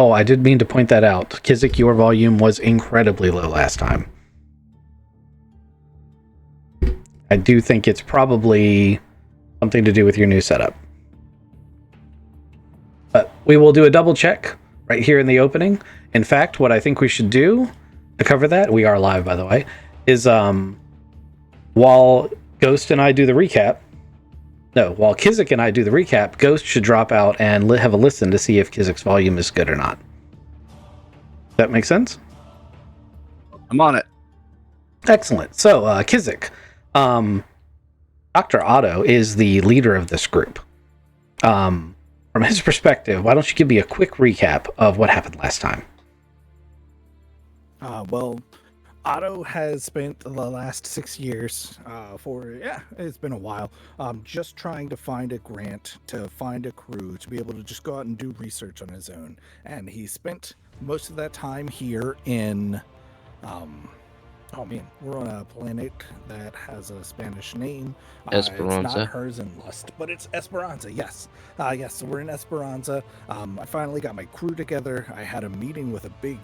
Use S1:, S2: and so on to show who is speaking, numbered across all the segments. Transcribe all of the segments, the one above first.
S1: Oh, I did mean to point that out. Kizik, your volume was incredibly low last time. I do think it's probably something to do with your new setup. But we will do a double check right here in the opening. In fact, what I think we should do to cover that, we are live by the way, is while Ghost and I do the recap, while Kizik and I do the recap, Ghost should drop out and have a listen to see if Kizik's volume is good or not. That makes sense?
S2: I'm on it.
S1: Excellent. So, Kizik, Dr. Otto is the leader of this group. From his perspective, why don't you give me a quick recap of what happened last time?
S3: Well, Otto has spent the last 6 years it's been a while, just trying to find a grant to find a crew to be able to just go out and do research on his own. And he spent most of that time here in, we're on a planet that has a Spanish name.
S4: Esperanza.
S3: It's not hers in Lust, but it's Esperanza, yes. So we're in Esperanza. I finally got my crew together. I had a meeting with a big,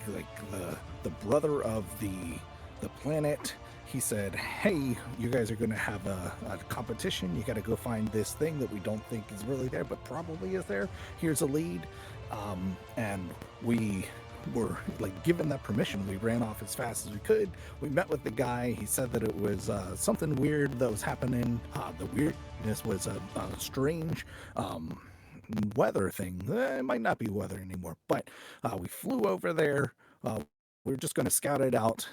S3: the brother of the planet. He said, hey, you guys are going to have a competition. You got to go find this thing that we don't think is really there, but probably is there. Here's a lead. And we were given that permission. We ran off as fast as we could. We met with the guy. He said that it was something weird that was happening. The weirdness was a strange weather thing. It might not be weather anymore, but we flew over there. We're just going to scout it out.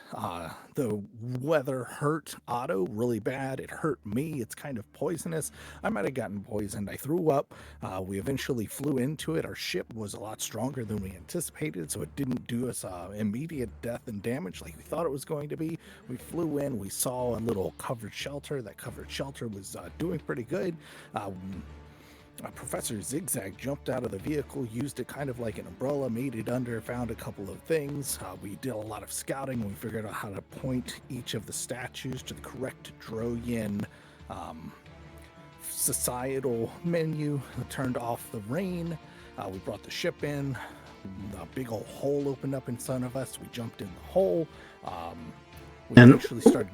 S3: The weather hurt Otto really bad. It hurt me. It's kind of poisonous. I might have gotten poisoned. I threw up. We eventually flew into it. Our ship was a lot stronger than we anticipated, so it didn't do us immediate death and damage like we thought it was going to be. We flew in. We saw a little covered shelter. That covered shelter was doing pretty good. Professor Zigzag jumped out of the vehicle, used it kind of like an umbrella, made it under, found a couple of things. We did a lot of scouting. We figured out how to point each of the statues to the correct Droyan societal menu. Turned off the rain. We brought the ship in. A big old hole opened up in front of us. We jumped in the hole.
S1: And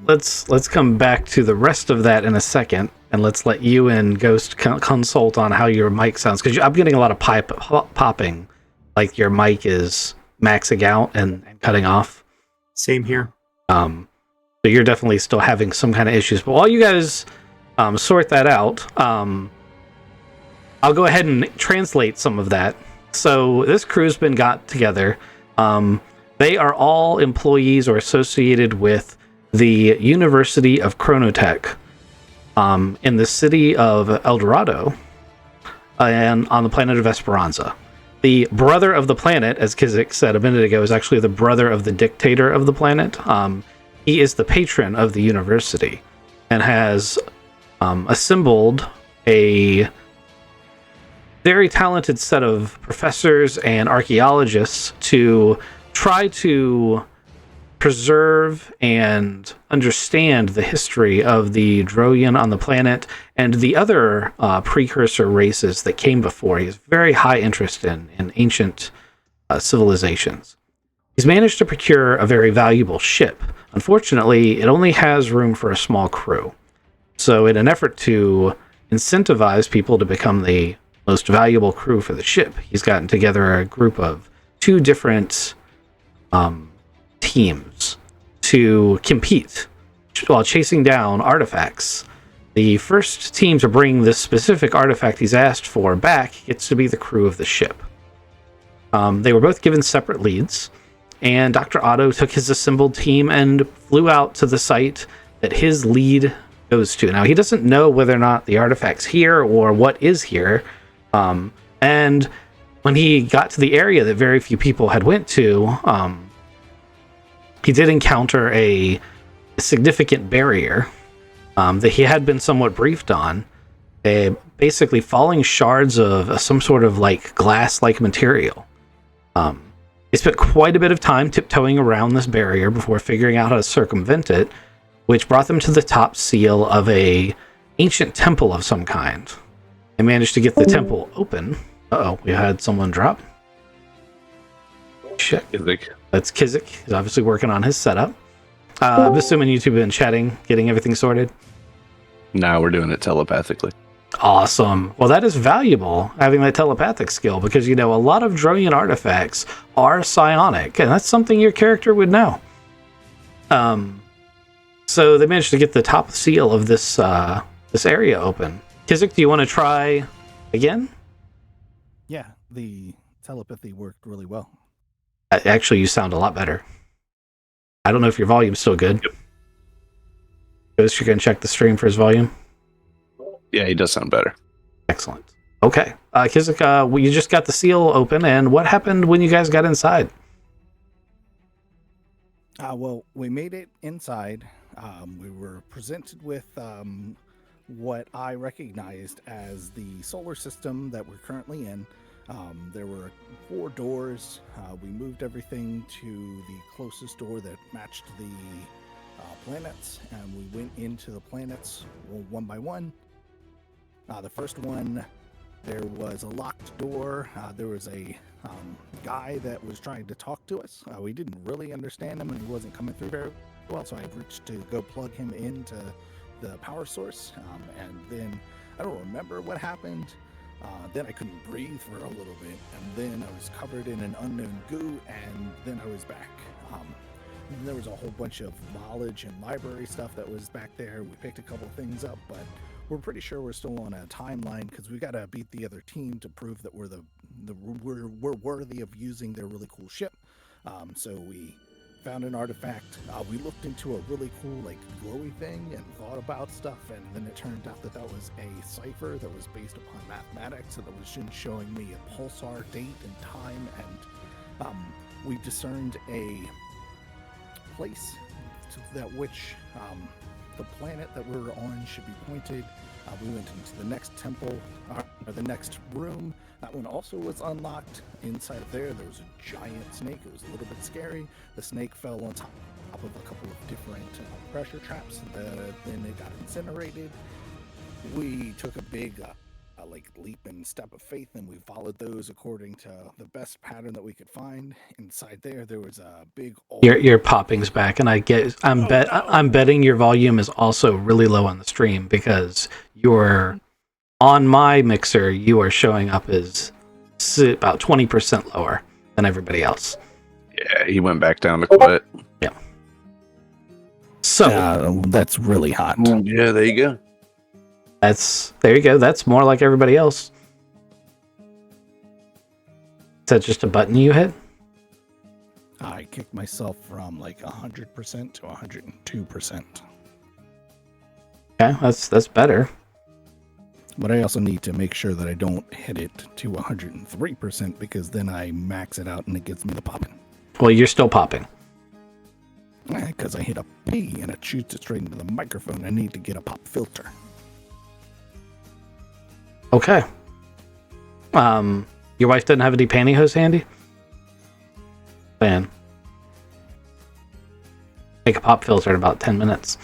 S1: let's come back to the rest of that in a second, and let's let you and Ghost consult on how your mic sounds, because I'm getting a lot of popping, like your mic is maxing out and cutting off.
S5: Same here.
S1: So you're definitely still having some kind of issues. But while you guys sort that out, I'll go ahead and translate some of that. So this crew's been got together. They are all employees or associated with the University of Chronotech in the city of El Dorado and on the planet of Esperanza. The brother of the planet, as Kizik said a minute ago, is actually the brother of the dictator of the planet. He is the patron of the university and has assembled a very talented set of professors and archaeologists to try to preserve and understand the history of the Droyan on the planet and the other precursor races that came before. He has very high interest in ancient civilizations. He's managed to procure a very valuable ship. Unfortunately, it only has room for a small crew. So in an effort to incentivize people to become the most valuable crew for the ship, he's gotten together a group of 2 different teams to compete while chasing down artifacts. The first team to bring this specific artifact he's asked for back gets to be the crew of the ship. They were both given separate leads, and Dr. Otto took his assembled team and flew out to the site that his lead goes to. Now, he doesn't know whether or not the artifact's here or what is here, and when he got to the area that very few people had went to, he did encounter a significant barrier that he had been somewhat briefed on. Basically falling shards of some sort of glass-like material. He spent quite a bit of time tiptoeing around this barrier before figuring out how to circumvent it, which brought them to the top seal of a ancient temple of some kind. They managed to get the temple open. Uh-oh, we had someone drop. Check.
S2: Kizik.
S1: That's Kizik. He's obviously working on his setup. I'm assuming you two have been chatting, getting everything sorted.
S2: Now we're doing it telepathically.
S1: Awesome. Well, that is valuable, having that telepathic skill, because, a lot of Dronian artifacts are psionic, and that's something your character would know. So they managed to get the top seal of this area open. Kizik, do you want to try again?
S3: Yeah, the telepathy worked really well.
S1: Actually, you sound a lot better. I don't know if your volume's still good.
S2: Yep.
S1: Ghost, you're going to check the stream for his volume?
S2: Yeah, he does sound better.
S1: Excellent. Okay. Kizik, you just got the seal open, and what happened when you guys got inside?
S3: Well, we made it inside. We were presented with what I recognized as the solar system that we're currently in. There were 4 doors. We moved everything to the closest door that matched the planets, and we went into the planets one by one. The first one, there was a locked door. There was a guy that was trying to talk to us. We didn't really understand him, and he wasn't coming through very well, so I reached to go plug him into the power source, and then I don't remember what happened. Then I couldn't breathe for a little bit, and then I was covered in an unknown goo, and then I was back. There was a whole bunch of knowledge and library stuff that was back there. We picked a couple things up, but we're pretty sure we're still on a timeline because we got to beat the other team to prove that we're we're worthy of using their really cool ship. So we found an artifact. We looked into a really cool glowy thing and thought about stuff, and then it turned out that was a cipher that was based upon mathematics, and it was showing me a pulsar date and time, and we discerned a place that which the planet that we were on should be pointed. We went into the next temple, or the next room. That one also was unlocked. Inside of there was a giant snake. It was a little bit scary. The snake fell on top of a couple of different pressure traps. Then it got incinerated. We took a big leap and step of faith, and we followed those according to the best pattern that we could find. Inside there was a big
S1: Your popping's back, and I'm betting your volume is also really low on the stream, because you're on my mixer, you are showing up as about 20% lower than everybody else.
S2: Yeah, he went back down to quit.
S1: Yeah. So
S3: that's really hot.
S2: Yeah, there you go.
S1: There you go. That's more like everybody else. Is that just a button you hit?
S3: I kicked myself from 100% to 102%.
S1: Okay, that's better.
S3: But I also need to make sure that I don't hit it to 103%, because then I max it out and it gets me the popping.
S1: Well, you're still popping.
S3: Because I hit a P and it shoots it straight into the microphone. I need to get a pop filter.
S1: Okay. Your wife doesn't have any pantyhose handy? Man. Make a pop filter in about 10 minutes.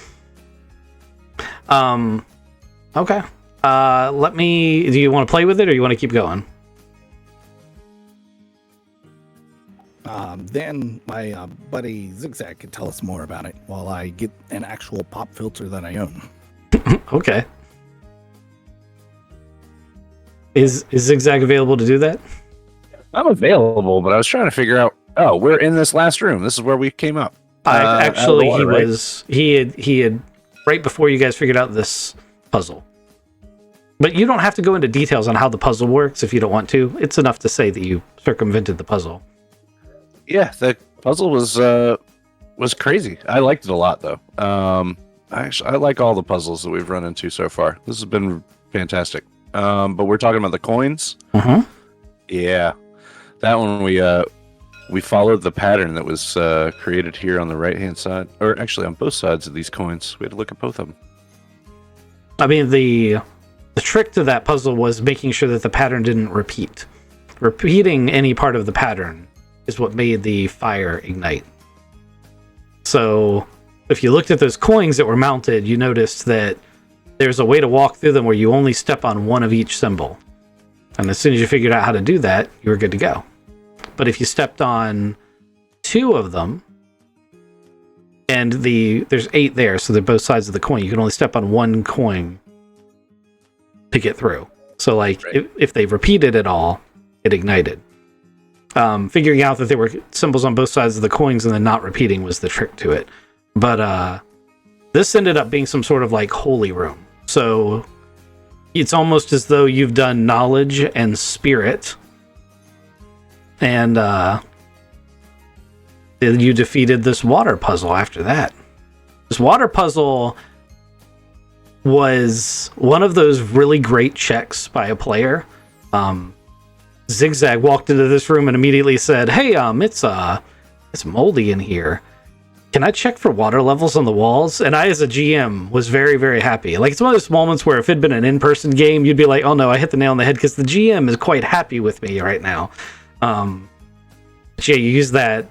S1: Okay. Do you want to play with it, or you want to keep going?
S3: Then my buddy Zigzag could tell us more about it while I get an actual pop filter that I own.
S1: Okay. Is Zigzag available to do that?
S2: I'm available, but I was trying to figure out. Oh, we're in this last room. This is where we came up.
S1: Actually,
S2: water,
S1: he had right before you guys figured out this puzzle. But you don't have to go into details on how the puzzle works if you don't want to. It's enough to say that you circumvented the puzzle.
S2: Yeah, the puzzle was crazy. I liked it a lot, though. I like all the puzzles that we've run into so far. This has been fantastic. But we're talking about the coins.
S1: Uh-huh.
S2: Yeah, that one we followed the pattern that was created here on the right-hand side, or actually on both sides of these coins. We had to look at both of them.
S1: I mean, the trick to that puzzle was making sure that the pattern didn't repeat. Repeating any part of the pattern is what made the fire ignite. So if you looked at those coins that were mounted, you noticed that there's a way to walk through them where you only step on one of each symbol. And as soon as you figured out how to do that, you were good to go. But if you stepped on 2 of them, and there's 8 there, so they're both sides of the coin. You can only step on one coin to get through. So, like, if they repeated it all, it ignited. Figuring out that there were symbols on both sides of the coins and then not repeating was the trick to it. But this ended up being some sort of, like, holy room. So it's almost as though you've done knowledge and spirit, and you defeated this water puzzle after that. This water puzzle was one of those really great checks by a player. Zigzag walked into this room and immediately said, "Hey, it's moldy in here. Can I check for water levels on the walls?" And I, as a GM, was very, very happy. Like, it's one of those moments where if it'd been an in-person game, you'd be like, "Oh no, I hit the nail on the head," because the GM is quite happy with me right now. But yeah, you use that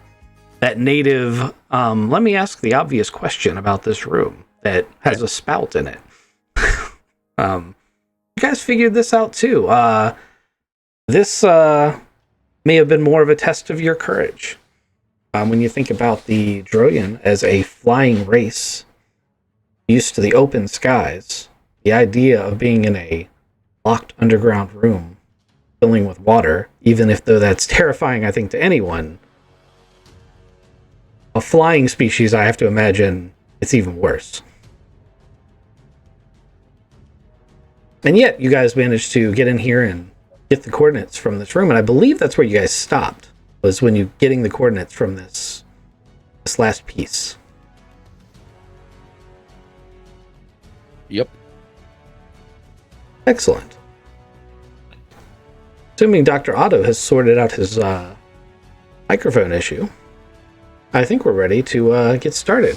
S1: native, let me ask the obvious question about this room that has a spout in it. You guys figured this out too. This may have been more of a test of your courage. When you think about the Droyan as a flying race, used to the open skies, the idea of being in a locked underground room filling with water, even if though that's terrifying, I think, to anyone, a flying species, I have to imagine it's even worse. And yet, you guys managed to get in here and get the coordinates from this room, and I believe that's where you guys stopped, was when you getting the coordinates from this last piece.
S4: Yep.
S1: Excellent. Assuming Dr. Otto has sorted out his microphone issue, I think we're ready to get started.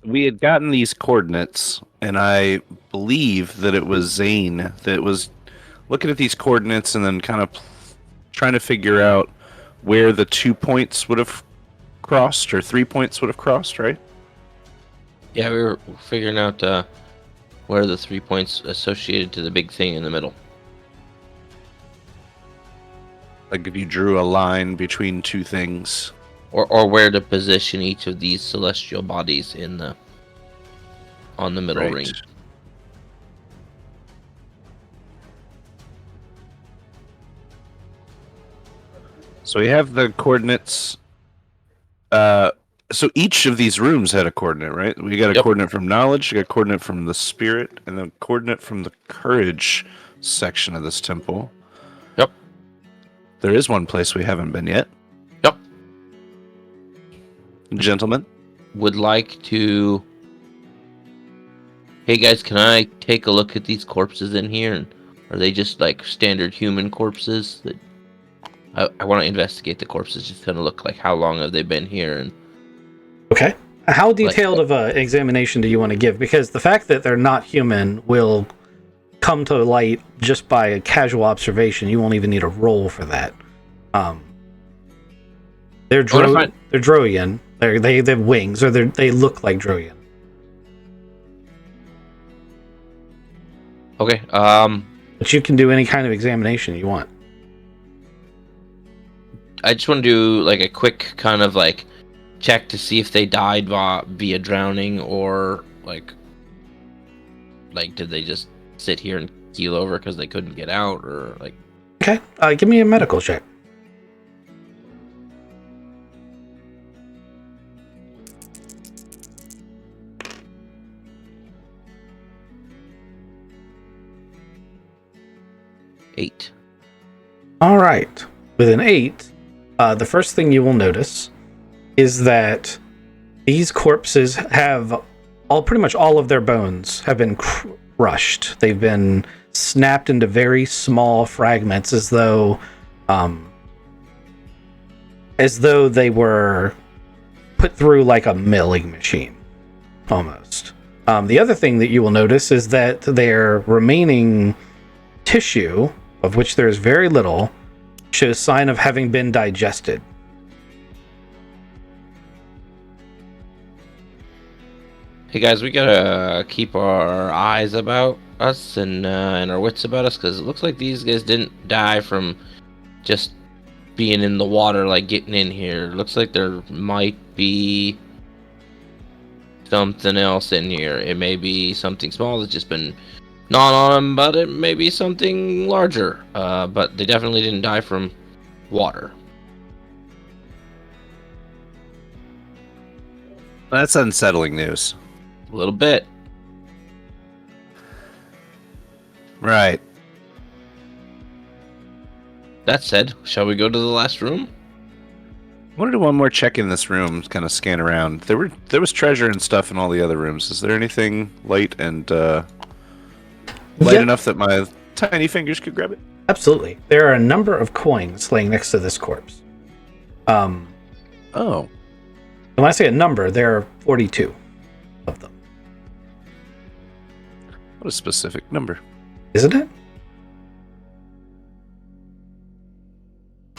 S2: We had gotten these coordinates, and I believe that it was Zane that was looking at these coordinates and then kind of trying to figure out where the 2 points would have crossed, or 3 points would have crossed, right?
S4: Yeah, we were figuring out where the 3 points associated to the big thing in the middle.
S2: Like if you drew a line between two things.
S4: Or where to position each of these celestial bodies on the middle ring.
S2: So we have the coordinates. So each of these rooms had a coordinate, right? We got a coordinate from knowledge, we got a coordinate from the spirit, and a coordinate from the courage section of this temple.
S4: Yep.
S2: There is one place we haven't been yet.
S4: Yep.
S2: Gentlemen?
S4: Would like to... Hey guys, can I take a look at these corpses in here? And are they just like standard human corpses? That I want to investigate the corpses, just kind of look like how long have they been here. And
S1: okay. How detailed of an examination do you want to give? Because the fact that they're not human will come to light just by a casual observation. You won't even need a roll for that. They're Droyan. They have wings, or they look like Droyan.
S4: Okay.
S1: But you can do any kind of examination you want.
S4: I just want to do like a quick kind of like check to see if they died via drowning, or like did they just sit here and keel over because they couldn't get out, or like.
S1: Okay. Give me a medical check.
S4: Eight.
S1: All right. With an 8, the first thing you will notice is that these corpses have pretty much all of their bones have been crushed. They've been snapped into very small fragments, as though they were put through like a milling machine, almost. The other thing that you will notice is that their remaining tissue, of which there is very little, shows sign of having been digested.
S4: Hey guys, we gotta keep our eyes us and our wits about us? Because it looks like these guys didn't die from just being in the water, like getting in here. Looks like there might be something else in here. It may be something small that's just been gnawed on them, but it may be something larger. But they definitely didn't die from water.
S2: That's unsettling news.
S4: A little bit.
S2: Right.
S4: That said, shall we go to the last room?
S2: I want to do one more check in this room, kind of scan around. There was treasure and stuff in all the other rooms. Is there anything light and light enough that my tiny fingers could grab it?
S1: Absolutely. There are a number of coins laying next to this corpse.
S2: Oh.
S1: And when I say a number, there are 42 of them.
S2: What a specific number.
S1: Isn't it?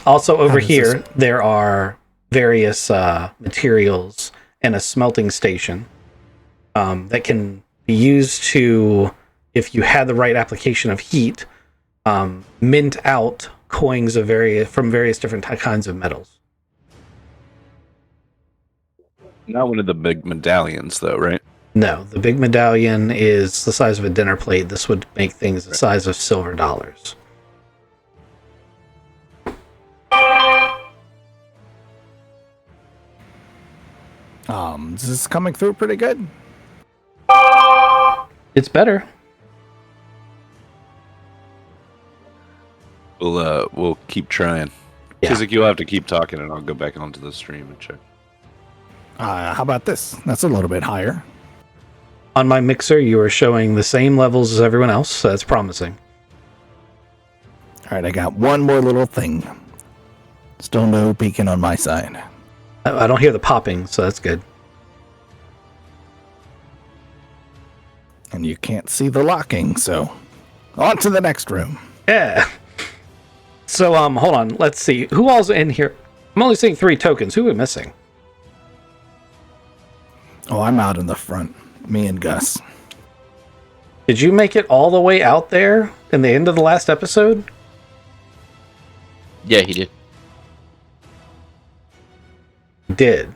S1: Also over here, there are various materials and a smelting station that can be used to, if you had the right application of heat, mint out coins of from various different kinds of metals.
S2: Not one of the big medallions, though, right?
S1: No, the big medallion is the size of a dinner plate. This would make things the size of silver dollars.
S3: This is coming through pretty good.
S1: It's better.
S2: We'll keep trying.
S1: Yeah.
S2: Kizik, you'll have to keep talking, and I'll go back onto the stream and check.
S3: How about this? That's a little bit higher.
S1: On my mixer, you are showing the same levels as everyone else, so that's promising.
S3: All right, I got one more little thing. Still no beacon on my side.
S1: I don't hear the popping, so that's good.
S3: And you can't see the locking, so on to the next room.
S1: Yeah. So, hold on. Let's see. Who all's in here? I'm only seeing 3 tokens. Who are we missing?
S3: Oh, I'm out in the front. Me and Gus.
S1: Did you make it all the way out there in the end of the last episode?
S4: Yeah, he did.
S1: Did.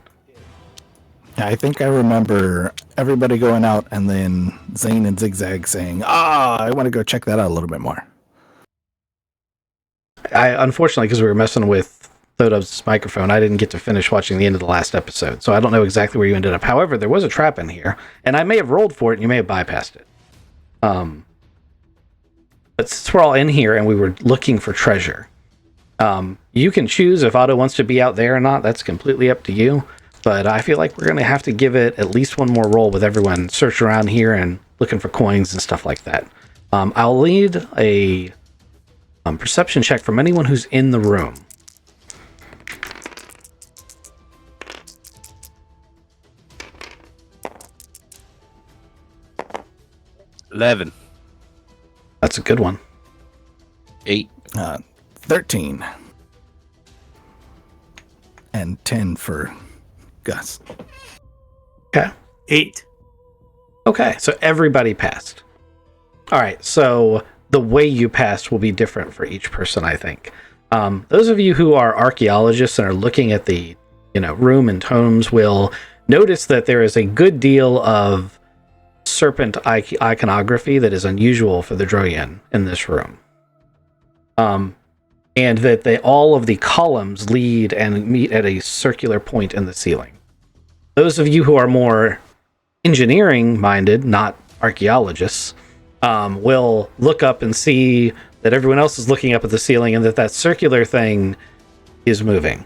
S3: I think I remember everybody going out and then Zane and Zigzag saying, I want to go check that out a little bit more.
S1: Unfortunately, because we were messing with Thodub's microphone, I didn't get to finish watching the end of the last episode, so I don't know exactly where you ended up. However, there was a trap in here, and I may have rolled for it, and you may have bypassed it. But since we're all in here and we were looking for treasure, you can choose if Otto wants to be out there or not. That's completely up to you. But I feel like we're going to have to give it at least one more roll with everyone searching around here and looking for coins and stuff like that. I'll need a perception check from anyone who's in the room.
S2: $11.
S1: That's a good one.
S4: 8.
S3: 13. And 10 for Gus.
S1: Okay.
S5: 8.
S1: Okay, so everybody passed. All right, so the way you passed will be different for each person, I think. Those of you who are archaeologists and are looking at the room and tomes will notice that there is a good deal of serpent iconography that is unusual for the Droyan in this room. And that all of the columns lead and meet at a circular point in the ceiling. Those of you who are more engineering-minded, not archaeologists, will look up and see that everyone else is looking up at the ceiling and that circular thing is moving.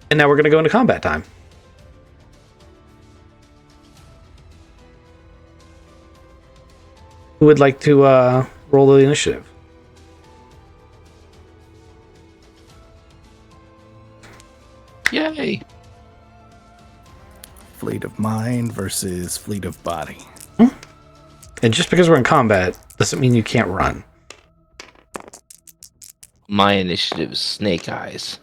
S1: And now we're going to go into combat time. Who would like to roll the initiative?
S4: Yay!
S3: Fleet of mind versus fleet of body.
S1: And just because we're in combat doesn't mean you can't run.
S4: My initiative is Snake Eyes.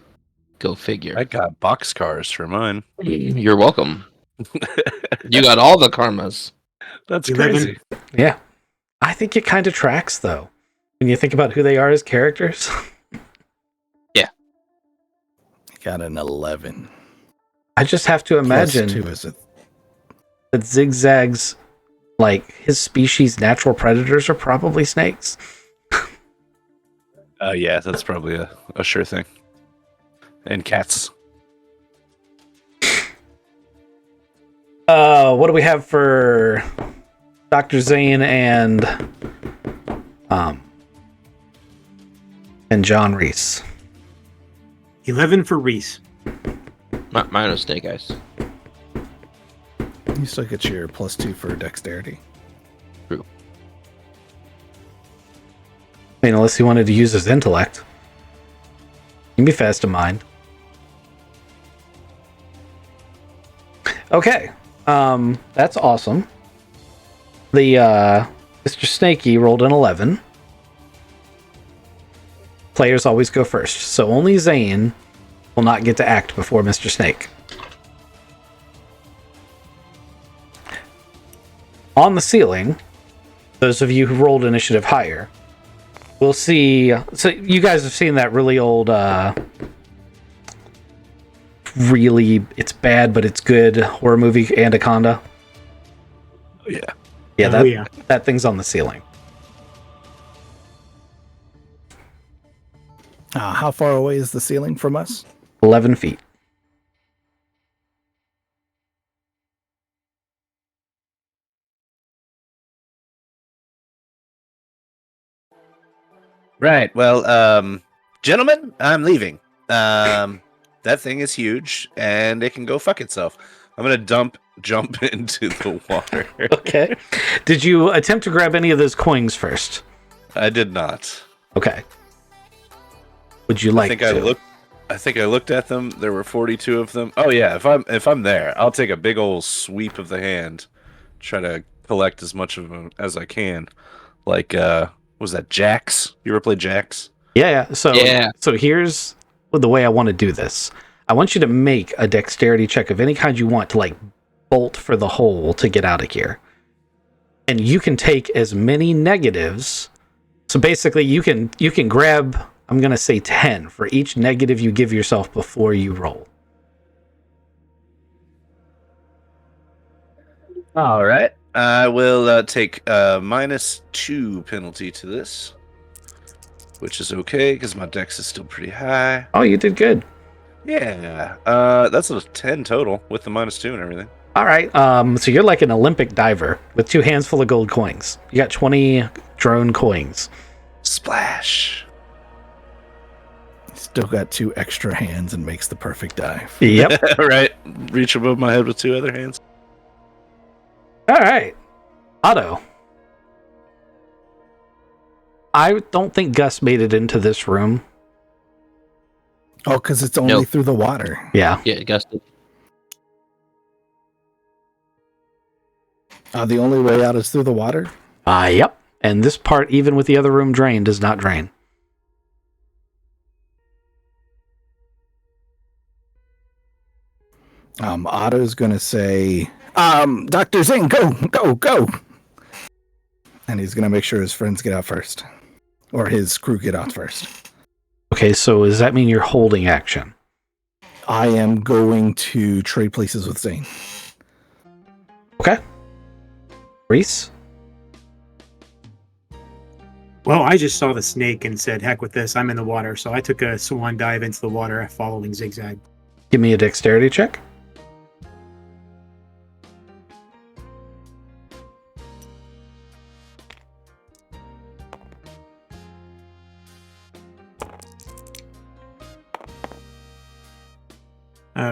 S4: Go figure.
S2: I got boxcars for mine.
S4: You're welcome. You got all the karmas.
S2: That's
S5: 11.
S2: crazy.
S1: Yeah. I think it kind of tracks, though, when you think about who they are as characters.
S3: Got an 11.
S1: I just have to imagine
S3: Plus 2 is a
S1: that Zigzag's, like, his species' natural predators are probably snakes.
S2: Yeah, that's probably a sure thing. And cats.
S1: What do we have for Dr. Zane and John Reese?
S5: 11 for Reese.
S4: Mine was Snake Eyes.
S3: You still get your plus 2 for dexterity.
S4: True.
S1: I mean, unless he wanted to use his intellect. He can be fast to mind. Okay. That's awesome. The Mr. Snakey rolled an 11. Players always go first, so only Zane will not get to act before Mr. Snake. On the ceiling, those of you who rolled initiative higher will see. So you guys have seen that really old, really it's bad but it's good horror movie Anaconda.
S2: Yeah.
S1: Yeah,
S5: Oh, yeah.
S1: that thing's on the ceiling.
S3: How far away is the ceiling from us?
S1: 11 feet.
S2: Right. Well, gentlemen, I'm leaving. That thing is huge, and it can go fuck itself. I'm gonna jump into the water.
S1: Okay. Did you attempt to grab any of those coins first?
S2: I did not.
S1: Okay. Would you like to?
S2: I think I looked at them. There were 42 of them. Oh yeah, if I'm there, I'll take a big old sweep of the hand, try to collect as much of them as I can. Like, was that Jacks? You ever play Jacks?
S1: Yeah. So
S4: Yeah.
S1: So here's the way I want to do this. I want you to make a dexterity check of any kind you want to, like, bolt for the hole to get out of here. And you can take as many negatives. So basically you can grab, I'm going to say 10 for each negative you give yourself before you roll.
S2: All right. I will take -2 penalty to this, which is okay because my dex is still pretty high.
S1: Oh, you did good.
S2: Yeah. That's a 10 total with the -2 and everything.
S1: All right. So you're like an Olympic diver with 2 hands full of gold coins. You got 20 drone coins.
S2: Splash.
S3: Still got 2 extra hands and makes the perfect dive.
S1: Yep.
S2: Right. Reach above my head with 2 other hands.
S1: All right. Otto. I don't think Gus made it into this room.
S3: Oh, because it's only
S4: Nope.
S3: through the water.
S1: Yeah.
S4: Yeah, Gusted.
S3: The only way out is through the water?
S1: Yep. And this part, even with the other room drained, does not drain.
S3: Otto's going to say, Dr. Zing, go. And he's going to make sure his friends get out first. Or his crew get out first.
S1: Okay, so does that mean you're holding action?
S3: I am going to trade places with Zane.
S1: Okay. Reese?
S5: Well, I just saw the snake and said, heck with this, I'm in the water. So I took a swan dive into the water following Zigzag.
S1: Give me a dexterity check.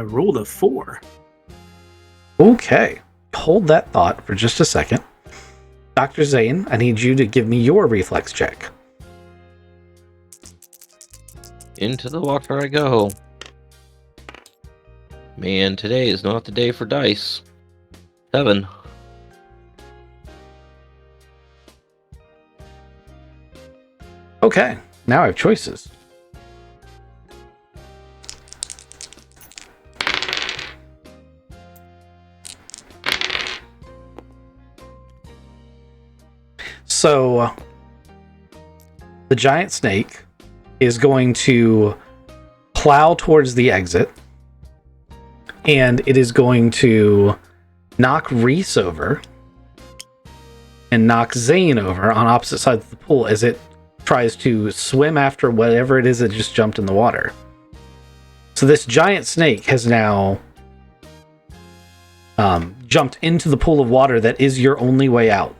S5: Rolled a 4.
S1: Okay. Hold that thought for just a second. Dr. Zane, I need you to give me your reflex check.
S4: Into the water I go. Man, today is not the day for dice. 7.
S1: Okay. Now I have choices. So the giant snake is going to plow towards the exit, and it is going to knock Reese over and knock Zane over on opposite sides of the pool as it tries to swim after whatever it is that just jumped in the water. So this giant snake has now jumped into the pool of water that is your only way out,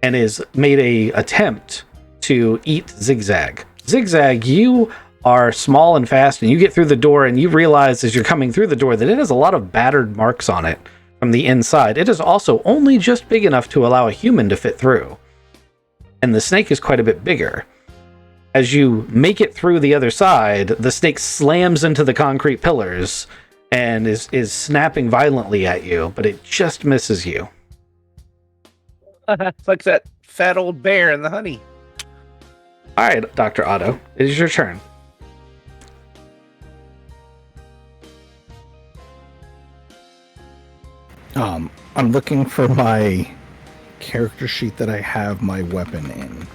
S1: and is made a attempt to eat Zigzag. Zigzag, you are small and fast, and you get through the door, and you realize as you're coming through the door that it has a lot of battered marks on it from the inside. It is also only just big enough to allow a human to fit through, and the snake is quite a bit bigger. As you make it through the other side, the snake slams into the concrete pillars and is snapping violently at you, but it just misses you.
S2: It's like that fat old bear in the honey.
S1: All right, Dr. Otto, it is your turn.
S3: I'm looking for my character sheet that I have my weapon in.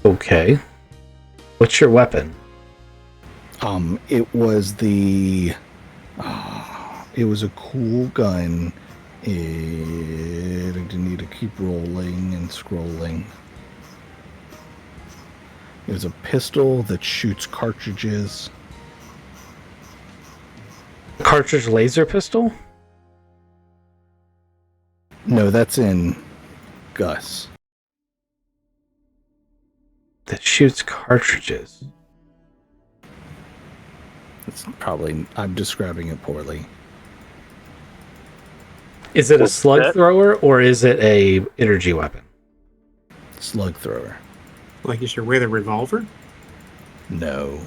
S1: Okay. What's your weapon?
S3: It was the... it was a cool gun. I need to keep rolling and scrolling. It was a pistol that shoots cartridges.
S1: Cartridge laser pistol?
S3: No, that's in Gus.
S1: That shoots cartridges.
S3: It's probably... I'm describing it poorly.
S1: Is it a slug thrower or is it a energy weapon?
S3: Slug thrower.
S5: Like you should wear the revolver?
S3: No.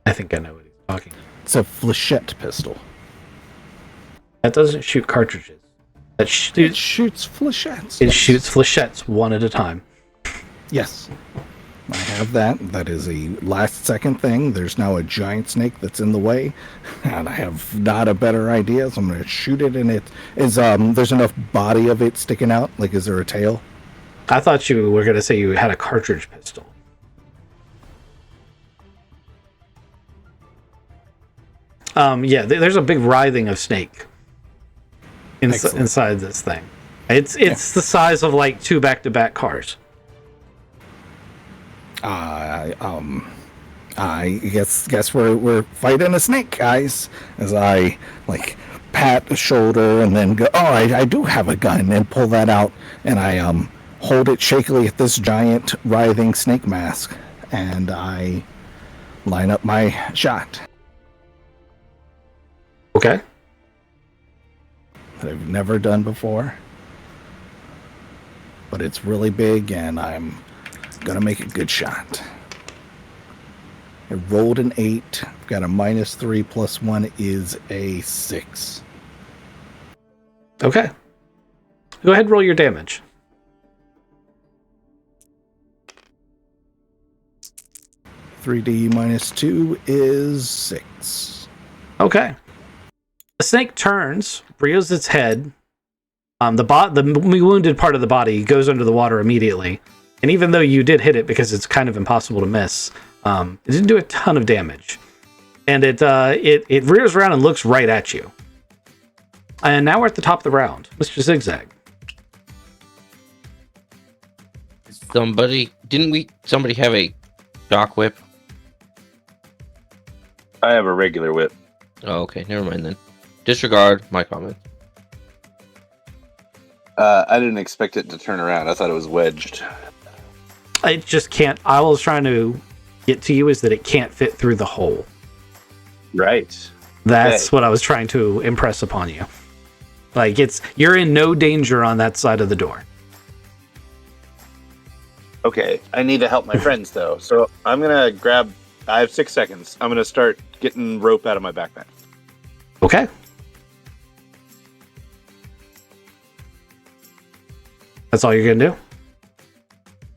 S1: I think I know what he's talking about.
S3: It's a flechette pistol.
S1: That doesn't shoot cartridges. That
S3: It shoots flechettes.
S1: It shoots flechettes one at a time.
S3: Yes. I have that. That is a last second thing. There's now a giant snake that's in the way, and I have not a better idea, so I'm going to shoot it, and it is, there's enough body of it sticking out. Like, is there a tail?
S1: I thought you were going to say you had a cartridge pistol. Yeah, there's a big writhing of snake inside this thing. It's the size of like 2 back-to-back cars.
S3: I guess we're fighting a snake, guys. As I like pat the shoulder and then go, oh, I do have a gun, and pull that out, and I hold it shakily at this giant writhing snake mask, and I line up my shot.
S1: Okay.
S3: That I've never done before, but it's really big, and I'm gonna make a good shot. I rolled an 8. I've got a -3 plus 1 is a 6.
S1: Okay. Go ahead and roll your damage.
S3: $3D -2 is 6.
S1: Okay. The snake turns, rears its head. The wounded part of the body goes under the water immediately. And even though you did hit it because it's kind of impossible to miss, it didn't do a ton of damage. And it rears around and looks right at you. And now we're at the top of the round. Mr. Zigzag.
S4: Somebody have a shock whip?
S6: I have a regular whip.
S4: Oh, okay, never mind then. Disregard my comment.
S6: I didn't expect it to turn around. I thought it was wedged.
S1: It just can't. All I was trying to get to you is that it can't fit through the hole.
S6: Right.
S1: That's
S6: Okay.
S1: what I was trying to impress upon you. Like, you're in no danger on that side of the door.
S6: Okay. I need to help my friends, though. So I'm going to grab... I have 6 seconds. I'm going to start getting rope out of my backpack.
S1: Okay. That's all you're gonna do?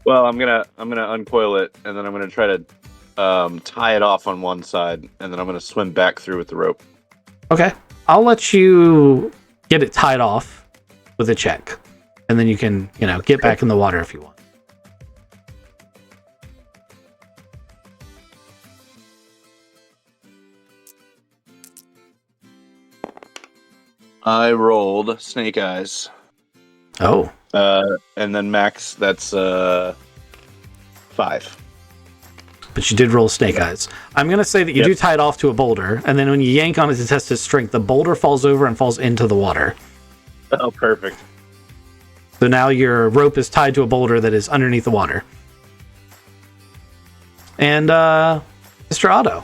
S6: Well, I'm gonna uncoil it, and then I'm gonna try to tie it off on one side, and then I'm gonna swim back through with the rope.
S1: Okay. I'll let you get it tied off with a check. And then you can, get back in the water if you want.
S6: I rolled snake eyes.
S1: Oh.
S6: And then max, that's 5.
S1: But you did roll snake eyes. I'm going to say that you do tie it off to a boulder, and then when you yank on it to test its strength, the boulder falls over and falls into the water.
S6: Oh, perfect.
S1: So now your rope is tied to a boulder that is underneath the water. And Mr. Otto,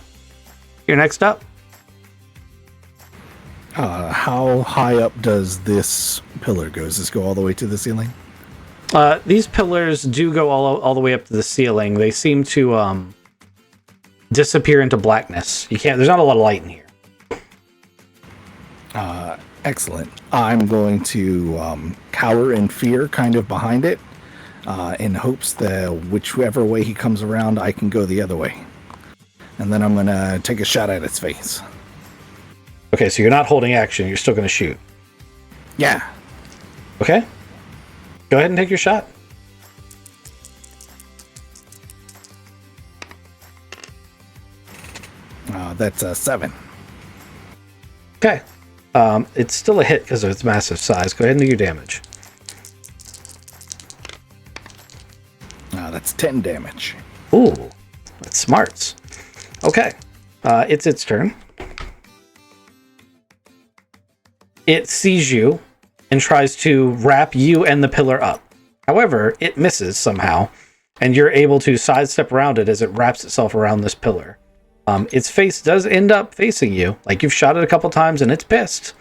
S1: you're next up.
S3: How high up does this pillar go? Does this go all the way to the ceiling?
S1: These pillars do go all the way up to the ceiling. They seem to disappear into blackness. There's not a lot of light in here.
S3: Excellent. I'm going to cower in fear kind of behind it in hopes that whichever way he comes around, I can go the other way. And then I'm going to take a shot at its face.
S1: Okay, so you're not holding action. You're still going to shoot.
S3: Yeah.
S1: Okay. Go ahead and take your shot.
S3: That's a 7.
S1: Okay. It's still a hit because of its massive size. Go ahead and do your damage.
S3: That's 10 damage.
S1: Ooh, that's smarts. Okay. It's its turn. It sees you and tries to wrap you and the pillar up. However, it misses somehow, and you're able to sidestep around it as it wraps itself around this pillar. Its face does end up facing you, like you've shot it a couple times and it's pissed.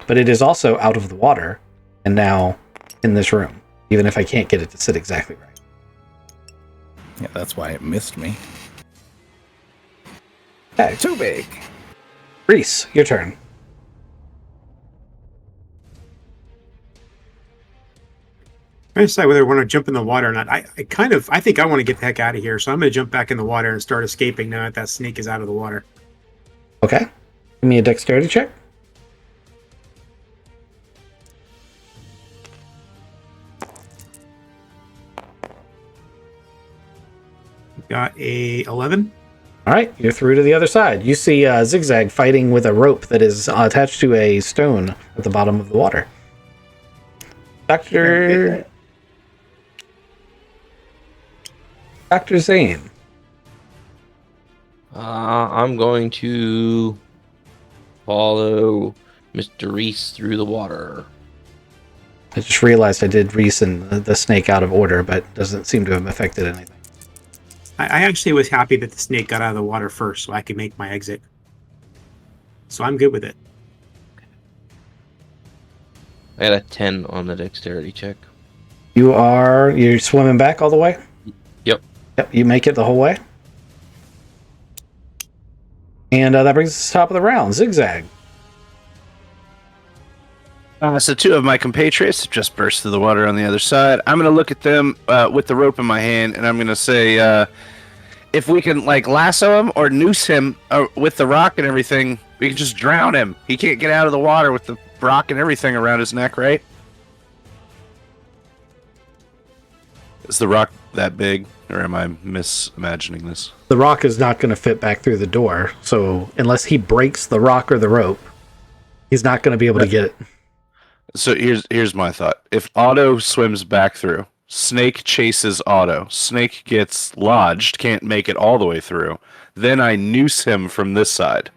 S1: But it is also out of the water and now in this room, even if I can't get it to sit exactly right.
S3: Yeah, that's why it missed me.
S1: Okay.
S3: Too big.
S1: Reese, your turn.
S5: I decide whether I want to jump in the water or not. I think I want to get the heck out of here, so I'm going to jump back in the water and start escaping now that snake is out of the water.
S1: Okay. Give me a dexterity check.
S5: Got a 11.
S1: All right, you're through to the other side. You see Zigzag fighting with a rope that is attached to a stone at the bottom of the water. Dr. Zane.
S4: I'm going to follow Mr. Reese through the water.
S1: I just realized I did Reese and the snake out of order, but doesn't seem to have affected anything.
S5: I actually was happy that the snake got out of the water first so I could make my exit. So I'm good with it.
S4: I got a 10 on the dexterity check.
S1: You're swimming back all the way?
S4: Yep.
S1: Yep, you make it the whole way. And that brings us to the top of the round. Zigzag.
S2: So 2 of my compatriots just burst through the water on the other side. I'm going to look at them with the rope in my hand, and I'm going to say, if we can lasso him or noose him with the rock and everything, we can just drown him. He can't get out of the water with the rock and everything around his neck, right? Is the rock that big, or am I misimagining this?
S1: The rock is not going to fit back through the door, so unless he breaks the rock or the rope, he's not going to be able to get it.
S2: So here's my thought. If Otto swims back through, Snake chases Otto. Snake gets lodged, can't make it all the way through. Then I noose him from this side.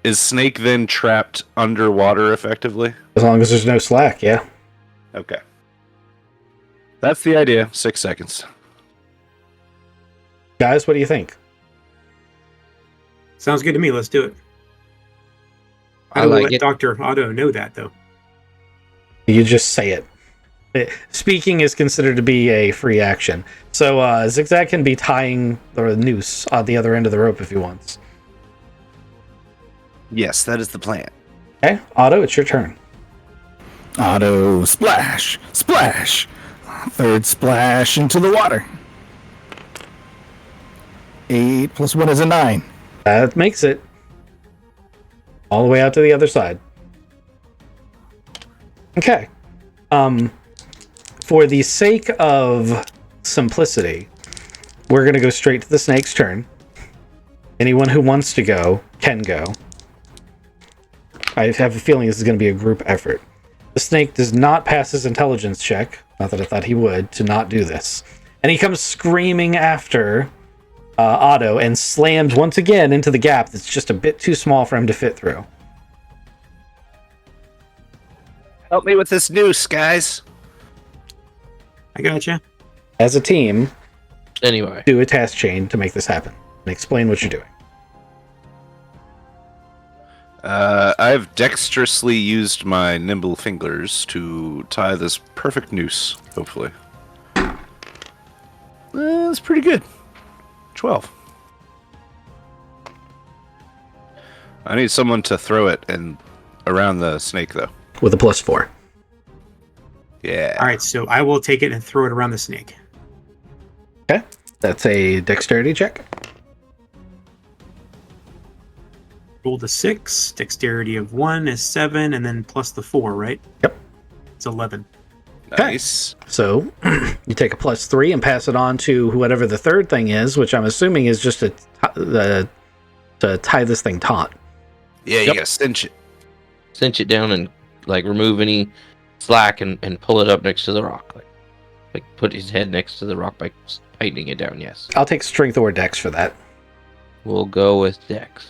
S2: Is Snake then trapped underwater effectively?
S1: As long as there's no slack, yeah.
S2: Okay. That's the idea. 6 seconds.
S1: Guys, what do you think?
S5: Sounds good to me. Let's do it.
S4: I
S5: How do we
S4: like
S5: let
S4: it.
S5: Dr. Otto know that, though?
S1: You just say it. Speaking is considered to be a free action. So Zigzag can be tying the noose on the other end of the rope if he wants.
S2: Yes, that is the plan.
S1: Okay, Otto, it's your turn.
S3: Auto splash, splash. 3rd splash into the water. 8 plus 1 is a 9.
S1: That makes it. all the way out to the other side. Okay. For the sake of simplicity, we're going to go straight to the snake's turn. Anyone who wants to go can go. I have a feeling this is going to be a group effort. The snake does not pass his intelligence check, not that I thought he would, to not do this. And he comes screaming after Otto and slams once again into the gap that's just a bit too small for him to fit through.
S2: Help me with this noose, guys.
S5: I gotcha.
S1: As a team,
S4: Anyway,
S1: do a task chain to make this happen and explain what you're doing.
S2: I've dexterously used my nimble fingers to tie this perfect noose, hopefully. That's pretty good. 12. I need someone to throw it and around the snake, though.
S1: With a +4.
S2: Yeah.
S5: All right, so I will take it and throw it around the snake.
S1: Okay. That's a dexterity check.
S5: Rolled a 6. Dexterity of 1 is 7, and then plus the 4, right?
S1: Yep.
S5: It's 11.
S2: Nice.
S1: So you take a +3 and pass it on to whatever the third thing is, which I'm assuming is just to tie this thing taut.
S2: Yeah, you
S1: Yep.
S2: gotta cinch it.
S4: cinch it down and like remove any slack and pull it up next to the rock. Like put his head next to the rock by tightening it down. Yes.
S1: I'll take strength or dex for that.
S4: We'll go with Dex.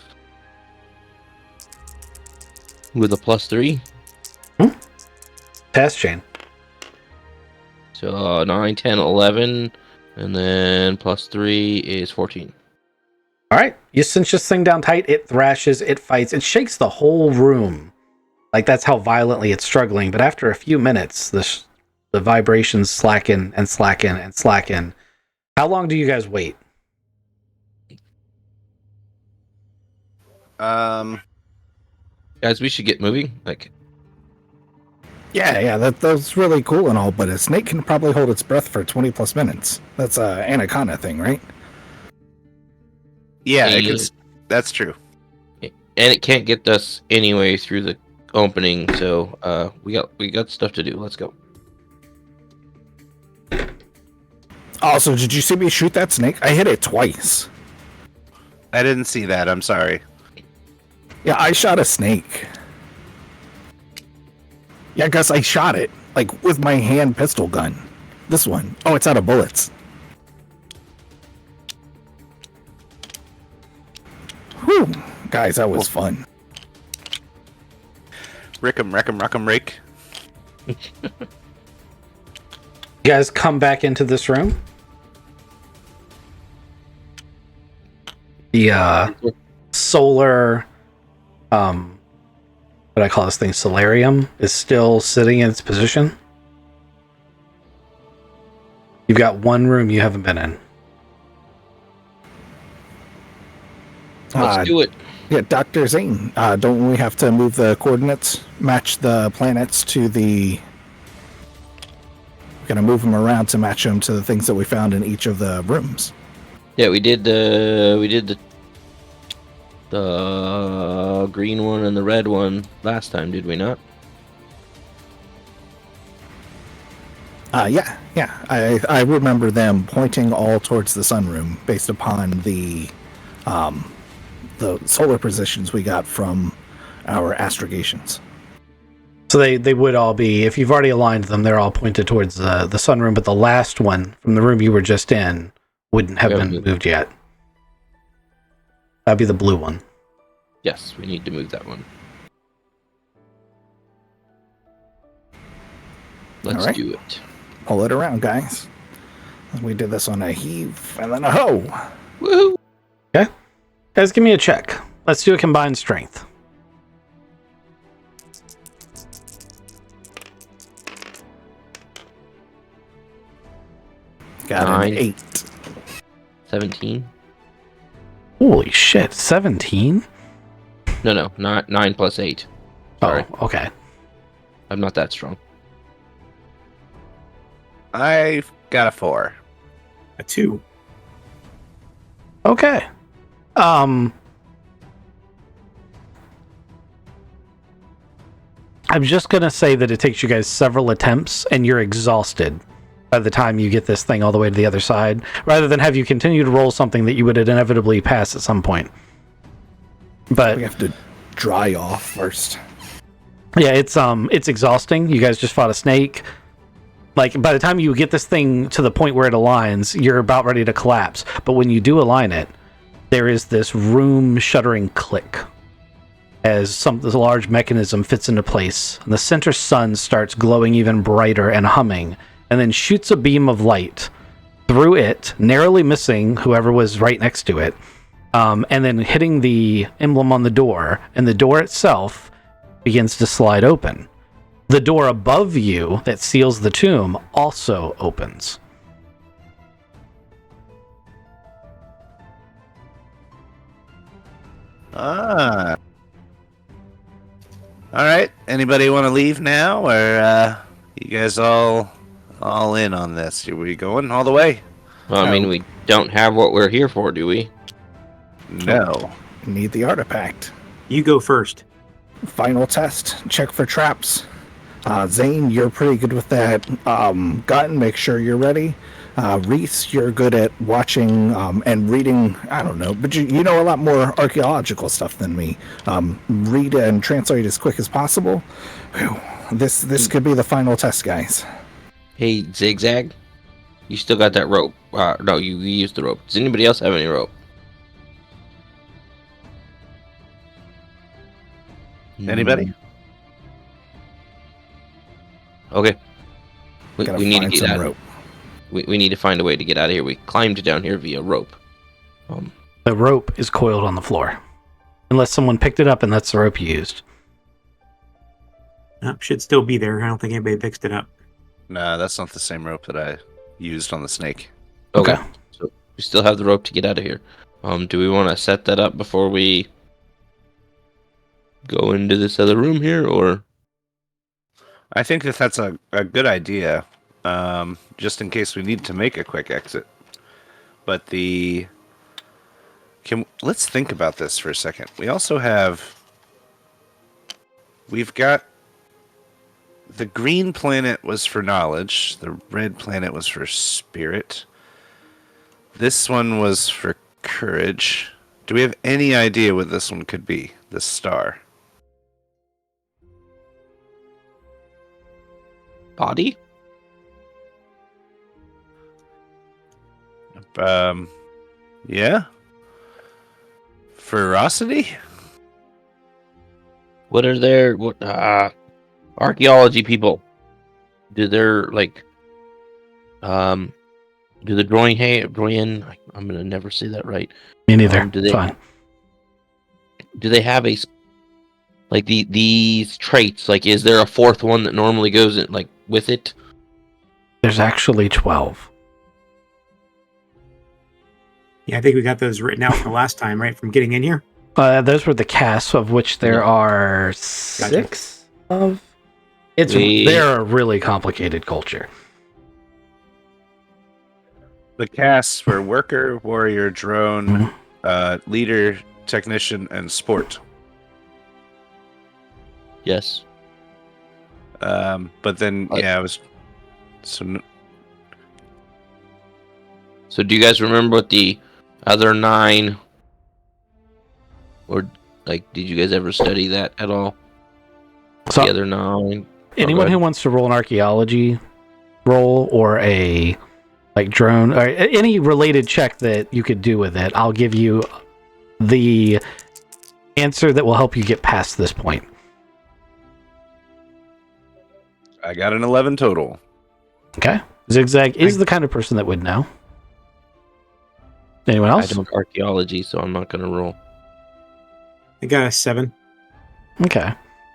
S4: With a +3.
S1: Task chain.
S4: So 9, 10, 11. And then +3 is 14.
S1: All right. You cinch this thing down tight. It thrashes. It fights. It shakes the whole room. Like, that's how violently it's struggling. But after a few minutes, the vibrations slacken and slacken and slacken. How long do you guys wait?
S4: Guys, we should get moving. Like,
S3: Yeah, that's really cool and all, but a snake can probably hold its breath for 20 plus minutes. That's a anaconda thing, right?
S2: Yeah,
S4: Hey,
S2: that's true.
S4: and it can't get us anyway through the opening. So we got stuff to do. Let's go.
S3: Also, did you see me shoot that snake? I hit it twice.
S2: I didn't see that. I'm sorry.
S3: Yeah, I shot a snake. Yeah, Gus, I shot it, like, with my hand pistol gun. This one. Oh, it's out of bullets. Whew. Guys, that was fun.
S2: Rick 'em, wreck 'em, rock 'em, rake.
S1: You guys come back into this room. The solar, what do I call this thing? Solarium is still sitting in its position. You've got one room you haven't been in.
S4: Let's do it.
S3: Yeah, Dr. Zane, don't we have to move the coordinates, match the planets to the... We're gonna move them around to match them to the things that we found in each of the rooms.
S4: Yeah, we did the green one and the red one last time, did we not?
S3: Yeah. I remember them pointing all towards the sunroom based upon the solar positions we got from our astrogations.
S1: So they would all be, if you've already aligned them, they're all pointed towards the sunroom, but the last one from the room you were just in wouldn't have been moved yet. That'd be the blue one.
S4: Yes, we need to move that one. Let's
S3: Alright.
S4: do it.
S3: Pull it around, guys. We did this on a heave and then a hoe.
S4: Woohoo!
S1: Guys, give me a check. Let's do a combined strength.
S3: Got
S4: Nine.
S3: an 8.
S4: 17?
S1: Holy shit, 17?
S4: No, not 9 plus 8. Sorry,
S1: Oh, okay.
S4: I'm not that strong.
S2: I've got a 4.
S5: A 2.
S1: Okay. I'm just going to say that it takes you guys several attempts and you're exhausted by the time you get this thing all the way to the other side, rather than have you continue to roll something that you would inevitably pass at some point. But
S3: We have to dry off first.
S1: yeah, it's exhausting. You guys just fought a snake. Like, by the time you get this thing to the point where it aligns, you're about ready to collapse. But when you do align it, there is this room-shuttering click as this large mechanism fits into place, and the center sun starts glowing even brighter and humming, and then shoots a beam of light through it, narrowly missing whoever was right next to it, and then hitting the emblem on the door, and the door itself begins to slide open. The door above you that seals the tomb also opens.
S2: Ah. All right. Anybody want to leave now, or you guys all in on this? Are we going all the way?
S4: Well, I mean, we don't have what we're here for, do we?
S2: No.
S3: Need the artifact.
S5: You go first.
S3: Final test. Check for traps. Zane, you're pretty good with that. Gotten, make sure you're ready. Reese, you're good at watching and reading. I don't know, but you know a lot more archaeological stuff than me. Read and translate as quick as possible. Whew. This could be the final test, guys.
S4: Hey, Zigzag, you still got that rope. No, you used the rope. Does anybody else have any rope?
S2: Anybody?
S4: Okay. We
S3: Gotta
S4: need to
S3: find
S4: get
S3: some
S4: out.
S3: rope.
S4: We need to find a way to get out of here. We climbed down here via rope.
S1: The rope is coiled on the floor. Unless someone picked it up and that's the rope you used.
S5: Should still be there. I don't think anybody fixed it up.
S2: Nah, that's not the same rope that I used on the snake.
S1: Okay.
S4: So we still have the rope to get out of here. Do we want to set that up before we go into this other room here, or?
S2: I think that that's a good idea, just in case we need to make a quick exit. But let's think about this for a second. We've got the green planet was for knowledge, the red planet was for spirit. This one was for courage. Do we have any idea what this one could be? This star.
S4: Body?
S2: Yeah. Ferocity?
S4: What are their archaeology people? Do their do the Droyan? I'm gonna never say that right.
S1: Me neither.
S4: Do they have these traits? Like, is there a fourth one that normally goes in, with it?
S1: There's actually 12.
S5: Yeah, I think we got those written out from the last time, right? From getting in here.
S1: Those were the casts, of which there are 6 of. They're a really complicated culture.
S2: The casts were worker, warrior, drone, leader, technician, and sport.
S4: Yes.
S2: But then, yeah, it was. So
S4: do you guys remember what the other 9, or did you guys ever study that at all?
S1: So
S4: the other 9.
S1: anyone who wants to roll an archaeology roll or a drone or any related check that you could do with it, I'll give you the answer that will help you get past this point.
S2: I got an 11 total.
S1: Okay. Zigzag is the kind of person that would know. Anyone else?
S4: I don't archaeology, so I'm not going to roll.
S5: I got a 7.
S1: Okay.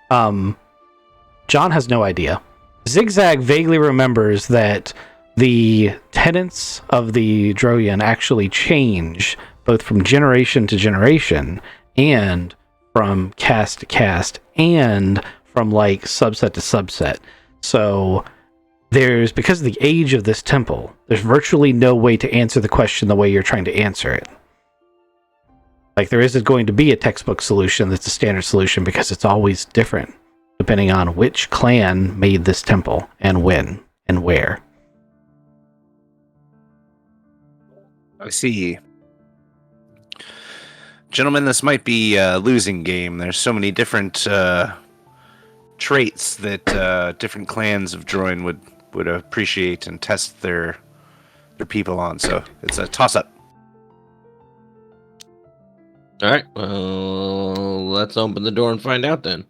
S1: John has no idea. Zigzag vaguely remembers that the tenets of the Droyan actually change both from generation to generation and from caste to caste and from subset to subset. So because of the age of this temple, there's virtually no way to answer the question the way you're trying to answer it. There isn't going to be a textbook solution that's a standard solution because it's always different depending on which clan made this temple and when and where.
S2: I see. Gentlemen, this might be a losing game. There's so many different traits that different clans of Droin would appreciate and test their people on. So it's a toss-up.
S4: All right. Well, let's open the door and find out then.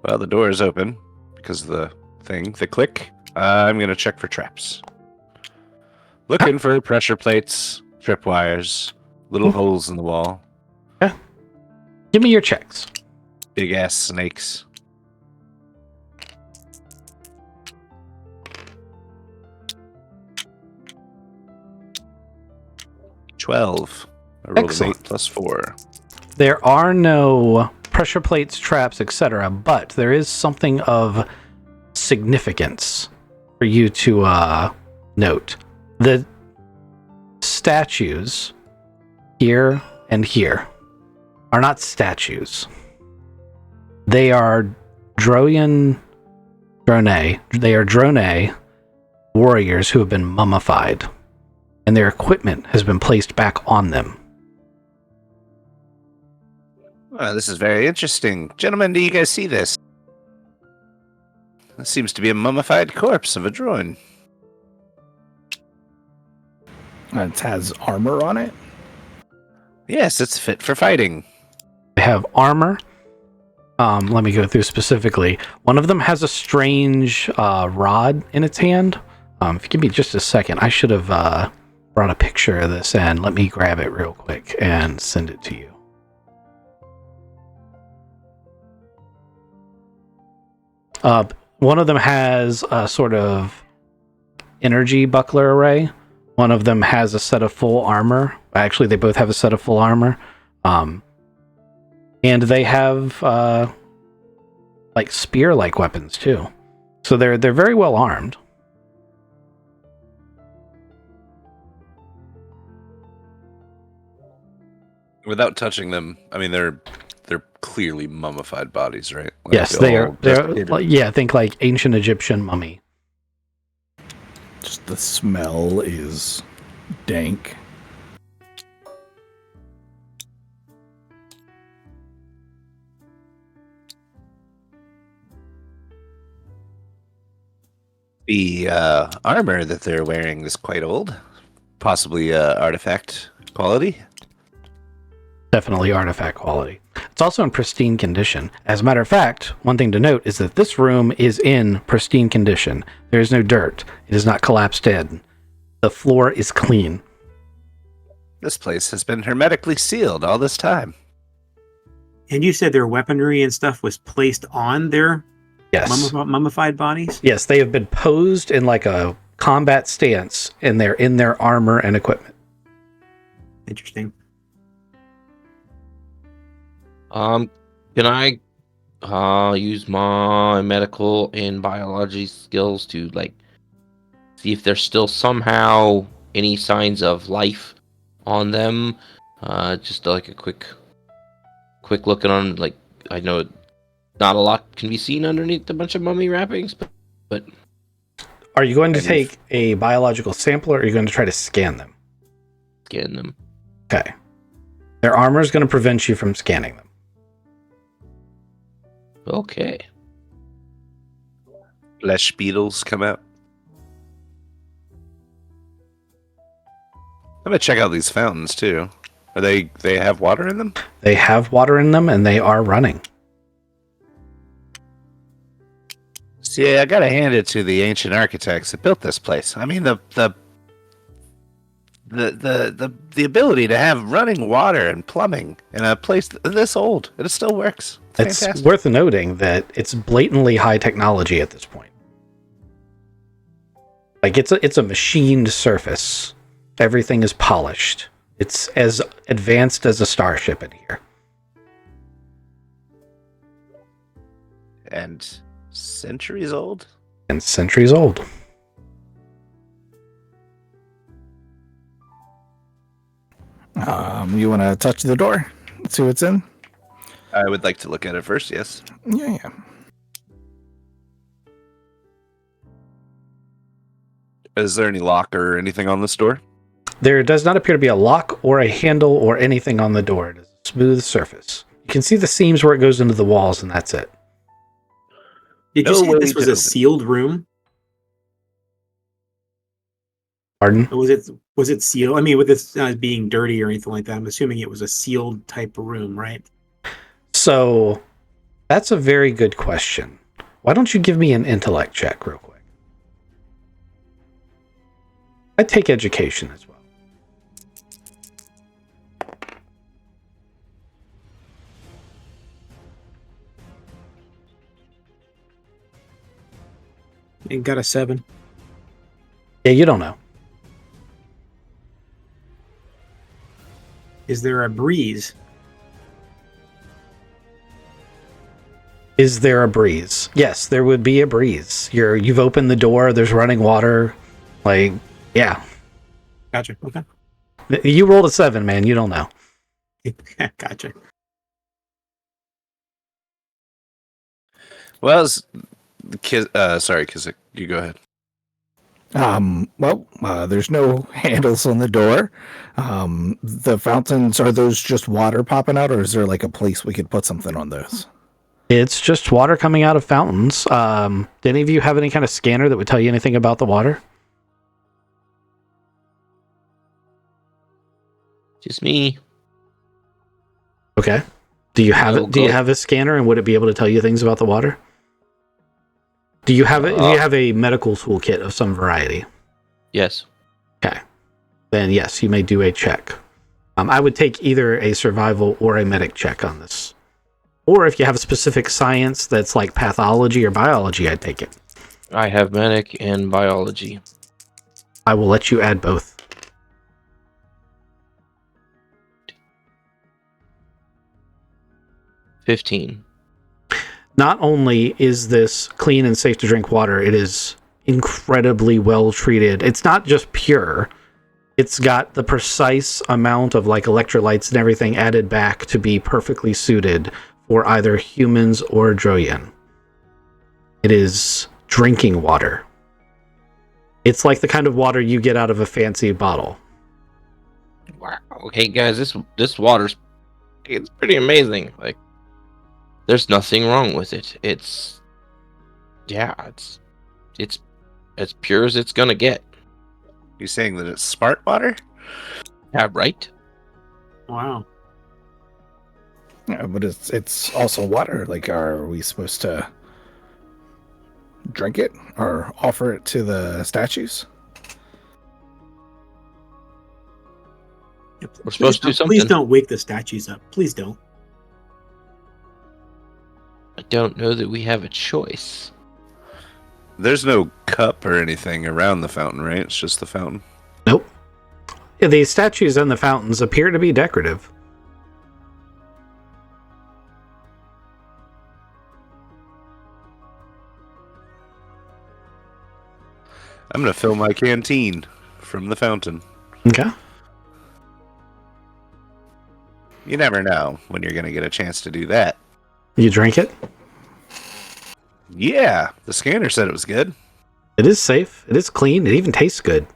S2: Well, the door is open because of the click. I'm going to check for traps. Looking for pressure plates, tripwires, little holes in the wall,
S1: Give me your checks.
S2: big ass snakes. $12. I rolled
S1: Excellent.
S2: an 8 plus 4.
S1: There are no pressure plates, traps, etc., but there is something of significance for you to note. The statues here and here are not statues. They are Drone warriors who have been mummified, and their equipment has been placed back on them.
S2: Well, this is very interesting. Gentlemen, do you guys see this? This seems to be a mummified corpse of a Droin.
S3: It has armor on it.
S2: Yes, it's fit for fighting.
S1: They have armor. Let me go through specifically. One of them has a strange rod in its hand. If you give me just a second, I should have brought a picture of this in. Let me grab it real quick and send it to you. One of them has a sort of energy buckler array. One of them has a set of full armor. Actually, they both have a set of full armor. And they have like spear-like weapons too. So they're very well armed.
S2: Without touching them, I mean they're clearly mummified bodies, right? Like
S1: Yes, they are. They're
S2: desiccated.
S1: like, yeah, think like ancient Egyptian mummy.
S3: Just the smell is dank.
S2: The armor that they're wearing is quite old, possibly artifact quality.
S1: Definitely artifact quality. It's also in pristine condition. As a matter of fact, one thing to note is that this room is in pristine condition. There is no dirt. It is not collapsed in. The floor is clean.
S2: This place has been hermetically sealed all this time.
S5: And you said their weaponry and stuff was placed on their
S1: Yes.
S5: mummified bodies?
S1: Yes, they have been posed in like a combat stance, and they're in their armor and equipment.
S5: Interesting.
S4: Can I use my medical and biology skills to like see if there's still somehow any signs of life on them? Just like a quick looking on, like, I know not a lot can be seen underneath a bunch of mummy wrappings, but
S1: Are you going to take a biological sample, or are you going to try to scan them?
S4: scan them.
S1: Okay. Their armor is going to prevent you from scanning them.
S4: Okay.
S2: Flesh beetles come out. I'm gonna check out these fountains too. Are they have water in them?
S1: They have water in them, and they are running.
S2: See, I gotta hand it to the ancient architects that built this place. I mean, the ability to have running water and plumbing in a place this old, it still works.
S1: It's
S2: Fantastic.
S1: worth noting that it's blatantly high technology at this point. Like, it's a machined surface. Everything is polished. It's as advanced as a starship in here.
S2: And centuries old.
S1: And centuries old.
S3: You want to touch the door? See what's in?
S2: I would like to look at it first. Yes.
S3: Yeah.
S2: Is there any lock or anything on this door?
S1: There does not appear to be a lock or a handle or anything on the door. It is a smooth surface. You can see the seams where it goes into the walls, and that's it.
S5: Did you
S2: No
S5: say
S2: way
S5: this was
S2: to
S5: a
S2: open it.
S5: sealed room?
S1: Pardon?
S5: Or was it sealed? I mean, with this being dirty or anything like that, I'm assuming it was a sealed type of room, right?
S1: So, that's a very good question. Why don't you give me an intellect check real quick? I take education as well.
S5: And got a 7.
S1: Yeah, you don't know.
S5: Is there a breeze?
S1: Is there a breeze? Yes, there would be a breeze. You've opened the door, there's running water. Like, yeah.
S5: Gotcha. Okay.
S1: You rolled a 7, man. You don't know.
S5: Gotcha.
S2: Well, sorry, Kizik, you go ahead.
S3: There's no handles on the door. The fountains, are those just water popping out, or is there like a place we could put something on those?
S1: It's just water coming out of fountains. Do any of you have any kind of scanner that would tell you anything about the water?
S4: Just me.
S1: Okay. Do you have
S4: No,
S1: it? Do you
S4: go.
S1: have a scanner, and would it be able to tell you things about the water? Do you have it? Do you have a medical toolkit of some variety?
S4: Yes.
S1: Okay. Then yes, you may do a check. I would take either a survival or a medic check on this. Or if you have a specific science that's like pathology or biology, I'd take it.
S4: I have medic and biology.
S1: I will let you add both.
S4: $15.
S1: Not only is this clean and safe to drink water, it is incredibly well treated. It's not just pure. It's got the precise amount of like electrolytes and everything added back to be perfectly suited for either humans or Droyan. It is drinking water. It's like the kind of water you get out of a fancy bottle.
S4: Wow. Okay, guys, this water's it's pretty amazing. Like, there's nothing wrong with it. It's as pure as it's gonna get.
S2: You saying that it's smart water?
S4: Yeah, right.
S5: Wow.
S3: Yeah, but it's also water. Like, are we supposed to drink it or offer it to the statues?
S5: Yeah,
S4: We're supposed to do
S5: Please
S4: something.
S5: don't wake the statues up. Please don't.
S4: I don't know that we have a choice.
S2: There's no cup or anything around the fountain, right? It's just the fountain.
S1: Nope. Yeah, the statues and the fountains appear to be decorative.
S2: I'm gonna fill my canteen from the fountain.
S1: Okay.
S2: You never know when you're gonna get a chance to do that.
S1: You drink it.
S2: Yeah, the scanner said it was good.
S1: It is safe. It is clean. It even tastes good.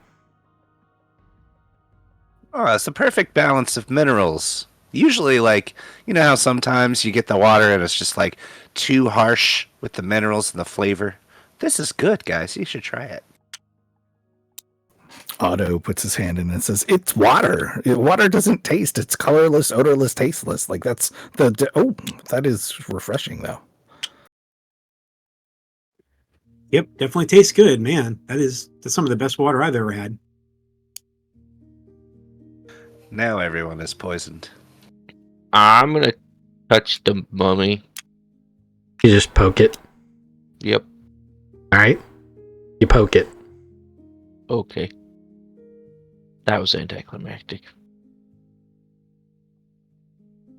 S2: Oh, it's the perfect balance of minerals. Usually, like, you know how sometimes you get the water and it's just like too harsh with the minerals and the flavor? This is good, guys. You should try it.
S3: Otto puts his hand in and says, "It's water. Water doesn't taste. It's colorless, odorless, tasteless. Like that is refreshing, though."
S5: Yep, definitely tastes good, man. That's some of the best water I've ever had.
S2: Now everyone is poisoned.
S4: I'm gonna touch the mummy.
S1: You just poke it.
S4: Yep.
S1: All right. You poke it.
S4: Okay. That was anticlimactic.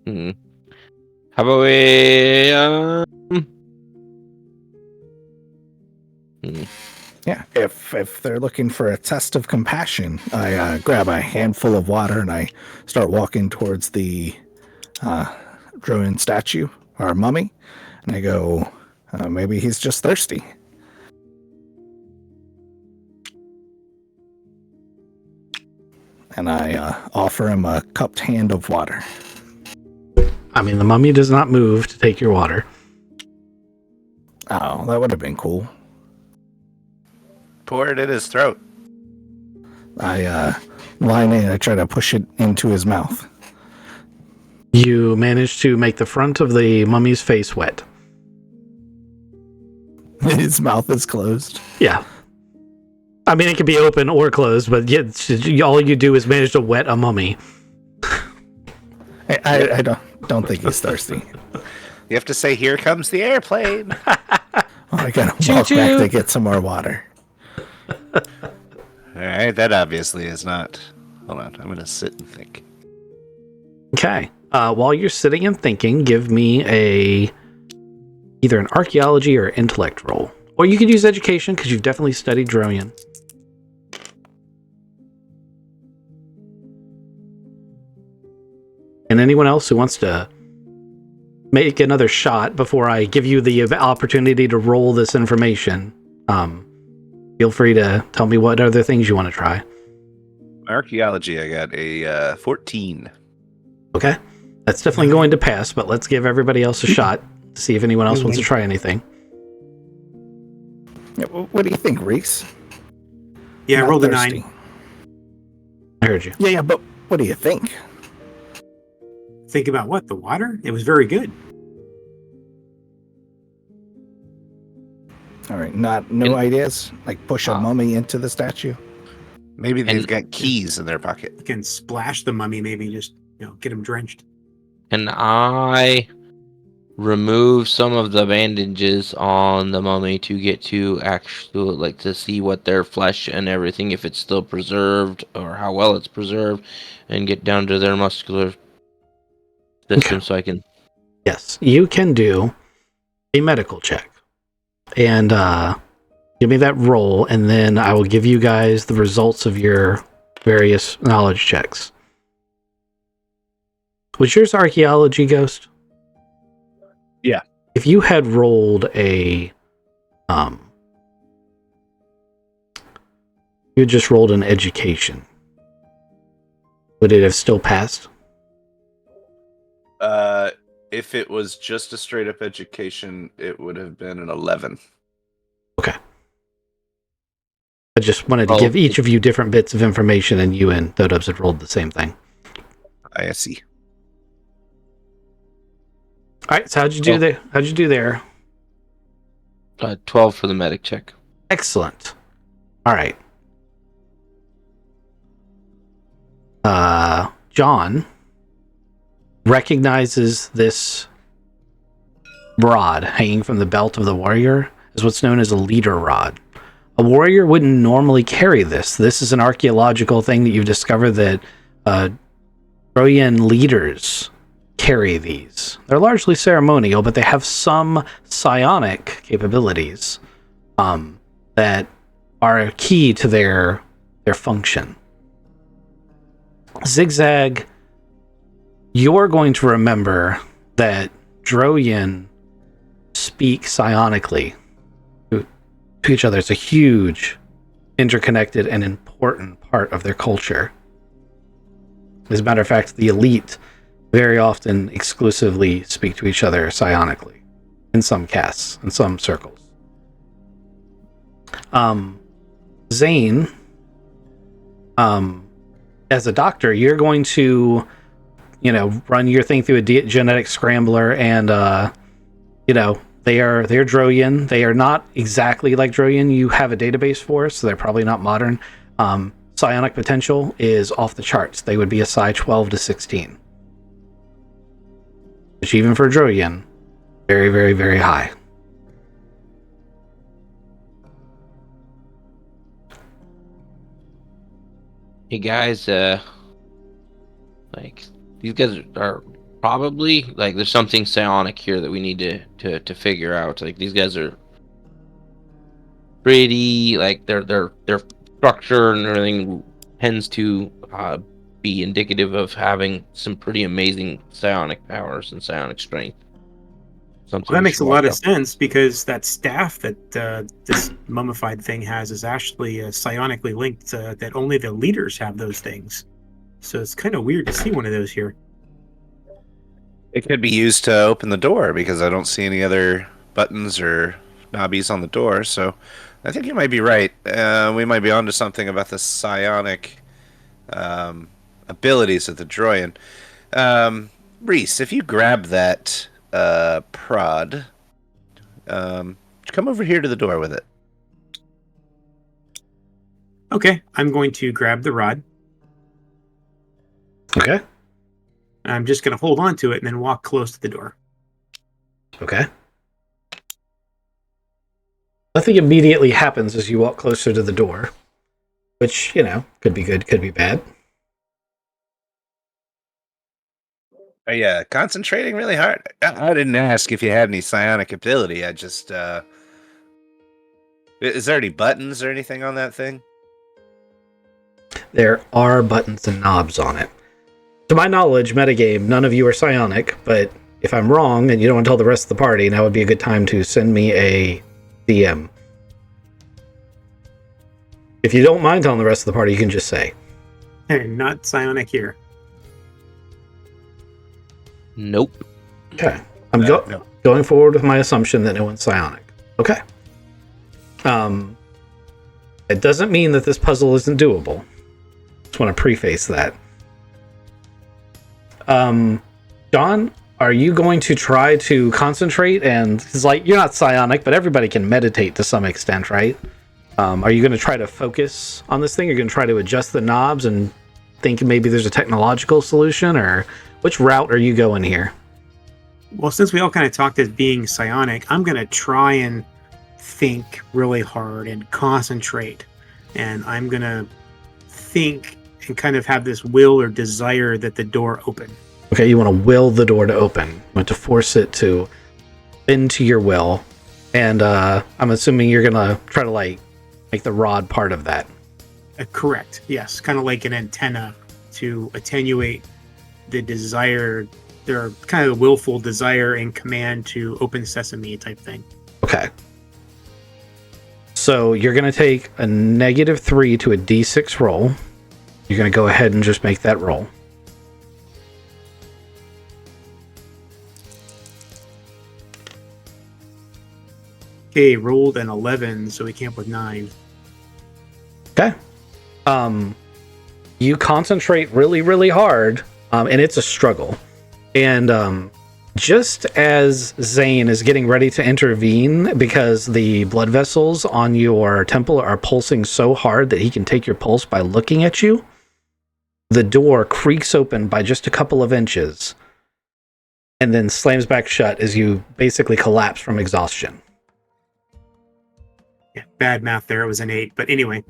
S4: How about we?
S3: Yeah, if they're looking for a test of compassion, I grab a handful of water and I start walking towards the Drowan statue, or mummy, and I go, maybe he's just thirsty. and I offer him a cupped hand of water.
S1: I mean, the mummy does not move to take your water.
S3: Oh, that would have been cool.
S2: Pour it in his throat.
S3: I line in and I try to push it into his mouth.
S1: You manage to make the front of the mummy's face wet.
S3: His mouth is closed.
S1: Yeah. I mean, it could be open or closed, but all you do is manage to wet a mummy.
S3: I don't think he's thirsty.
S2: You have to say, "Here comes the airplane."
S3: I gotta walk back to get some more water.
S2: All right, that obviously is not. Hold on, I'm gonna sit and think.
S1: Okay. While you're sitting and thinking, give me either an archaeology or intellect roll. Or you could use education, because you've definitely studied Dronian. And anyone else who wants to make another shot before I give you the opportunity to roll this information, feel free to tell me what other things you want to try.
S2: Archaeology, I got a 14.
S1: Okay. That's definitely going to pass, but let's give everybody else a shot to see if anyone else wants to try anything.
S3: What do you think, Reese?
S5: Yeah, I
S3: Not
S5: rolled a
S3: thirsty.
S5: 9.
S1: I heard you.
S3: Yeah, but what do you think?
S5: Think about what? The water? It was very good.
S3: All right, no ideas? Like push a mummy into the statue?
S2: Maybe they've got keys in their pocket.
S5: You can splash the mummy, maybe just get him drenched.
S4: Can I remove some of the bandages on the mummy to get to to see what their flesh and everything, if it's still preserved or how well it's preserved, and get down to their muscular system so I can...
S1: Yes, you can do a medical check. And give me that roll, and then I will give you guys the results of your various knowledge checks. Was yours archaeology, Ghost?
S2: Yeah.
S1: If you had rolled you just rolled an education, would it have still passed?
S2: If it was just a straight up education, it would have been an 11.
S1: Okay. I just wanted to give each of you different bits of information, and you and Dodubs had rolled the same thing.
S2: I see.
S1: All right, so how'd you do there? How'd you do there?
S4: 12 for the medic check.
S1: Excellent. All right. John recognizes this rod hanging from the belt of the warrior as what's known as a leader rod. A warrior wouldn't normally carry this. This is an archaeological thing that you've discovered that Trojan leaders carry these. They're largely ceremonial, but they have some psionic capabilities that are key to their function. Zigzag, you're going to remember that Droyan speak psionically to each other. It's a huge, interconnected, and important part of their culture. As a matter of fact, the elite very often exclusively speak to each other psionically in some castes, in some circles. Zane, as a doctor, you're going to run your thing through a genetic scrambler, and they're Droyan. They are not exactly like Droyan. You have a database for, so they're probably not modern. Psionic potential is off the charts. They would be a psi 12 to 16, which even for Droyan, very, very, very high.
S4: Hey guys, these guys are probably there's something psionic here that we need to figure out. These guys are pretty their structure and everything tends to be indicative of having some pretty amazing psionic powers and psionic strength.
S5: Well, that makes a lot of sense, because that staff that this mummified thing has is actually psionically linked, that only the leaders have those things. So it's kind of weird to see one of those here.
S2: It could be used to open the door because I don't see any other buttons or knobbies on the door. So I think you might be right. We might be onto something about the psionic abilities of the droid. Reese, if you grab that prod, come over here to the door with it.
S5: Okay, I'm going to grab the rod.
S1: Okay.
S5: I'm just going to hold on to it and then walk close to the door.
S1: Okay. Nothing immediately happens as you walk closer to the door, which, could be good, could be bad.
S2: Are you concentrating really hard? I didn't ask if you had any psionic ability. I just, is there any buttons or anything on that thing?
S1: There are buttons and knobs on it. To my knowledge, metagame, none of you are psionic, but if I'm wrong and you don't want to tell the rest of the party, now would be a good time to send me a DM. If you don't mind telling the rest of the party, you can just say.
S5: Hey, not psionic here.
S4: Nope.
S1: Okay. I'm
S2: No.
S1: going forward with my assumption that no one's psionic. Okay. It doesn't mean that this puzzle isn't doable. Just want to preface that. John, are you going to try to concentrate? And it's like, you're not psionic, but everybody can meditate to some extent, right? Are you going to try to focus on this thing? You're going to try to adjust the knobs and think maybe there's a technological solution, or which route are you going here?
S5: Well, since we all kind of talked as being psionic, I'm going to try and think really hard and concentrate. And I'm going to think and kind of have this will or desire that the door open.
S1: Okay, you want to will the door to open. You want to force it to into your will. And I'm assuming you're going to try to make the rod part of that.
S5: Correct. Yes. Kind of like an antenna to attenuate the desire, their kind of willful desire and command to open sesame type thing.
S1: Okay. So you're going to take a -3 to a d6 roll. You're going to go ahead and just make that roll.
S5: Okay, rolled an 11, so we came up with 9.
S1: Okay. You concentrate really, really hard, and it's a struggle. And just as Zane is getting ready to intervene because the blood vessels on your temple are pulsing so hard that he can take your pulse by looking at you, the door creaks open by just a couple of inches and then slams back shut as you basically collapse from exhaustion.
S5: Yeah, bad math there. It was an 8. But anyway.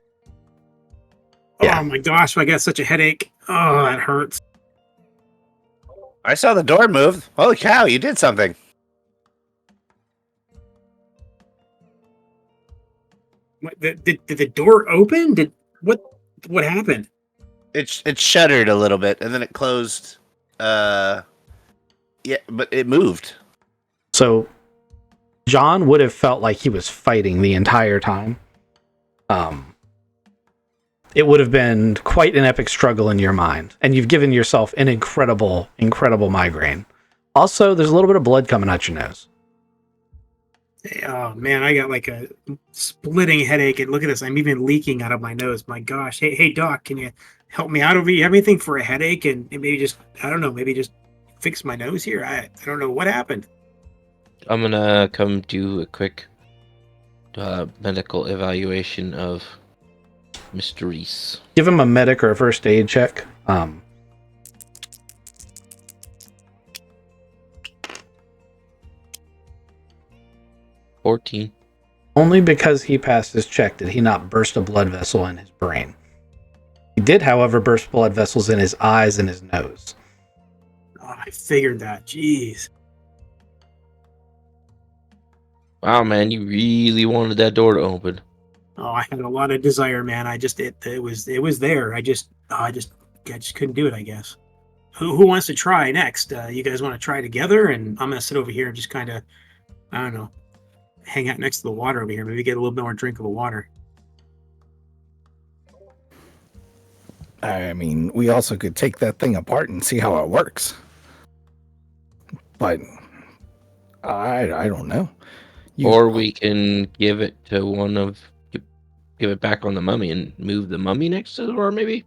S1: Yeah.
S5: Oh my gosh, I got such a headache. Oh, that hurts.
S2: I saw the door move. Holy cow, you did something.
S5: What, did the door open? What happened?
S2: It shuddered a little bit and then it closed. Yeah, but it moved.
S1: So John would have felt like he was fighting the entire time. It would have been quite an epic struggle in your mind, and you've given yourself an incredible, incredible migraine. Also, there's a little bit of blood coming out your nose.
S5: Oh man, I got like a splitting headache, and look at this, I'm even leaking out of my nose. My gosh. Hey doc, can you help me out over here? You have anything for a headache? And maybe just, I don't know, maybe just fix my nose here. I don't know what happened.
S4: I'm gonna come do a quick medical evaluation of Mr. Reese.
S1: Give him a medic or a first aid check.
S4: 14.
S1: Only because he passed his check did he not burst a blood vessel in his brain. He did, however, burst blood vessels in his eyes and his nose.
S5: Oh, I figured that. Jeez.
S4: Wow, man, you really wanted that door to open.
S5: Oh, I had a lot of desire, man. It was there. I just couldn't do it, I guess. Who wants to try next? You guys want to try together? And I'm gonna sit over here and just kind of, I don't know, hang out next to the water over here. Maybe get a little bit more drinkable water.
S3: I mean, we also could take that thing apart and see how it works. But I don't know.
S4: Or we can give it to give it back on the mummy and move the mummy next to the door, maybe?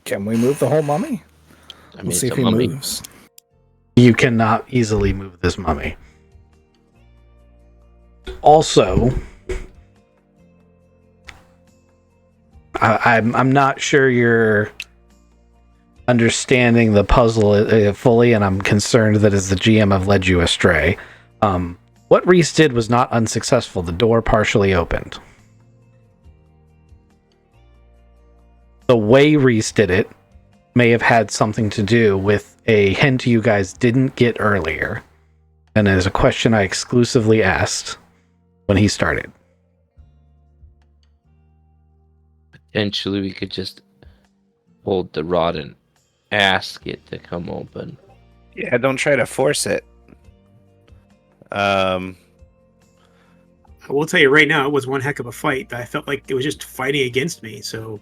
S3: Can we move the whole mummy?
S4: I mean,
S3: We'll see
S4: it's
S3: if
S4: a
S3: he
S4: mummy.
S3: moves.
S1: You cannot easily move this mummy. Also, I'm not sure you're understanding the puzzle fully, and I'm concerned that as the GM I've led you astray. What Reese did was not unsuccessful. The door partially opened. The way Reese did it may have had something to do with a hint you guys didn't get earlier, and it is a question I exclusively asked when he started.
S4: Potentially, we could just hold the rod and ask it to come open.
S2: Yeah, don't try to force it.
S5: I will tell you right now, it was one heck of a fight. I felt like it was just fighting against me. So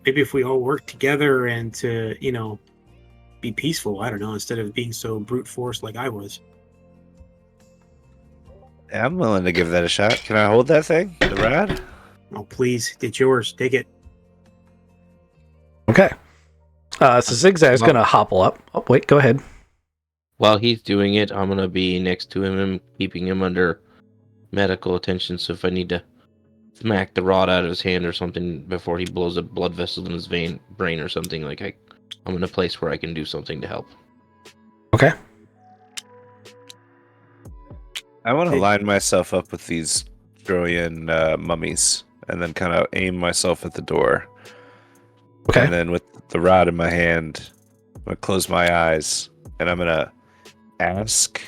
S5: maybe if we all work together and to, be peaceful, I don't know, instead of being so brute force like I was.
S2: I'm willing to give that a shot. Can I hold that thing? The rod?
S5: Oh, please, it's yours. Take it.
S1: Okay. So Zigzag's going to hobble up. Oh, wait, go ahead.
S4: While he's doing it, I'm going to be next to him and keeping him under medical attention. So if I need to smack the rod out of his hand or something before he blows a blood vessel in his brain or something, I'm in a place where I can do something to help.
S1: Okay.
S2: I want to line myself up with these Trojan mummies and then kind of aim myself at the door.
S1: Okay.
S2: And then with the rod in my hand, I'm going to close my eyes and I'm going to ask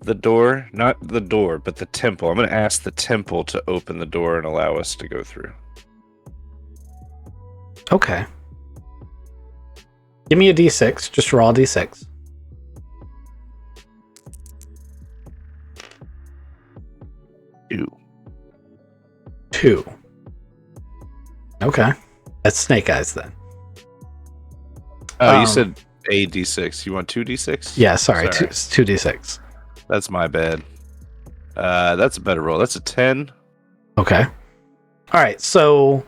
S2: the door, not the door, but the temple. I'm going to ask the temple to open the door and allow us to go through.
S1: Okay. Give me a d6. Just roll a d6. 2. Okay. That's Snake Eyes then.
S2: Oh, you said a d6. You want 2d6?
S1: Yeah, sorry. 2d6.
S2: That's my bad. That's a better roll. That's a 10.
S1: Okay. All right. So,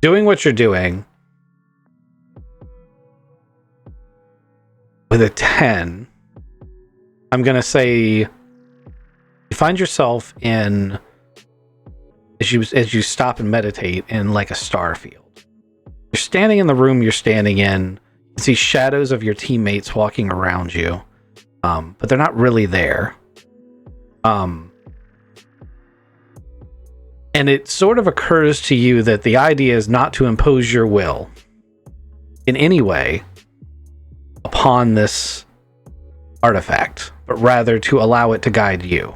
S1: doing what you're doing with a 10, I'm going to say you find yourself in, as you stop and meditate, in like a star field. You're standing in the room you're standing in. You see shadows of your teammates walking around you, but they're not really there. And it sort of occurs to you that the idea is not to impose your will in any way upon this artifact, but rather to allow it to guide you.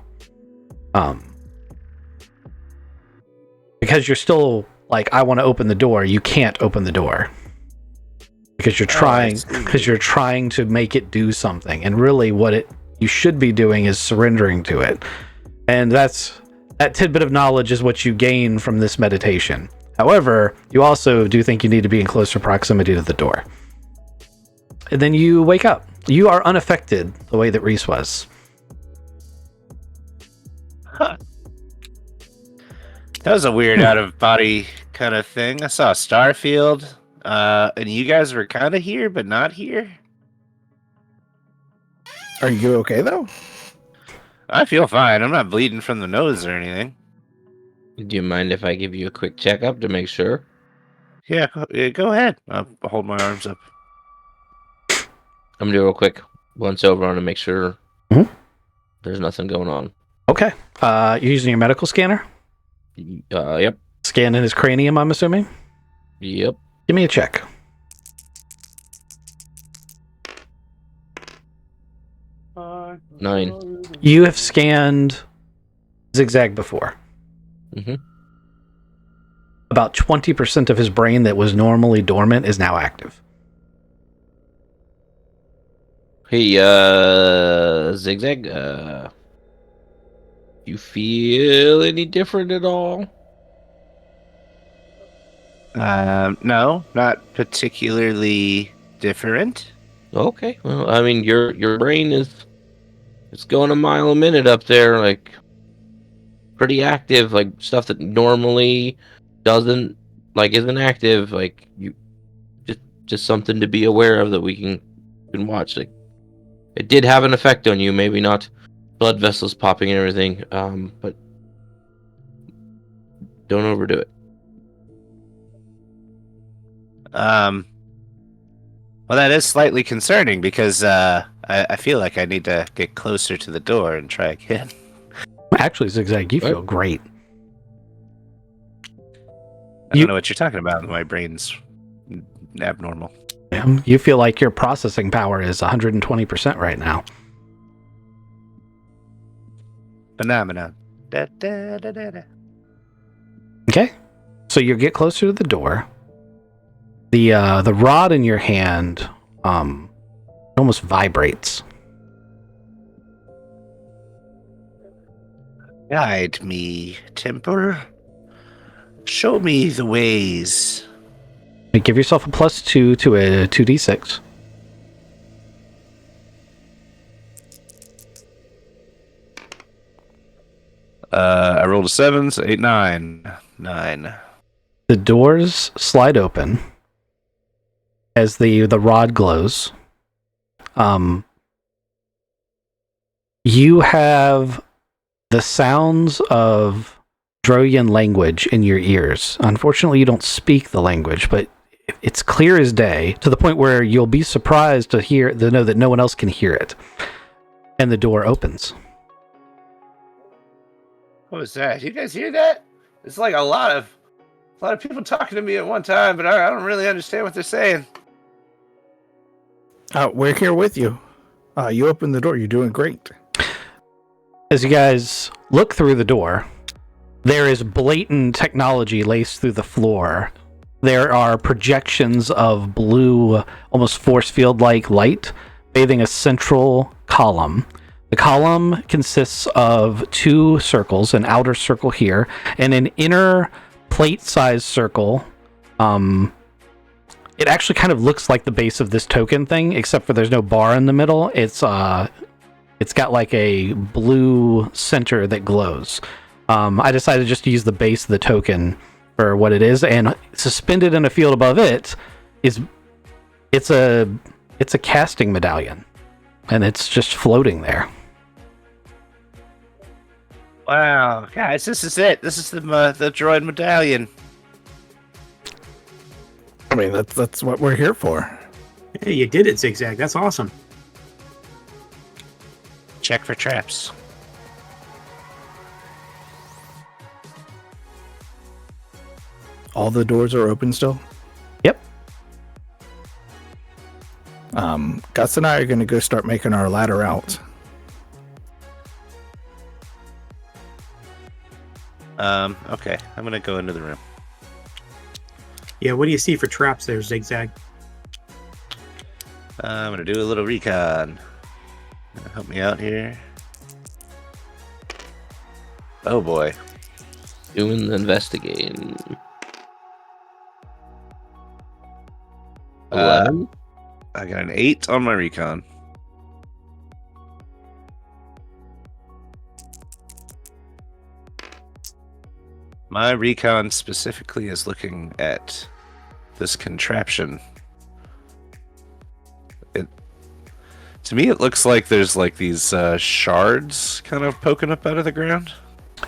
S1: Because you're still like, I want to open the door, you can't open the door. Because you're trying to make it do something. And really what you should be doing is surrendering to it. And that tidbit of knowledge is what you gain from this meditation. However, you also do think you need to be in closer proximity to the door. And then you wake up. You are unaffected the way that Reese was.
S2: Huh. That was a weird out of body kind of thing. I saw a star field, and you guys were kind of here, but not here.
S3: Are you okay though?
S2: I feel fine. I'm not bleeding from the nose or anything.
S4: Do you mind if I give you a quick checkup to make sure?
S2: Yeah, go ahead. I'll hold my arms up.
S4: I'm gonna do a real quick once over on to make sure there's nothing going on.
S1: Okay. You're using your medical scanner?
S4: Yep.
S1: Scanning his cranium, I'm assuming?
S4: Yep.
S1: Give me a check.
S4: Nine.
S1: You have scanned Zigzag before.
S4: Mm-hmm.
S1: About 20% of his brain that was normally dormant is now active.
S4: Hey, Zigzag, you feel any different at all?
S2: No, not particularly different.
S4: Okay. Well, I mean, your brain is it's going a mile a minute up there, like pretty active, like stuff that normally doesn't like isn't active. Like you just something to be aware of that we can watch. Like it did have an effect on you, maybe not blood vessels popping and everything, but don't overdo it.
S2: Well, that is slightly concerning because I feel like I need to get closer to the door and try again.
S1: Actually, Zigzag, you feel great.
S2: I don't know what you're talking about. My brain's abnormal.
S1: You feel like your processing power is 120% right now.
S2: Phenomenon. Da, da, da, da, da.
S1: Okay, so you get closer to the door. The rod in your hand almost vibrates.
S2: Guide me, temple. Show me the ways.
S1: Give yourself a +2 to a 2d6.
S2: I rolled a 7, so 8, 9. 9.
S1: The doors slide open as the rod glows. You have the sounds of Droyan language in your ears. Unfortunately, you don't speak the language, but it's clear as day, to the point where you'll be surprised to know that no one else can hear it. And the door opens.
S2: What was that? You guys hear that? It's like a lot of people talking to me at one time, but I don't really understand what they're saying.
S3: We're here with you. You opened the door. You're doing great.
S1: As you guys look through the door, there is blatant technology laced through the floor. There are projections of blue, almost force field-like light bathing a central column. The column consists of 2 circles, an outer circle here, and an inner plate-sized circle. It actually kind of looks like the base of this token thing, except for there's no bar in the middle. It's got like a blue center that glows. I decided just to use the base of the token for what it is, and suspended in a field above it it's a casting medallion, and it's just floating there.
S2: Wow, guys, this is it. This is the droid medallion.
S3: I mean, that's what we're here for.
S5: Hey, you did it, Zigzag. That's awesome.
S2: Check for traps.
S3: All the doors are open still?
S1: Yep.
S3: Gus and I are going to go start making our ladder out.
S2: Okay. I'm going to go into the room.
S5: Yeah, what do you see for traps there, Zigzag?
S2: I'm going to do a little recon. Help me out here. Oh, boy.
S4: Doing the investigating. 11?
S2: I got an 8 on my recon. My recon specifically is looking at this contraption. To me, it looks like there's like these shards kind of poking up out of the ground.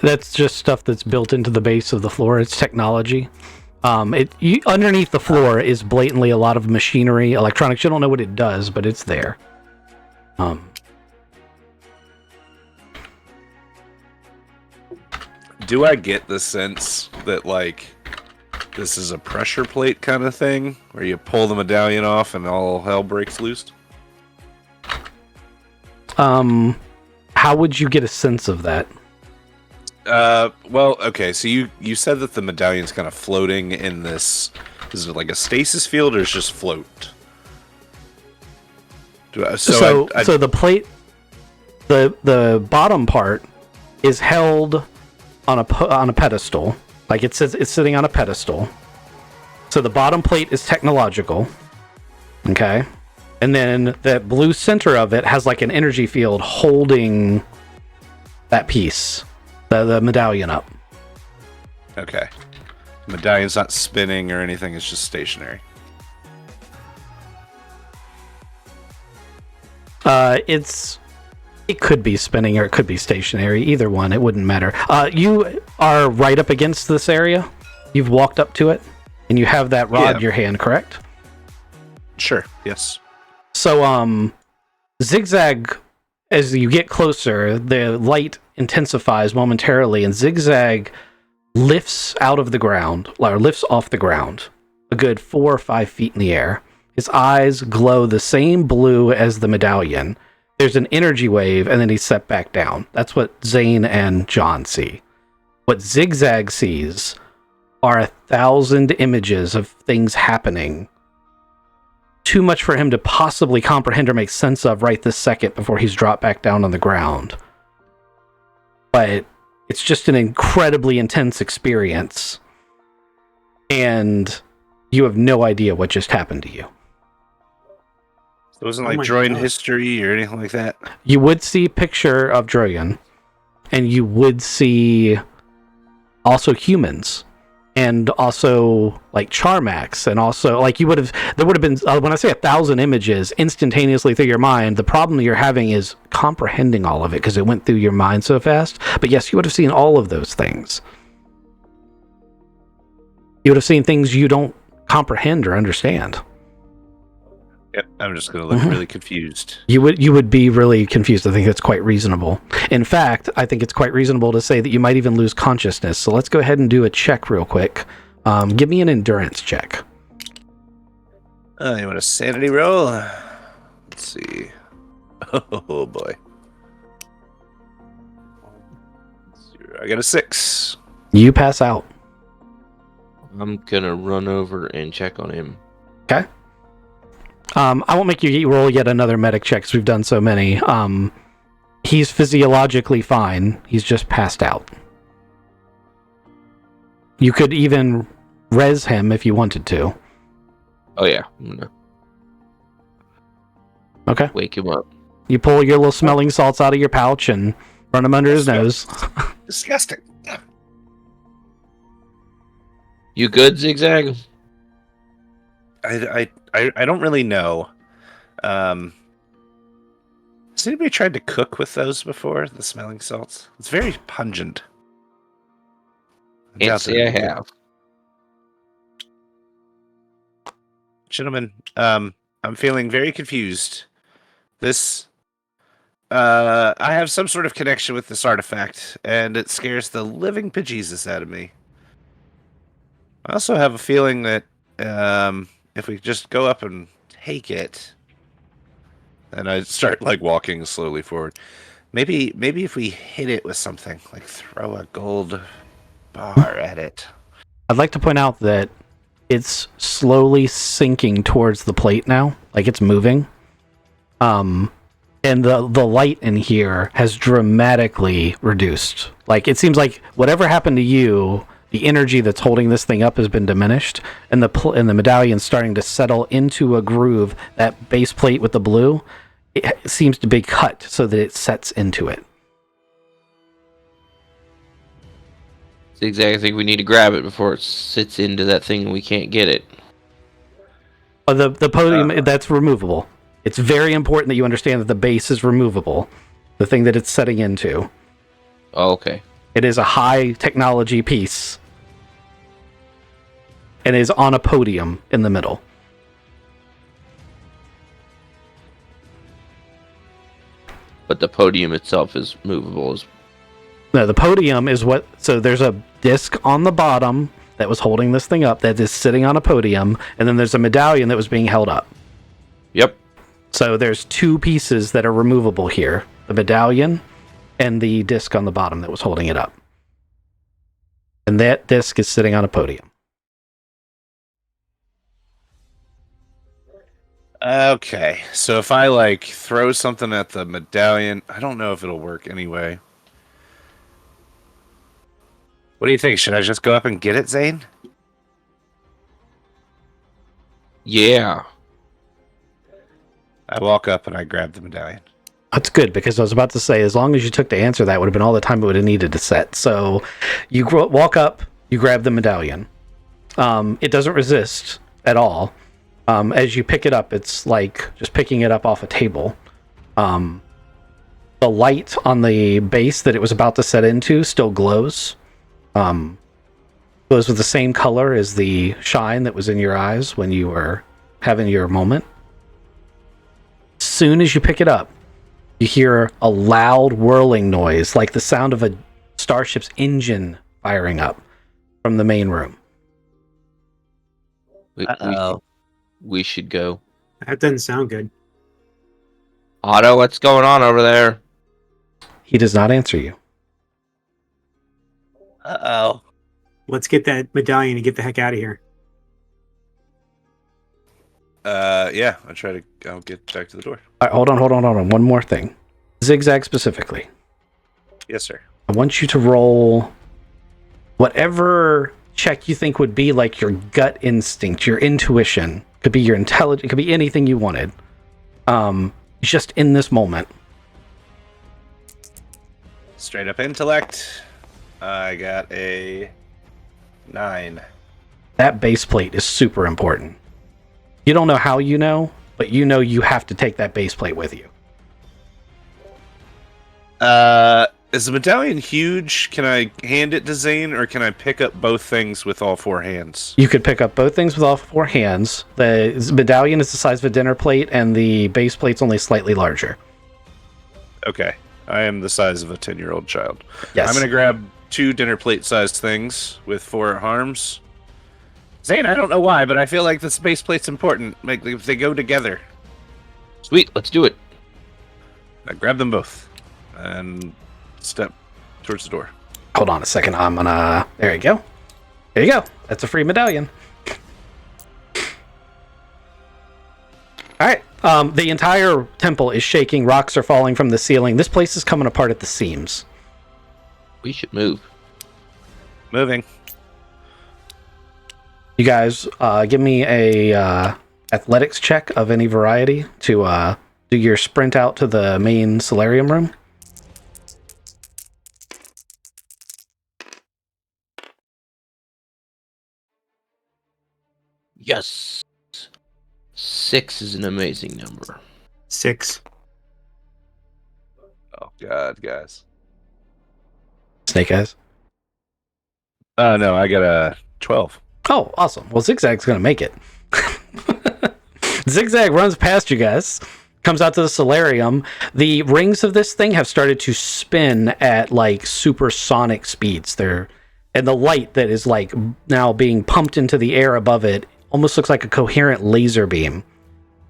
S1: That's just stuff that's built into the base of the floor. It's technology. Underneath the floor is blatantly a lot of machinery, electronics. You don't know what it does, but it's there.
S2: Do I get the sense that like this is a pressure plate kind of thing where you pull the medallion off and all hell breaks loose?
S1: How would you get a sense of that?
S2: Well, okay, so you said that the medallion's kind of floating in this. Is it like a stasis field or it's just float?
S1: So the plate, the bottom part is held on a pedestal, like it's sitting on a pedestal, So the bottom plate is technological. Okay. And then that blue center of it has like an energy field holding that piece, the medallion up.
S2: Okay. Medallion's not spinning or anything, it's just stationary.
S1: It could be spinning or it could be stationary. Either one, it wouldn't matter. You are right up against this area. You've walked up to it, and you have that rod in your hand, correct?
S2: Sure, yes.
S1: So, Zigzag, as you get closer, the light intensifies momentarily, and Zigzag lifts out of the ground, or lifts off the ground, a good 4 or 5 feet in the air. His eyes glow the same blue as the medallion. There's an energy wave, and then he's set back down. That's what Zane and John see. What Zigzag sees are 1,000 images of things happening. Too much for him to possibly comprehend or make sense of right this second before he's dropped back down on the ground. But it's just an incredibly intense experience. And you have no idea what just happened to you.
S2: It wasn't
S5: Oh
S2: like
S5: my
S2: droid
S5: God.
S2: history or anything like that.
S1: You would see a picture of Droyan, and you would see also humans, and also like Charmax, and also like there would have been when I say 1,000 images instantaneously through your mind, the problem you're having is comprehending all of it because it went through your mind so fast. But yes, you would have seen all of those things. You would have seen things you don't comprehend or understand.
S2: Yep, I'm just going to look really confused.
S1: You would be really confused. I think that's quite reasonable. In fact, I think it's quite reasonable to say that you might even lose consciousness. So let's go ahead and do a check real quick. Give me an endurance check.
S2: You want a sanity roll? Let's see. Oh boy. I got a 6.
S1: You pass out.
S4: I'm gonna run over and check on him.
S1: Okay. I won't make you roll yet another medic check because we've done so many. He's physiologically fine. He's just passed out. You could even res him if you wanted to.
S4: Oh yeah, I'm gonna
S1: Okay.
S4: wake him up.
S1: You pull your little smelling salts out of your pouch and run them under his nose.
S2: Disgusting.
S4: You good, Zigzag?
S2: I don't really know. Has anybody tried to cook with those before? The smelling salts? It's very pungent.
S4: Can't say I have.
S2: Gentlemen, I'm feeling very confused. I have some sort of connection with this artifact, and it scares the living bejesus out of me. I also have a feeling that if we just go up and take it, and I start like walking slowly forward. Maybe if we hit it with something, like throw a gold bar at it.
S1: I'd like to point out that it's slowly sinking towards the plate now, like it's moving. And the light in here has dramatically reduced. Like it seems like whatever happened to you, the energy that's holding this thing up has been diminished, and the medallion's starting to settle into a groove. That base plate with the blue, it seems to be cut so that it sets into it.
S4: Zigzag, I think we need to grab it before it sits into that thing and we can't get it.
S1: The podium, that's removable. It's very important that you understand that the base is removable, the thing that it's setting into.
S4: Oh, okay.
S1: It is a high technology piece, and is on a podium in the middle.
S4: But the podium itself is movable.
S1: No, the podium is what... So there's a disc on the bottom that was holding this thing up that is sitting on a podium, and then there's a medallion that was being held up.
S4: Yep.
S1: So there's two pieces that are removable here. The medallion and the disc on the bottom that was holding it up. And that disc is sitting on a podium.
S2: Okay, so if I like throw something at the medallion, I don't know if it'll work anyway. What do you think? Should I just go up and get it, Zane?
S4: Yeah.
S2: I walk up and I grab the medallion.
S1: That's good, because I was about to say, as long as you took to answer that, would have been all the time it would have needed to set. So you walk up, you grab the medallion. It doesn't resist at all. As you pick it up, it's like just picking it up off a table. The light on the base that it was about to set into still glows. Glows with the same color as the shine that was in your eyes when you were having your moment. As soon as you pick it up, you hear a loud whirling noise, like the sound of a starship's engine firing up from the main room.
S4: We should go.
S5: That doesn't sound good.
S4: Otto, what's going on over there?
S1: He does not answer you.
S2: Uh-oh.
S5: Let's get that medallion and get the heck out of here.
S2: Yeah, I'll get back to the door.
S1: All right, hold on. One more thing. Zigzag specifically.
S2: Yes, sir.
S1: I want you to roll whatever check you think would be like your gut instinct, your intuition. Could be your intelligence, it could be anything you wanted. Just in this moment.
S2: Straight up intellect. I got a 9.
S1: That base plate is super important. You don't know how you know, but you know you have to take that base plate with you.
S2: Is the medallion huge? Can I hand it to Zane, or can I pick up both things with all 4 hands?
S1: You could pick up both things with all 4 hands. The medallion is the size of a dinner plate, and the base plate's only slightly larger.
S2: Okay. I am the size of a 10-year-old child.
S1: Yes.
S2: I'm going to grab 2 dinner plate-sized things with 4 arms. Zane, I don't know why, but I feel like the space plate's important. Like, if they go together.
S4: Sweet, let's do it.
S2: I grab them both and step towards the door.
S1: Hold on a second. I'm gonna... There you go. There you go. That's a free medallion. Alright. The entire temple is shaking. Rocks are falling from the ceiling. This place is coming apart at the seams.
S4: We should move.
S2: Moving.
S1: You guys, give me a athletics check of any variety to do your sprint out to the main solarium room.
S4: Yes. 6 is an amazing number.
S5: 6.
S2: Oh, God, guys.
S1: Snake Eyes.
S2: No, I got a 12.
S1: Oh, awesome. Well, Zigzag's going to make it. Zigzag runs past you guys, comes out to the solarium. The rings of this thing have started to spin at like supersonic speeds. And the light that is like now being pumped into the air above it almost looks like a coherent laser beam.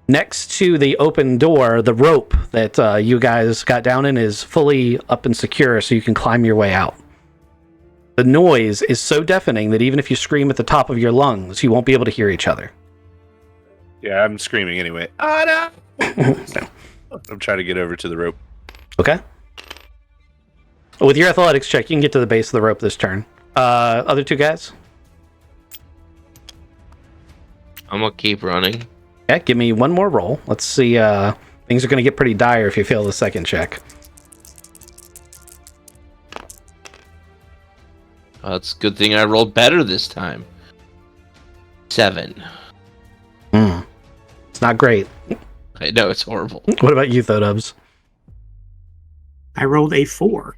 S1: Next to the open door, the rope that you guys got down in is fully up and secure, so you can climb your way out. The noise is so deafening that even if you scream at the top of your lungs, you won't be able to hear each other.
S2: Yeah, I'm screaming anyway. Oh, no! I'm trying to get over to the rope.
S1: Okay. With your athletics check, you can get to the base of the rope this turn. Other 2 guys?
S4: I'm gonna keep running.
S1: Yeah, give me one more roll. Let's see. Things are going to get pretty dire if you fail the second check.
S4: It's a good thing I rolled better this time. 7.
S1: It's not great.
S4: I know, it's horrible.
S1: What about you, Thodubs?
S5: I rolled a 4.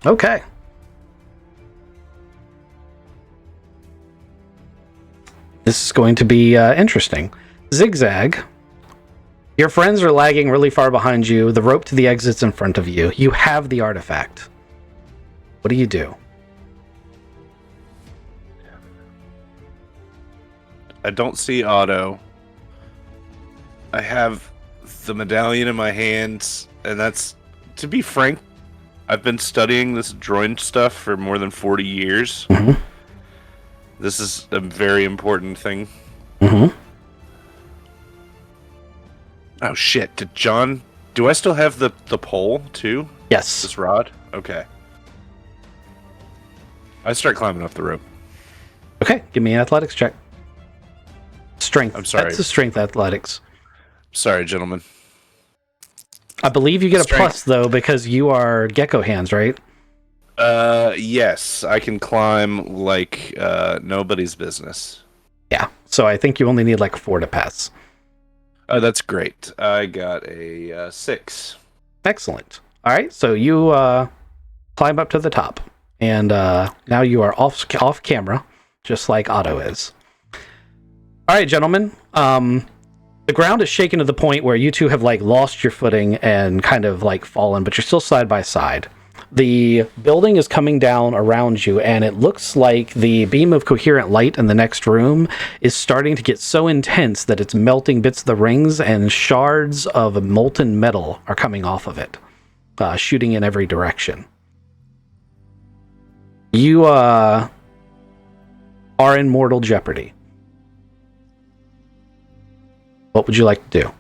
S1: Okay. This is going to be interesting. Zigzag, your friends are lagging really far behind you. The rope to the exit's in front of you. You have the artifact. What do you do?
S2: I don't see Otto. I have the medallion in my hands, and that's, to be frank, I've been studying this droid stuff for more than 40 years.
S1: Mm-hmm.
S2: This is a very important thing.
S1: Mm-hmm.
S2: Oh shit, do I still have the pole too?
S1: Yes.
S2: This rod? Okay. I start climbing up the rope.
S1: Okay, give me an athletics check. It's strength.
S2: I'm sorry.
S1: That's a strength athletics.
S2: Sorry, gentlemen.
S1: I believe you get a
S2: Strength.
S1: plus though because you are gecko hands, right?
S2: Yes, I can climb like nobody's business.
S1: Yeah. So I think you only need like 4 to pass.
S2: Oh, that's great. I got a 6.
S1: Excellent. All right. So you climb up to the top, and now you are off camera, just like Otto is. All right, gentlemen. The ground is shaken to the point where you two have like lost your footing and kind of like fallen, but you're still side by side. The building is coming down around you, and it looks like the beam of coherent light in the next room is starting to get so intense that it's melting bits of the rings, and shards of molten metal are coming off of it, shooting in every direction. You are in mortal jeopardy. What would you like to do?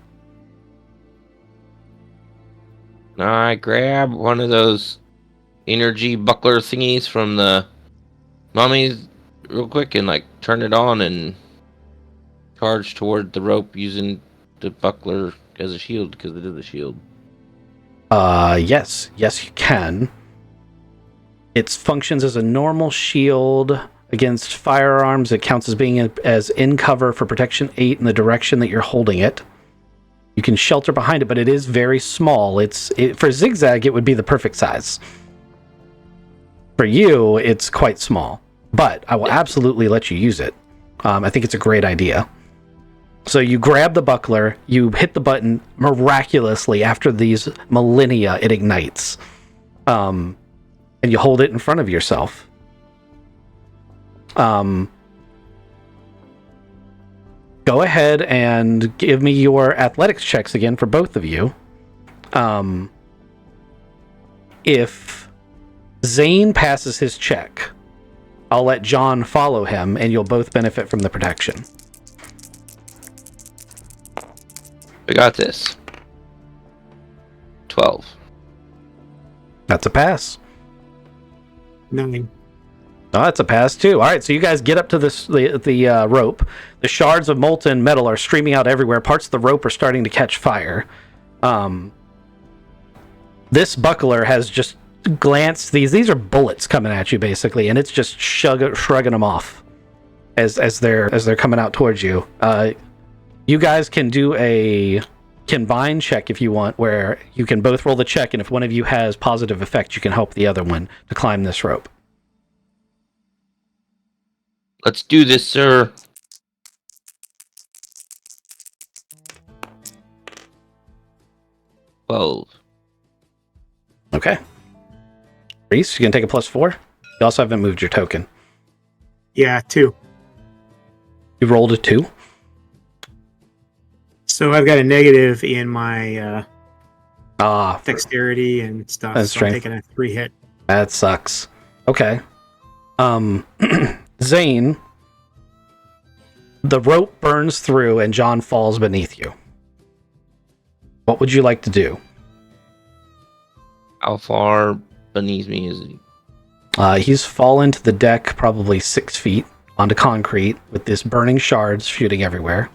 S4: I grab one of those energy buckler thingies from the mummies real quick and like turn it on and charge toward the rope using the buckler as a shield because it is a shield.
S1: Yes, you can. It functions as a normal shield against firearms. It counts as being as in cover for protection 8 in the direction that you're holding it. You can shelter behind it, but it is very small. For zigzag, it would be the perfect size. For you, it's quite small, but I will absolutely let you use it. I think it's a great idea. So you grab the buckler, you hit the button, miraculously, after these millennia, it ignites. And you hold it in front of yourself. Go ahead and give me your athletics checks again for both of you. If Zane passes his check, I'll let John follow him, and you'll both benefit from the protection.
S4: We got this. 12.
S1: That's a pass.
S5: 9.
S1: Oh, that's a pass too. All right, so you guys get up to the rope. The shards of molten metal are streaming out everywhere. Parts of the rope are starting to catch fire. This buckler has just glanced these are bullets coming at you basically, and it's just shrugging them off as they're coming out towards you. You guys can do a combined check if you want, where you can both roll the check, and if one of you has positive effect, you can help the other one to climb this rope.
S4: Let's do this, sir. Well,
S1: Okay. Reese, you can take a +4. You also haven't moved your token.
S5: Yeah, 2.
S1: You rolled a 2.
S5: So I've got a negative in my
S1: Ah,
S5: dexterity and stuff.
S1: That's
S5: so
S1: strength.
S5: I'm taking a 3 hit.
S1: that sucks. Okay. Zane, the rope burns through and John falls beneath you. What would you like to do?
S4: how far beneath me is he?
S1: He's fallen to the deck probably 6 feet onto concrete with this burning shards shooting everywhere.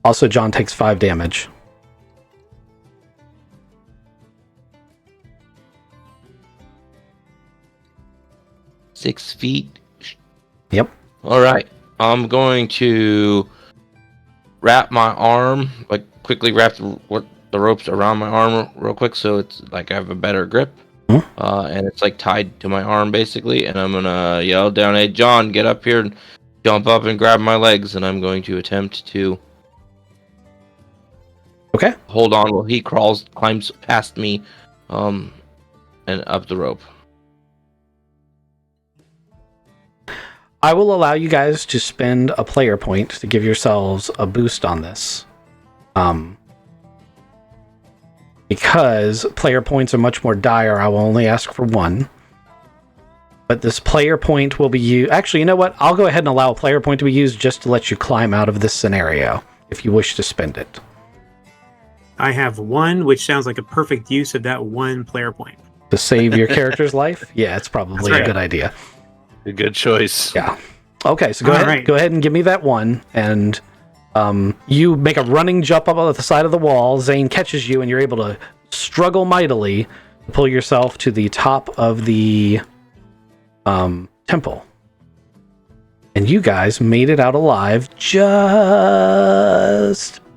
S1: Also, John takes 5 damage.
S4: Six feet.
S1: Yep.
S4: All right. I'm going to wrap my arm, like quickly wrap the ropes around my arm real quick, so it's like I have a better grip. And it's like tied to my arm basically, and I'm gonna yell down, "Hey, John, get up here and jump up and grab my legs!" And I'm going to attempt to hold on while he climbs past me, and up the rope.
S1: I will allow you guys to spend a player point to give yourselves a boost on this. Because player points are much more dire, I will only ask for 1. But this player point will be used... Actually, you know what? I'll go ahead and allow a player point to be used just to let you climb out of this scenario, if you wish to spend it.
S5: I have 1, which sounds like a perfect use of that 1 player point.
S1: To save your character's life? Yeah, it's probably
S5: That's right.
S1: a good idea.
S2: A good choice.
S1: Yeah. Okay, so
S5: All right.
S1: go ahead and give me that one, and you make a running jump up on the side of the wall. Zane catches you, and you're able to struggle mightily to pull yourself to the top of the temple. And you guys made it out alive just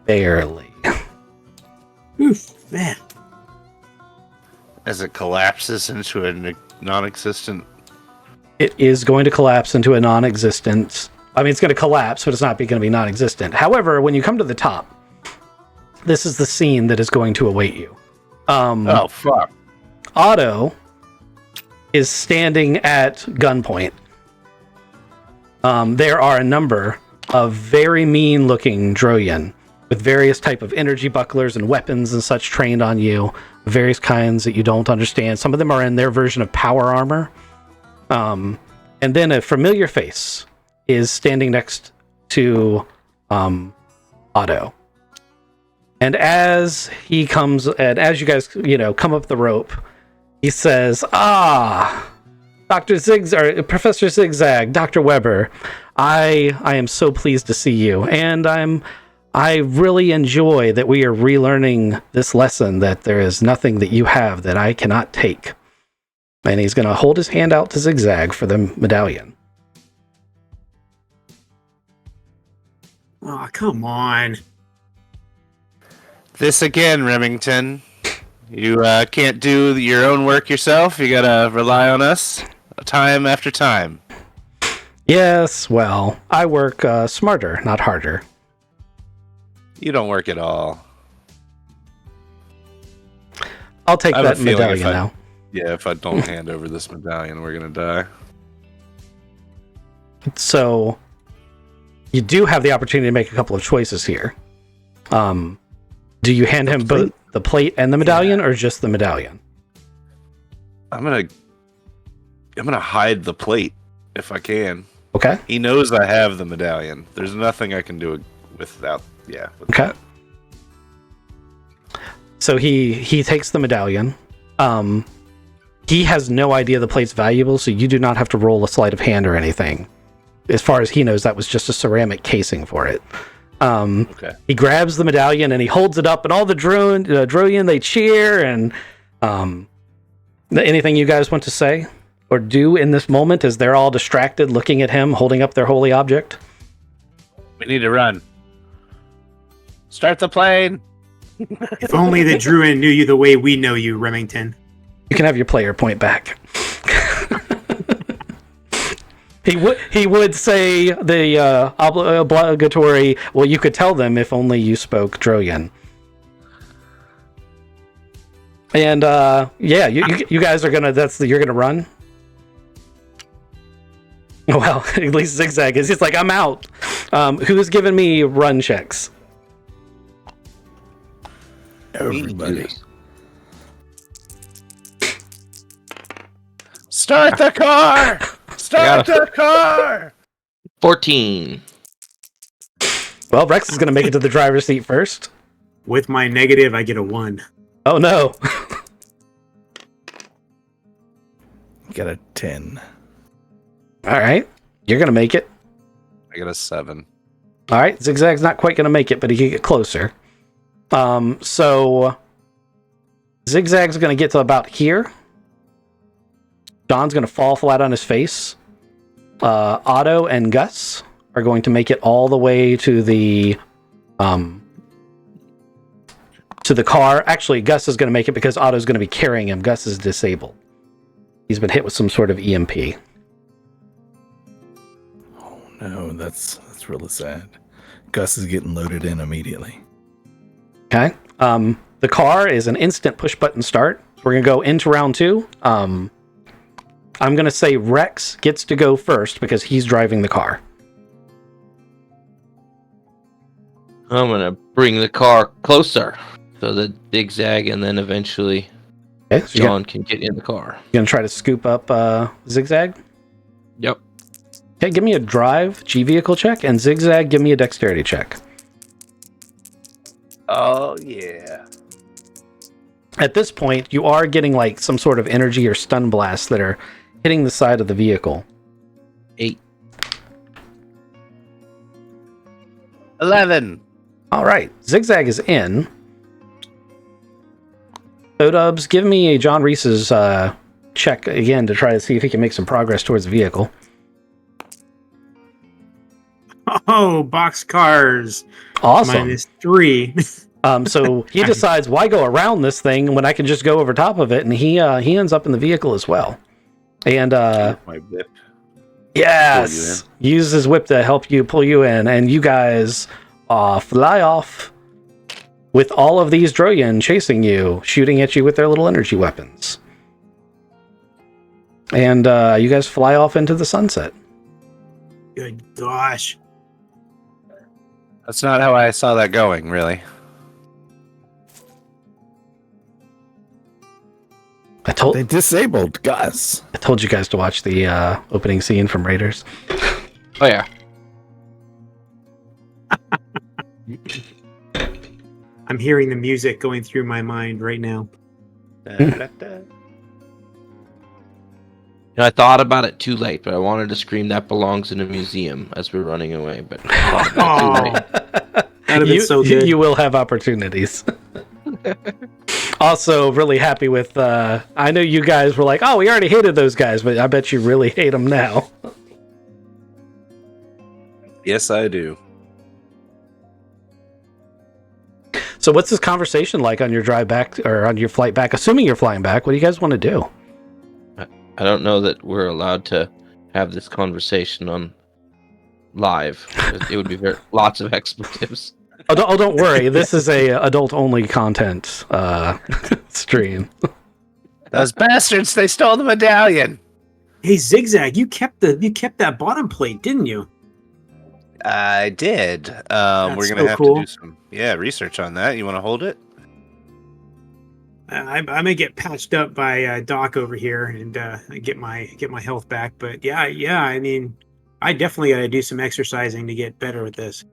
S1: barely.
S5: Oof, man.
S2: As it collapses into a non-existent.
S1: It is going to collapse into a non-existent. I mean, it's going to collapse, but it's not going to be non-existent. However, when you come to the top, this is the scene that is going to await you.
S2: Oh fuck!
S1: Otto is standing at gunpoint. There are a number of very mean-looking Droyan with various type of energy bucklers and weapons and such trained on you, various kinds that you don't understand. Some of them are in their version of power armor. And then a familiar face is standing next to Otto. And as he comes, and as you guys, come up the rope, he says, Professor Zigzag, Dr. Weber, I am so pleased to see you, and I really enjoy that we are relearning this lesson, that there is nothing that you have that I cannot take. And he's going to hold his hand out to Zigzag for the medallion.
S5: Oh, come on.
S2: This again, Remington. You can't do your own work yourself. You gotta rely on us time after time.
S1: Yes, well, I work smarter, not harder.
S2: You don't work at all.
S1: I'll take
S2: I have
S1: that
S2: a feeling
S1: medallion now.
S2: Yeah, if I don't hand over this medallion, we're gonna die.
S1: So, you do have the opportunity to make a couple of choices here. Do you hand him both the plate and the medallion, or just the medallion?
S2: I'm gonna hide the plate if I can.
S1: Okay.
S2: He knows I have the medallion. There's nothing I can do without. Yeah. With
S1: Okay.
S2: that.
S1: So he takes the medallion. He has no idea the plate's valuable, so you do not have to roll a sleight of hand or anything. As far as he knows, that was just a ceramic casing for it.
S2: Okay.
S1: He grabs the medallion and he holds it up, and all the Droyan, they cheer. And anything you guys want to say or do in this moment as they're all distracted looking at him holding up their holy object?
S2: We need to run. Start the plane.
S5: If only the Druid knew you the way we know you, Remington.
S1: You can have your player point back. He would say the obligatory, well, you could tell them if only you spoke Droyan. And you guys are gonna you're gonna run. Well, at least Zigzag is. He's like, I'm out. Who's giving me run checks?
S3: Everybody.
S2: Start the car. Start the car.
S4: 14.
S1: Well, Rex is gonna make it to the driver's seat first.
S5: With my negative, I get a 1.
S1: Oh no.
S3: Got a 10.
S1: All right, you're gonna make it.
S2: I got a 7.
S1: All right, Zigzag's not quite gonna make it, but he can get closer. So Zigzag's gonna get to about here. John's gonna fall flat on his face. Otto and Gus are going to make it all the way to the car. Actually, Gus is gonna make it because Otto's gonna be carrying him. Gus is disabled. He's been hit with some sort of EMP.
S3: Oh no, that's really sad. Gus is getting loaded in immediately.
S1: Okay. The car is an instant push button start. We're gonna go into round 2. I'm gonna say Rex gets to go first because he's driving the car.
S4: I'm gonna bring the car closer so that Zigzag and then eventually
S1: Okay, so
S4: John can get in the car.
S1: you're gonna try to scoop up Zigzag.
S4: Yep.
S1: Okay, give me a drive G vehicle check, and Zigzag, give me a dexterity check.
S2: Oh yeah.
S1: At this point, you are getting like some sort of energy or stun blasts that are hitting the side of the vehicle.
S2: 11.
S1: All right, Zigzag is in. Dubs, give me a John Reese's check again to try to see if he can make some progress towards the vehicle.
S5: Oh, boxcars.
S1: Awesome.
S5: -3.
S1: So he decides, why go around this thing when I can just go over top of it? And he ends up in the vehicle as well. And
S2: My whip.
S1: yes, use his whip to help you pull you in, and you guys fly off with all of these Droyan chasing you, shooting at you with their little energy weapons. And you guys fly off into the sunset.
S5: Good gosh.
S2: That's not how I saw that going, really.
S3: They disabled Gus.
S1: I told you guys to watch the opening scene from Raiders.
S4: Oh yeah.
S5: I'm hearing the music going through my mind right now.
S4: I thought about it too late, but I wanted to scream that belongs in a museum as we're running away, but I thought about it too late.
S5: That'd have been so good.
S1: You will have opportunities. Also, really happy with. I know you guys were like, "Oh, we already hated those guys," but I bet you really hate them now.
S2: Yes, I do.
S1: So, what's this conversation like on your drive back or on your flight back? Assuming you're flying back, what do you guys want to do?
S4: I don't know that we're allowed to have this conversation on live. It would be lots of expletives.
S1: Don't worry. This is a adult-only content stream.
S2: Those bastards! They stole the medallion.
S5: Hey, Zigzag, you kept that bottom plate, didn't you?
S2: I did. We're gonna
S5: so
S2: have
S5: cool.
S2: to do some research on that. You want to hold it?
S5: I may get patched up by Doc over here and get my health back. But yeah. I mean, I definitely got to do some exercising to get better with this.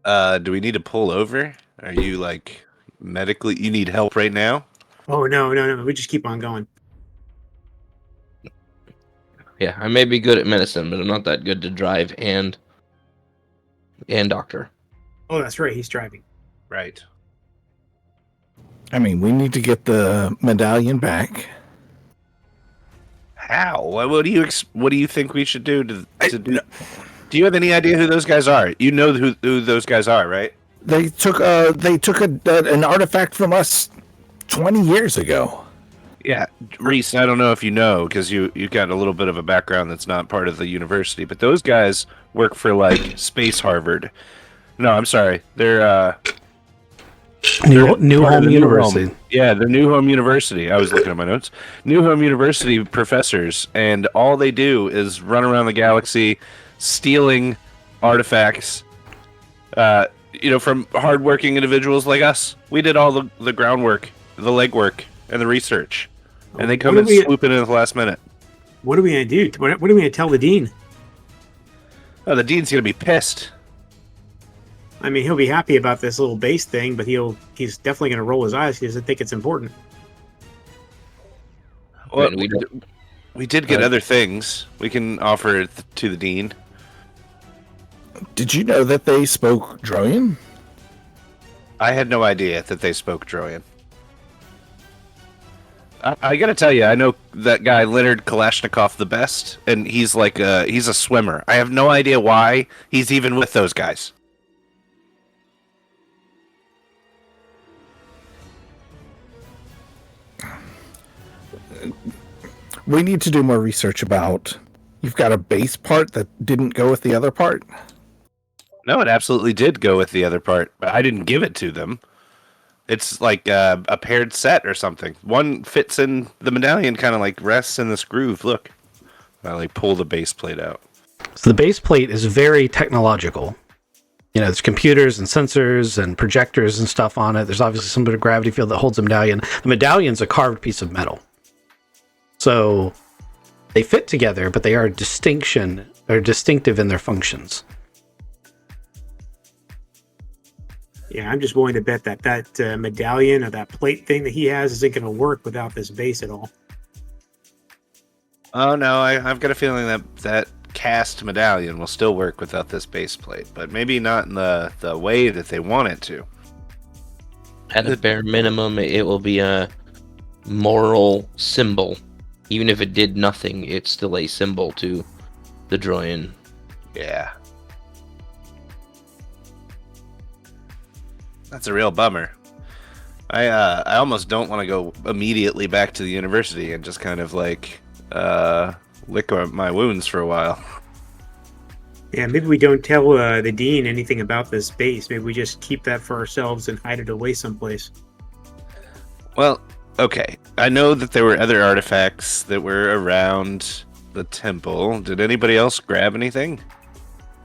S2: Do we need to pull over? Are you like medically? You need help right now?
S5: Oh no! We just keep on going.
S4: Yeah, I may be good at medicine, but I'm not that good to drive and doctor.
S5: Oh, that's right. He's driving.
S2: Right.
S3: I mean, we need to get the medallion back.
S2: How? What do you think we should do to do? Do you have any idea who those guys are? You know who those guys are, right?
S3: They took an artifact from us 20 years ago.
S2: Yeah, Reese, I don't know if you know, because you got a little bit of a background that's not part of the university, but those guys work for, like, Space Harvard. No, I'm sorry. They're,
S1: New Home University.
S2: Yeah, the New Home University. I was looking at my notes. New Home University professors, and all they do is run around the galaxy stealing artifacts, from hardworking individuals like us. We did all the groundwork, the legwork, and the research, and they come and swoop in at the last minute.
S5: What are we gonna do? What are we gonna tell the dean?
S2: Oh, the dean's gonna be pissed.
S5: I mean, he'll be happy about this little base thing, but he's definitely gonna roll his eyes. He doesn't think it's important.
S2: Well, we did get other things we can offer to the dean.
S3: Did you know that they spoke Droyan?
S2: I had no idea that they spoke Droyan. I gotta tell you, I know that guy Leonard Kalashnikov the best, and he's like he's a swimmer. I have no idea why he's even with those guys.
S3: We need to do more research about. You've got a base part that didn't go with the other part?
S2: No, it absolutely did go with the other part, but I didn't give it to them. It's like a paired set or something. One fits in the medallion, kind of like rests in this groove. Look, I like pull the base plate out.
S1: So the base plate is very technological. You know, there's computers and sensors and projectors and stuff on it. There's obviously some bit of gravity field that holds the medallion. The medallion's a carved piece of metal. So they fit together, but they are distinctive in their functions.
S5: Yeah, I'm just willing to bet that medallion or that plate thing that he has isn't going to work without this base at all.
S2: Oh no, I've got a feeling that cast medallion will still work without this base plate, but maybe not in the way that they want it to.
S4: At a bare minimum, it will be a moral symbol. Even if it did nothing, it's still a symbol to the Droyan.
S2: Yeah. That's a real bummer. I almost don't want to go immediately back to the university and just kind of like lick my wounds for a while.
S5: Yeah, maybe we don't tell the dean anything about this base. Maybe we just keep that for ourselves and hide it away someplace.
S2: Well, okay. I know that there were other artifacts that were around the temple. Did anybody else grab anything?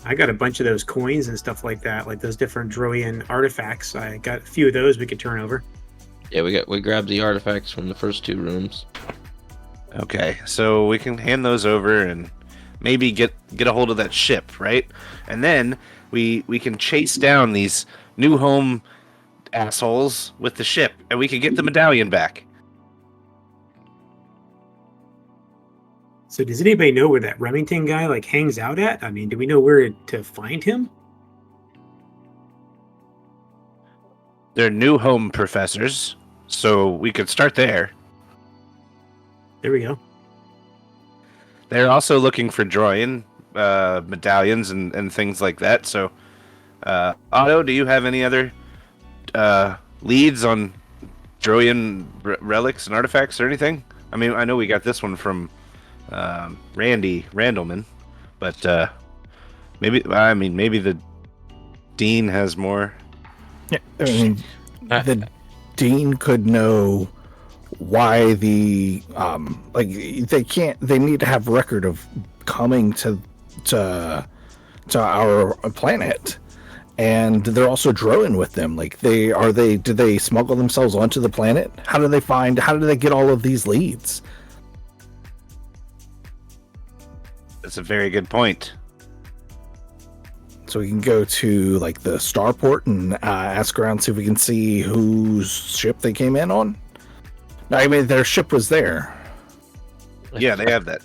S5: I got a bunch of those coins and stuff like that, like those different Droyan artifacts. I got a few of those we could turn over.
S4: Yeah, we grabbed the artifacts from the first 2 rooms.
S2: Okay, so we can hand those over and maybe get a hold of that ship, right? And then we can chase down these new home assholes with the ship, and we can get the medallion back.
S5: So does anybody know where that Remington guy like hangs out at? I mean, do we know where to find him?
S2: They're new home professors, so we could start there.
S5: There we go.
S2: They're also looking for Droyan medallions and things like that. So, Otto, do you have any other leads on Droyan relics and artifacts or anything? I mean, I know we got this one from Randy Randleman, but maybe the dean has more.
S3: Yeah, I mean, the dean could know why the they need to have record of coming to our planet, and they're also Drowan with them. Like did they smuggle themselves onto the planet? How do they get all of these leads?
S2: That's a very good point.
S3: So we can go to like the starport and ask around, see if we can see whose ship they came in on. No, I mean their ship was there.
S2: Yeah, they have that.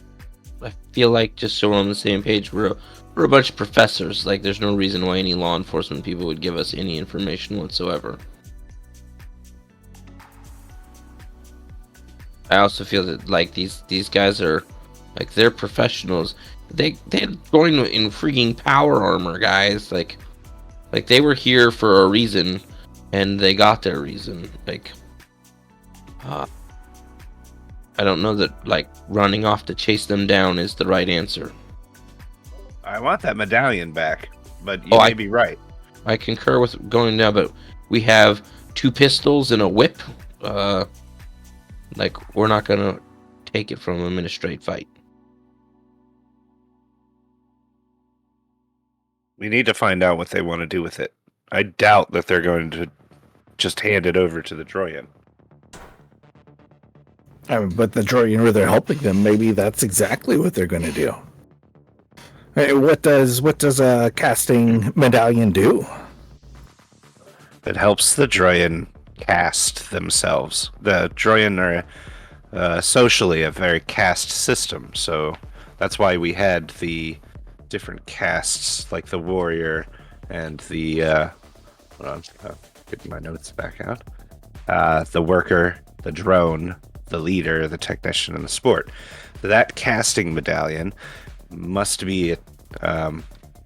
S4: I feel like, just so we're on the same page, we're a bunch of professors. Like, there's no reason why any law enforcement people would give us any information whatsoever. I also feel that like these guys are like, they're professionals. They're going in freaking power armor, guys. Like they were here for a reason, and they got their reason. Like, I don't know that like running off to chase them down is the right answer.
S2: I want that medallion back, but you may be right.
S4: I concur with going down, but we have 2 pistols and a whip. Like, we're not gonna take it from them in a straight fight.
S2: We need to find out what they want to do with it. I doubt that they're going to just hand it over to the Droyan.
S3: I mean, but the Droyan, where they're helping them, maybe that's exactly what they're going to do. Hey, what does a casting medallion do?
S2: It helps the Droyan cast themselves. The Droyan are socially a very caste system, so that's why we had the different castes, like the warrior and the hold on, getting my notes back out. The worker, the drone, the leader, the technician, and the sport. That casting medallion must be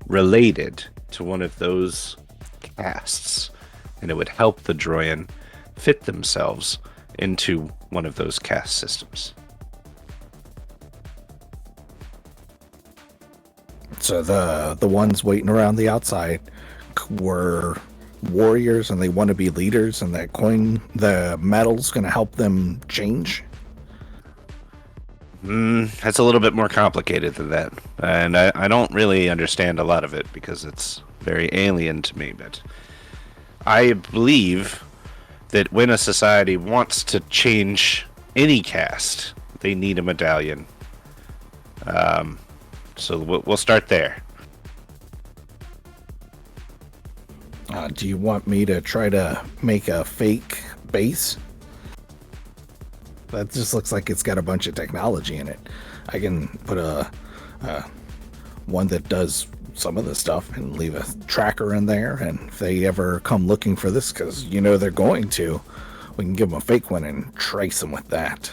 S2: related to one of those castes, and it would help the Droyan fit themselves into one of those caste systems.
S3: So the ones waiting around the outside were warriors, and they want to be leaders, and that coin, the metal's going to help them change.
S2: That's a little bit more complicated than that, and I don't really understand a lot of it because it's very alien to me, but I believe that when a society wants to change any caste, they need a medallion. So we'll start there.
S3: Do you want me to try to make a fake base? That just looks like it's got a bunch of technology in it. I can put a one that does some of the stuff, and leave a tracker in there. And if they ever come looking for this, because they're going to, we can give them a fake one and trace them with that.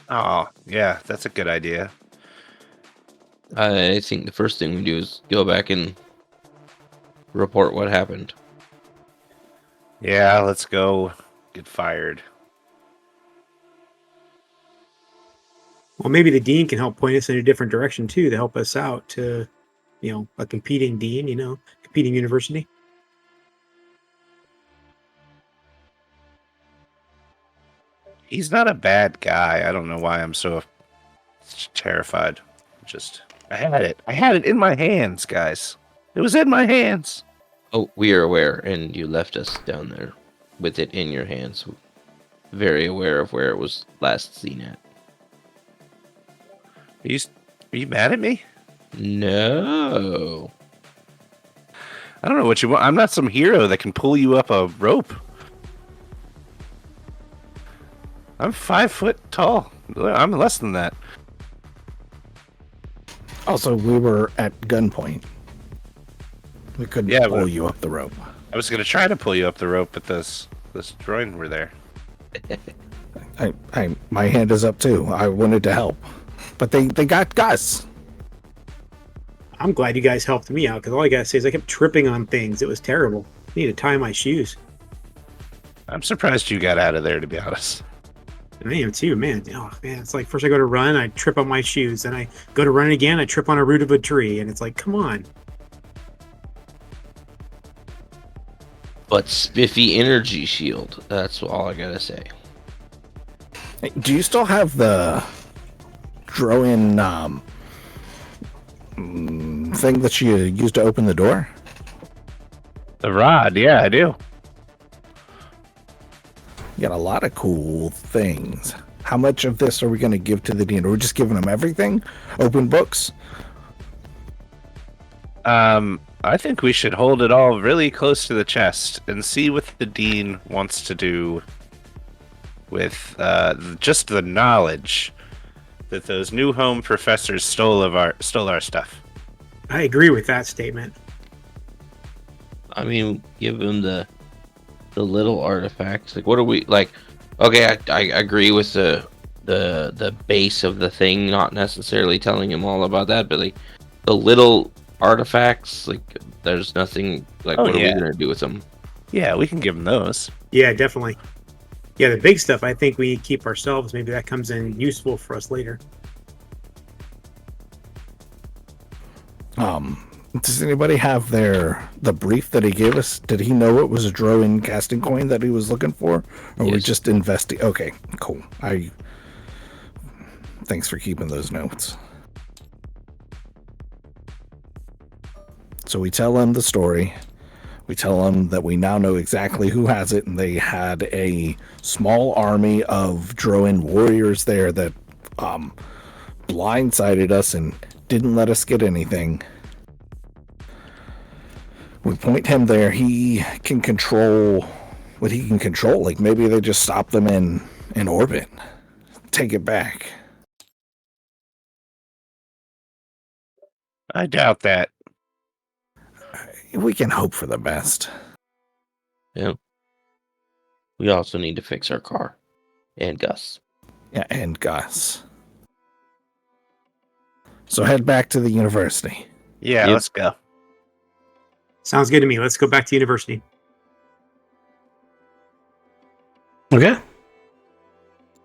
S2: Oh, yeah, that's a good idea.
S4: I think the first thing we do is go back and report what happened.
S2: Yeah, let's go get fired.
S5: Well, maybe the dean can help point us in a different direction too, to help us out to, a competing dean, competing university.
S2: He's not a bad guy. I don't know why I'm so terrified. I had it in my hands, guys. It was in my hands.
S4: Oh, we are aware, and you left us down there with it in your hands. Very aware of where it was last seen at.
S2: Are you mad at me?
S4: No.
S2: I don't know what you want. I'm not some hero that can pull you up a rope. I'm 5 foot tall. I'm less than that.
S3: Also, we were at gunpoint. We couldn't pull you up the rope.
S2: I was going to try to pull you up the rope, but this droid were there.
S3: My hand is up too. I wanted to help, but they got Gus.
S5: I'm glad you guys helped me out, because all I gotta say is I kept tripping on things. It was terrible. I need to tie my shoes.
S2: I'm surprised you got out of there, to be honest.
S5: I am too, man. Oh man, it's like first I go to run, I trip on my shoes, then I go to run again, I trip on a root of a tree, and it's like, come on.
S4: But spiffy energy shield. That's all I gotta say.
S3: Hey, do you still have the Droin thing that you used to open the door?
S2: The rod, yeah, I do.
S3: You got a lot of cool things. How much of this are we going to give to the dean? Are we just giving him everything? Open books?
S2: I think we should hold it all really close to the chest and see what the dean wants to do with just the knowledge that those new home professors stole our stuff.
S5: I agree with that statement.
S4: I mean, give him the little artifacts. Like, what are we like? Okay, I agree with the base of the thing, not necessarily telling him all about that, but like the little artifacts, like there's nothing like. What are we gonna do with them?
S2: Yeah, we can give him those.
S5: Yeah, definitely. Yeah, the big stuff I think we keep ourselves. Maybe that comes in useful for us later.
S3: Does anybody have the brief that he gave us? Did he know it was a Droin casting coin that he was looking for? Or
S4: Yes.
S3: we just investing? Okay, cool. Thanks for keeping those notes. So we tell him the story. We tell him that we now know exactly who has it, and they had a small army of Droin warriors there that blindsided us and didn't let us get anything. We point him there. He can control what he can control. Like maybe they just stop them in orbit. Take it back.
S2: I doubt that.
S3: We can hope for the best.
S4: Yeah. We also need to fix our car and Gus.
S3: Yeah, and Gus. So head back to the university.
S2: Yeah,
S4: Yep.
S2: let's go.
S5: Sounds good to me. Let's go back to university.
S1: Okay.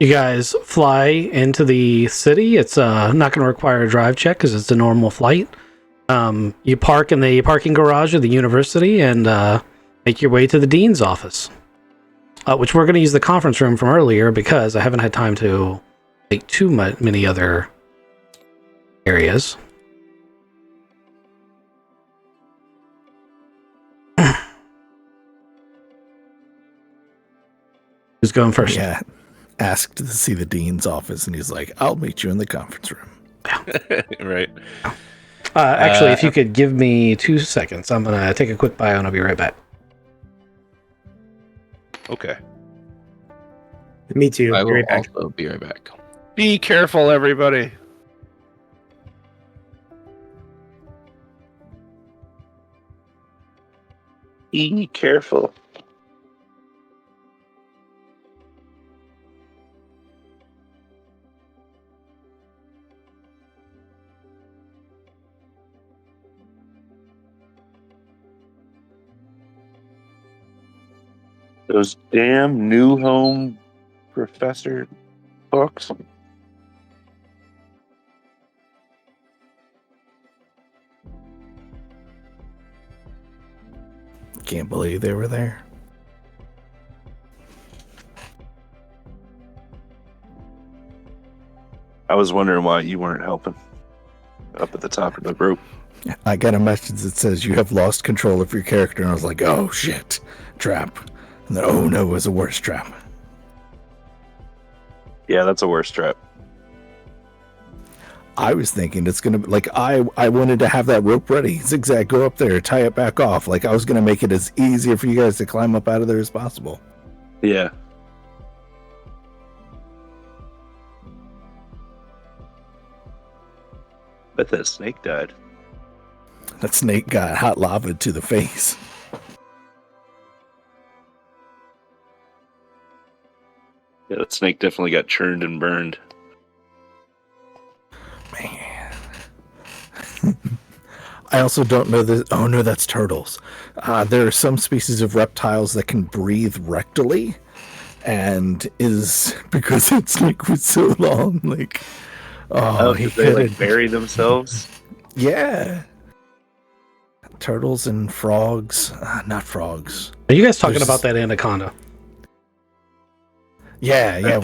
S1: You guys fly into the city. It's not going to require a drive check because it's a normal flight. You park in the parking garage of the university and make your way to the dean's office, which we're going to use the conference room from earlier because I haven't had time to take too many other areas. Who's going first?
S3: Yeah. Asked to see the dean's office, and he's like, I'll meet you in the conference room.
S2: Right.
S1: Actually, if you could give me 2 seconds, I'm going to take a quick bio and I'll be right back.
S2: Okay.
S5: Me too.
S4: I
S5: Be
S4: will
S5: right back.
S4: also be right back.
S2: Be careful, everybody.
S6: Be careful. Those damn New Home Professor books.
S3: Can't believe they were there.
S6: I was wondering why you weren't helping up at the top of the group.
S3: I got a message that says you have lost control of your character, and I was like, oh shit, trap. And then, oh no, it was a worse trap.
S6: Yeah, that's a worse trap.
S3: I was thinking it's gonna be like I wanted to have that rope ready. Zigzag, go up there, tie it back off. Like I was gonna make it as easier for you guys to climb up out of there as possible.
S6: Yeah. Bet that snake died.
S3: That snake got hot lava to the face.
S6: Yeah, that snake definitely got churned and burned.
S3: Man. I also don't know this. Oh no, that's turtles. There are some species of reptiles that can breathe rectally, and is because that snake was so long. Like, he
S6: they like
S3: could've-
S6: bury themselves.
S3: Yeah. Turtles and frogs. Not frogs.
S1: Are you guys talking
S3: There's-
S1: about that anaconda?
S3: Yeah,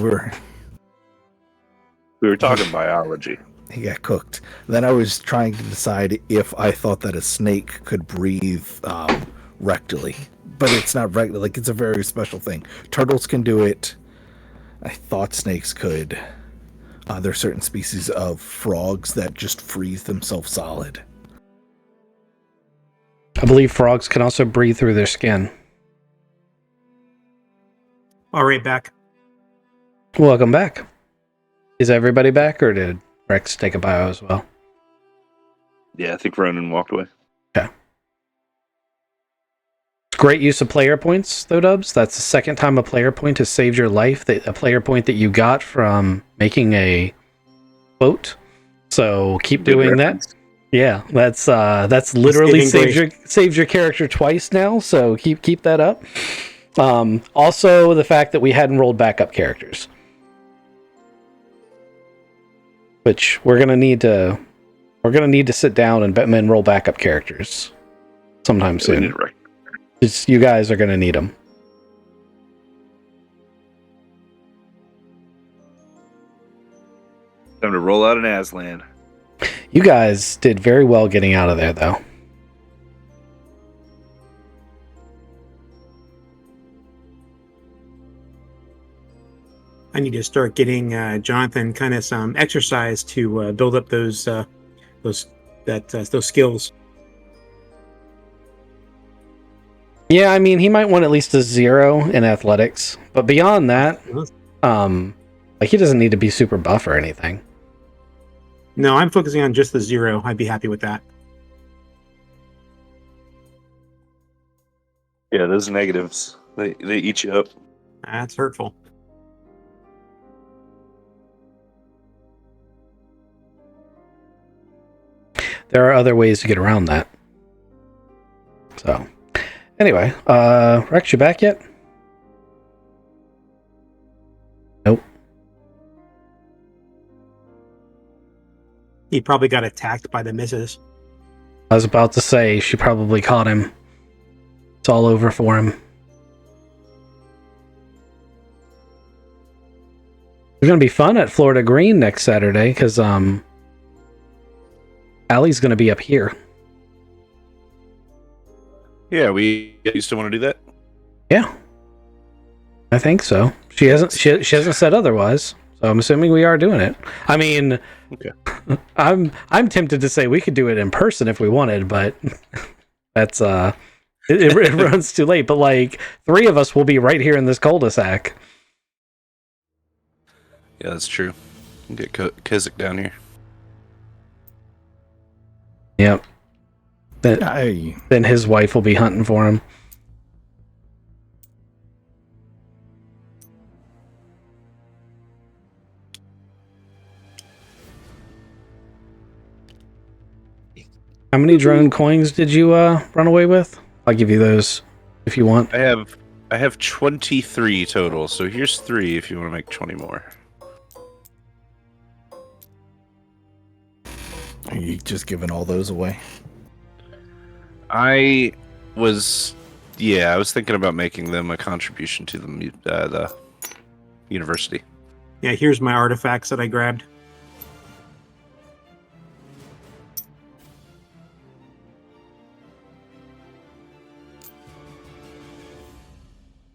S6: We were talking biology.
S3: he got cooked. Then I was trying to decide if I thought that a snake could breathe rectally, but it's not rectally. Like, it's a very special thing. Turtles can do it. I thought snakes could. There are certain species of frogs that just freeze themselves solid.
S1: I believe frogs can also breathe through their skin.
S5: All right, back.
S1: Welcome back. Is everybody back, or did Rex take a bio as well?
S6: Yeah, I think Ronan walked away.
S1: Great use of player points, though, Dubs. That's the second time a player point has saved your life. A player point that you got from making a boat. So keep
S6: Good
S1: doing
S6: reference.
S1: that. Yeah, that's literally
S5: Saving
S1: saved your character twice now. So keep that up. Also, the fact that we hadn't rolled backup characters, which we're gonna need to sit down and roll backup characters sometime
S6: We
S1: soon.
S6: need to write.
S1: You guys are gonna need them.
S6: Time to roll out an Aslan.
S1: You guys did very well getting out of there, though.
S5: I need to start getting Jonathan kind of some exercise to build up those skills.
S1: Yeah, I mean, he might want at least a 0 in athletics, but beyond that, like, he doesn't need to be super buff or anything.
S5: No, I'm focusing on just the 0. I'd be happy with that.
S6: Yeah, those negatives. They eat you up.
S5: That's hurtful.
S1: There are other ways to get around that. So, anyway, Rex, you back yet? Nope.
S5: He probably got attacked by the missus.
S1: I was about to say she probably caught him. It's all over for him. It's gonna be fun at Florida Green next Saturday because Allie's gonna be up here.
S2: Yeah, you still want to do that?
S1: Yeah, I think so. She hasn't said otherwise, so I'm assuming we are doing it. I mean,
S2: Okay.
S1: I'm tempted to say we could do it in person if we wanted, but that's it runs too late. But like 3 of us will be right here in this cul-de-sac.
S2: Yeah, that's true. Get Kizik down here.
S1: Yep.
S3: Hey.
S1: Then his wife will be hunting for him. How many drone coins did you run away with? I'll give you those if you want.
S2: I have 23 total, so here's 3 if you want to make 20 more.
S3: Are you just giving all those away?
S2: I was thinking about making them a contribution to the university.
S5: Yeah, here's my artifacts that I grabbed.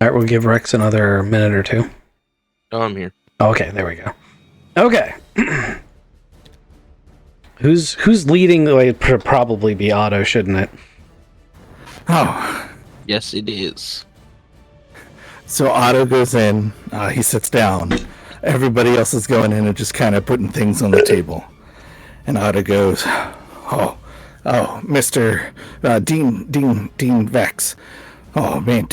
S1: All right, we'll give Rex another minute or two.
S4: Oh, I'm here.
S1: Okay, there we go. Okay. Who's leading the way? It should probably be Otto, shouldn't it?
S3: Oh,
S4: Yes, it is.
S3: so Otto goes in. He sits down. Everybody else is going in and just kind of putting things on the table. And Otto goes, "Oh, Mr. Dean Vex. Oh man,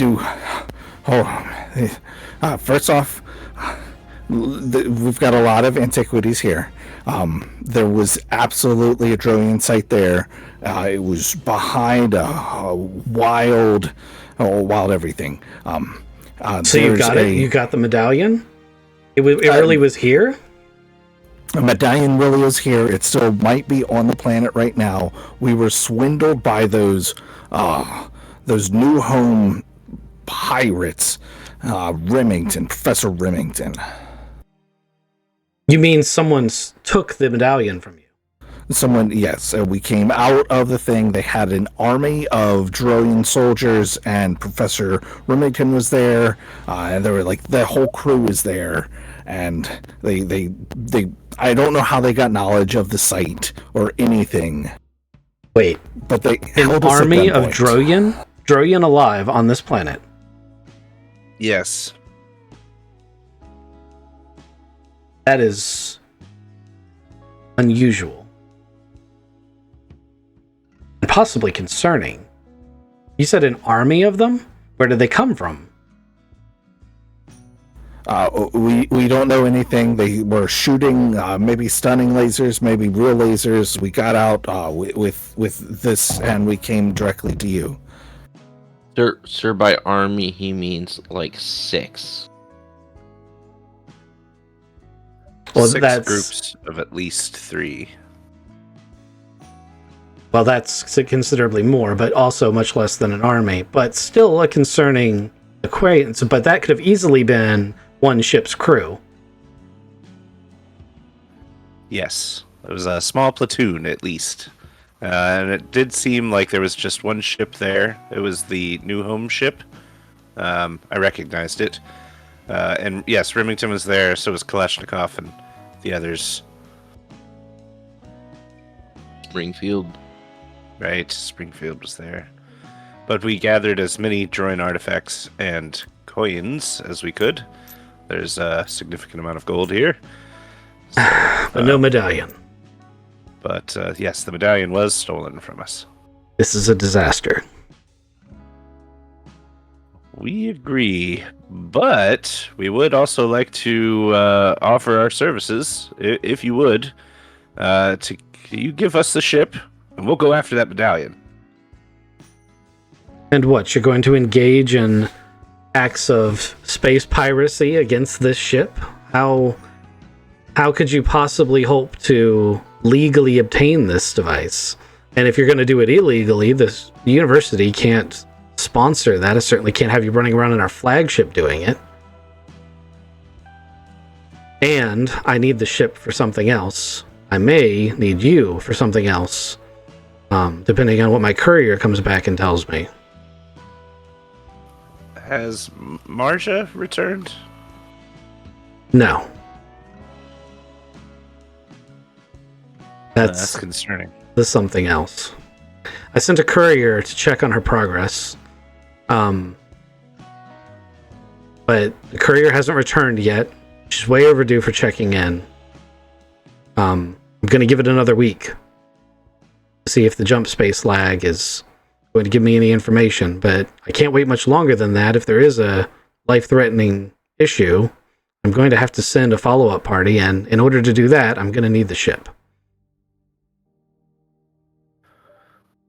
S3: first off, we've got a lot of antiquities here. There was absolutely a Dronian site there. It was behind a wild everything.
S1: So you got it? You got the medallion? It really was here?
S3: A medallion really is here. It still might be on the planet right now. We were swindled by those new home pirates, Professor Remington.
S1: You mean someone took the medallion from you?
S3: Yes. We came out of the thing. They had an army of Dronian soldiers, and Professor Remington was there, and they were like, the whole crew was there, and they I don't know how they got knowledge of the site or anything.
S1: Wait,
S3: but they
S1: an
S3: held us at
S1: army of
S3: gunpoint.
S1: Dronian alive on this planet?
S2: Yes.
S1: That is unusual. And possibly concerning. You said an army of them? Where did they come from?
S3: We don't know anything. They were shooting, maybe stunning lasers, maybe real lasers. We got out with this, and we came directly to you.
S4: Sir, by army he means like 6.
S1: Well,
S2: 6 groups of at least 3.
S1: Well, that's considerably more, but also much less than an army. But still a concerning acquaintance. But that could have easily been one ship's crew.
S2: Yes, it was a small platoon at least. And it did seem like there was just one ship there. It was the New Home ship. I recognized it. And yes, Remington was there, so was Kalashnikov and the others.
S4: Springfield.
S2: Right, Springfield was there. But we gathered as many Droid artifacts and coins as we could. There's a significant amount of gold here. So,
S1: But no medallion.
S2: But yes, the medallion was stolen from us.
S1: This is a disaster.
S2: We agree, but we would also like to offer our services, if you would, to you give us the ship, and we'll go after that medallion.
S1: And what, you're going to engage in acts of space piracy against this ship? How could you possibly hope to legally obtain this device? And if you're going to do it illegally, the university can't sponsor that. I certainly can't have you running around in our flagship doing it. And I need the ship for something else. I may need you for something else, depending on what my courier comes back and tells me.
S2: Has Marja returned?
S1: No.
S2: That's concerning.
S1: That's something else. I sent a courier to check on her progress. But the courier hasn't returned yet. She's way overdue for checking in. I'm going to give it another week to see if the jump space lag is going to give me any information, but I can't wait much longer than that. If there is a life-threatening issue, I'm going to have to send a follow-up party, and in order to do that, I'm going to need the ship.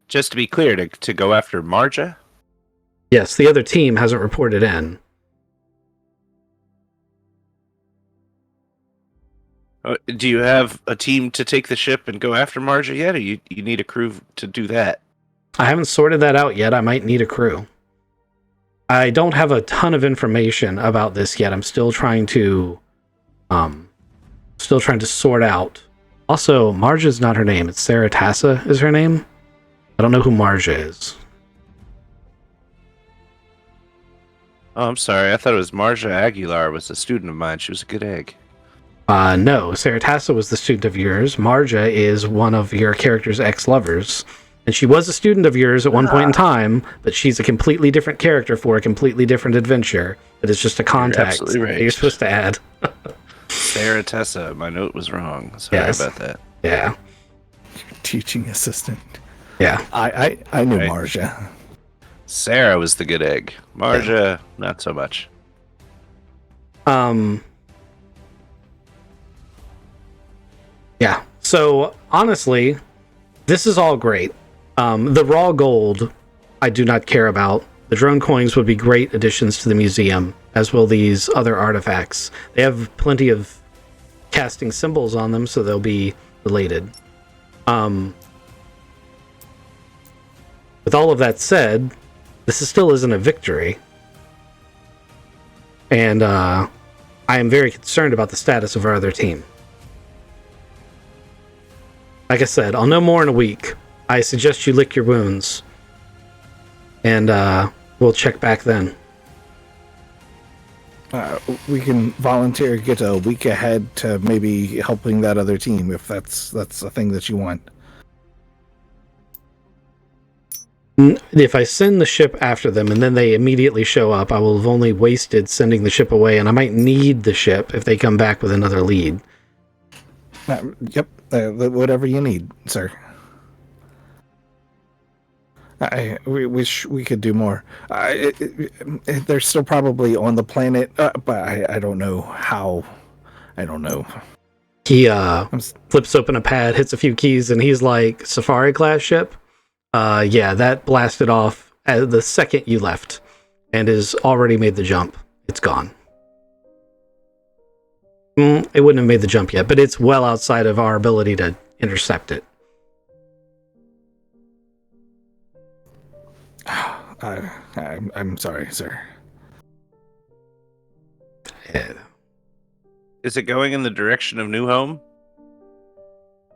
S2: Just to be clear, to go after Marja?
S1: Yes, the other team hasn't reported in.
S2: Do you have a team to take the ship and go after Marja yet, or you need a crew to do that?
S1: I haven't sorted that out yet. I might need a crew. I don't have a ton of information about this yet. I'm still trying to sort out. Also, Marja's not her name. It's Sarah Tassa is her name. I don't know who Marja is.
S2: Oh, I'm sorry. I thought it was Marja Aguilar was a student of mine. She was a good egg.
S1: No, Sarah Tassa was the student of yours. Marja is one of your character's ex-lovers. And she was a student of yours at one point in time, but she's a completely different character for a completely different adventure. It is just a contact
S2: absolutely right.
S1: that you're supposed to add.
S2: Sarah Tessa. My note was wrong. Sorry about that.
S1: Yeah.
S3: Teaching assistant.
S1: Yeah.
S3: I knew
S2: Right.
S3: Marja.
S2: Sarah was the good egg. Marja, not so much.
S1: Yeah. So honestly, this is all great. The raw gold, I do not care about. The drone coins would be great additions to the museum, as will these other artifacts. They have plenty of casting symbols on them, so they'll be related. With all of that said, this still isn't a victory. And I am very concerned about the status of our other team. Like I said, I'll know more in a week. I suggest you lick your wounds. And we'll check back then.
S3: We can volunteer, get a week ahead to maybe helping that other team if that's a thing that you want.
S1: If I send the ship after them and then they immediately show up, I will have only wasted sending the ship away, and I might need the ship if they come back with another lead.
S3: Yep, whatever you need, sir. We wish we could do more. They're still probably on the planet, but I don't know how. I don't know.
S1: He flips open a pad, hits a few keys, and he's like, Safari class ship? Yeah, that blasted off the second you left and has already made the jump. It's gone. It wouldn't have made the jump yet, but it's well outside of our ability to intercept it.
S3: I'm sorry, sir.
S1: Yeah.
S2: Is it going in the direction of New Home?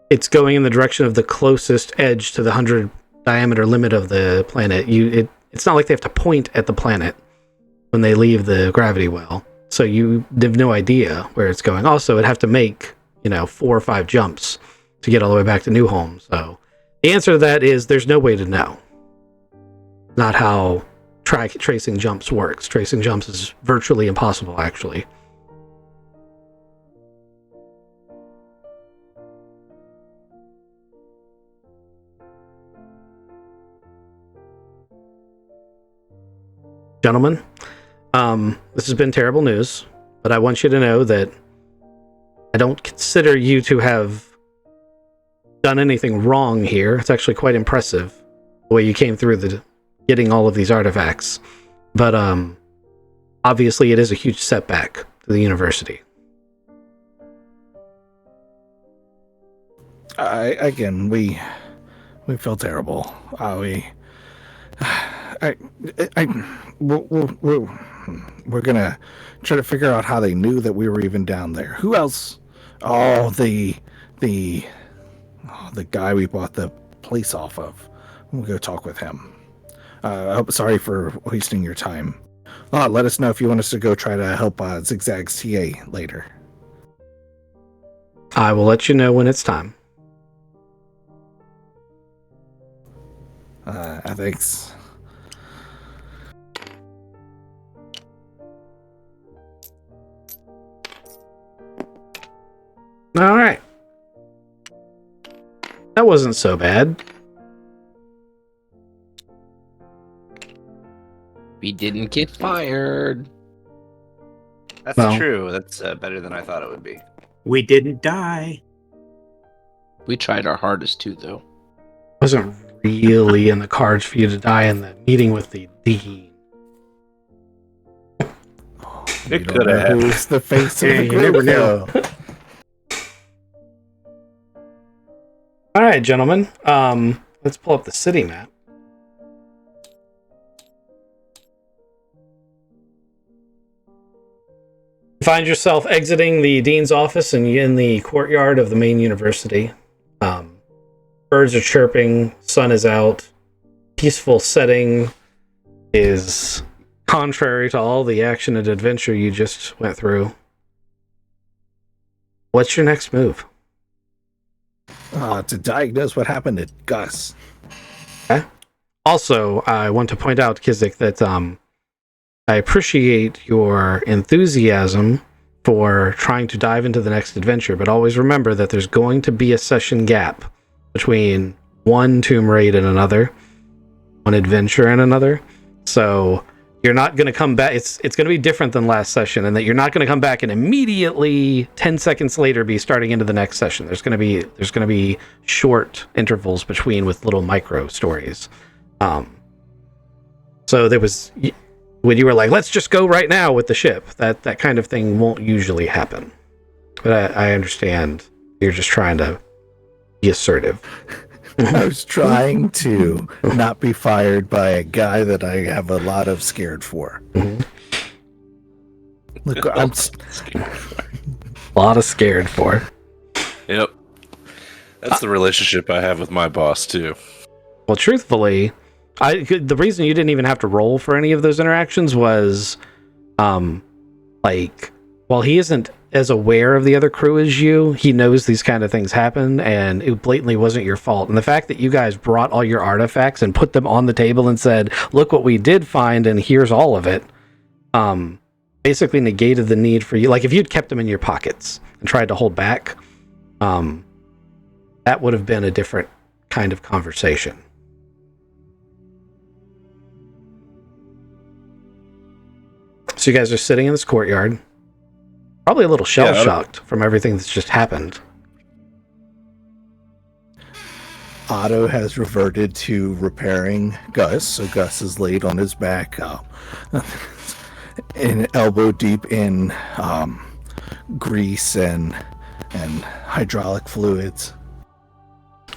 S1: It's going in the direction of the closest edge to the 100 diameter limit of the planet. It's not like they have to point at the planet when they leave the gravity well, so you have no idea where it's going. Also, it'd have to make 4 or 5 jumps to get all the way back to New Home. So the answer to that is there's no way to know. Not how tracing jumps works. Tracing jumps is virtually impossible, actually. Gentlemen, this has been terrible news, but I want you to know that I don't consider you to have done anything wrong here. It's actually quite impressive the way you came through getting all of these artifacts. But obviously it is a huge setback to the university.
S3: We feel terrible. We're gonna try to figure out how they knew that we were even down there. Who else? Oh, the guy we bought the place off of. We'll go talk with him. Sorry for wasting your time. Let us know if you want us to go try to help Zigzag's TA later.
S1: I will let you know when it's time.
S3: Thanks.
S1: All right. That wasn't so bad.
S4: We didn't get fired.
S2: That's
S1: Well.
S2: true. That's better than I thought it would be.
S5: We didn't die.
S4: We tried our hardest too, though.
S1: Wasn't really in the cards for you to die in the meeting with the dean.
S3: You
S2: It
S3: don't
S2: could
S3: know
S2: have.
S3: who's the face of
S5: Yeah,
S3: the
S5: you
S3: group,
S5: never know.
S3: though.
S1: All right, gentlemen. Let's pull up the city map. Find yourself exiting the dean's office and in the courtyard of the main university. Birds are chirping, sun is out. Peaceful setting is contrary to all the action and adventure you just went through. What's your next move?
S3: To diagnose what happened to Gus.
S1: Also, I want to point out, Kizik, that I appreciate your enthusiasm for trying to dive into the next adventure, but always remember that there's going to be a session gap between one tomb raid and another, one adventure and another. So you're not going to come back. It's going to be different than last session, and that you're not going to come back and immediately 10 seconds later be starting into the next session. There's going to be short intervals between with little micro stories. So there was, when you were like, let's just go right now with the ship, that kind of thing won't usually happen. But I understand you're just trying to be assertive.
S3: I was trying to not be fired by a guy that I have a lot of scared for.
S1: Mhm.
S3: Look,
S1: A lot of scared for.
S2: Yep. That's the relationship I have with my boss too.
S1: Well, truthfully, the reason you didn't even have to roll for any of those interactions was, while he isn't as aware of the other crew as you, he knows these kind of things happen, and it blatantly wasn't your fault. And the fact that you guys brought all your artifacts and put them on the table and said, look what we did find, and here's all of it, basically negated the need for you. Like, if you'd kept them in your pockets and tried to hold back, that would have been a different kind of conversation. So you guys are sitting in this courtyard, probably a little shell-shocked from everything that's just happened.
S3: Otto has reverted to repairing Gus, so Gus is laid on his back, in elbow deep in grease and hydraulic fluids.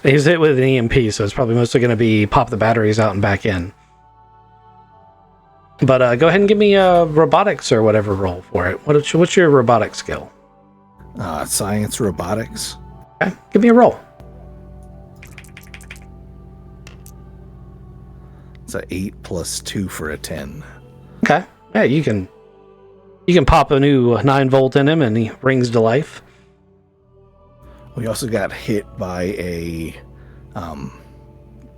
S1: He's hit with an EMP, so it's probably mostly going to be pop the batteries out and back in. But go ahead and give me a robotics or whatever roll for it. What's your robotic skill?
S3: Science robotics.
S1: Okay, give me a roll.
S3: It's a 8 plus 2 for a 10.
S1: Okay, yeah, you can pop a new 9-volt in him, and he rings to life.
S3: We also got hit by a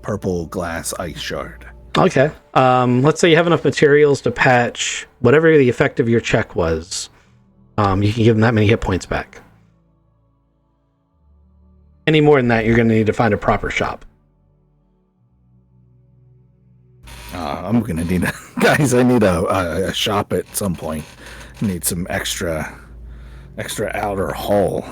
S3: purple glass ice shard.
S1: Okay. Let's say you have enough materials to patch whatever the effect of your check was. You can give them that many hit points back. Any more than that, you're going to need to find a proper shop.
S3: I'm gonna need guys. I need a shop at some point. I need some extra outer hull.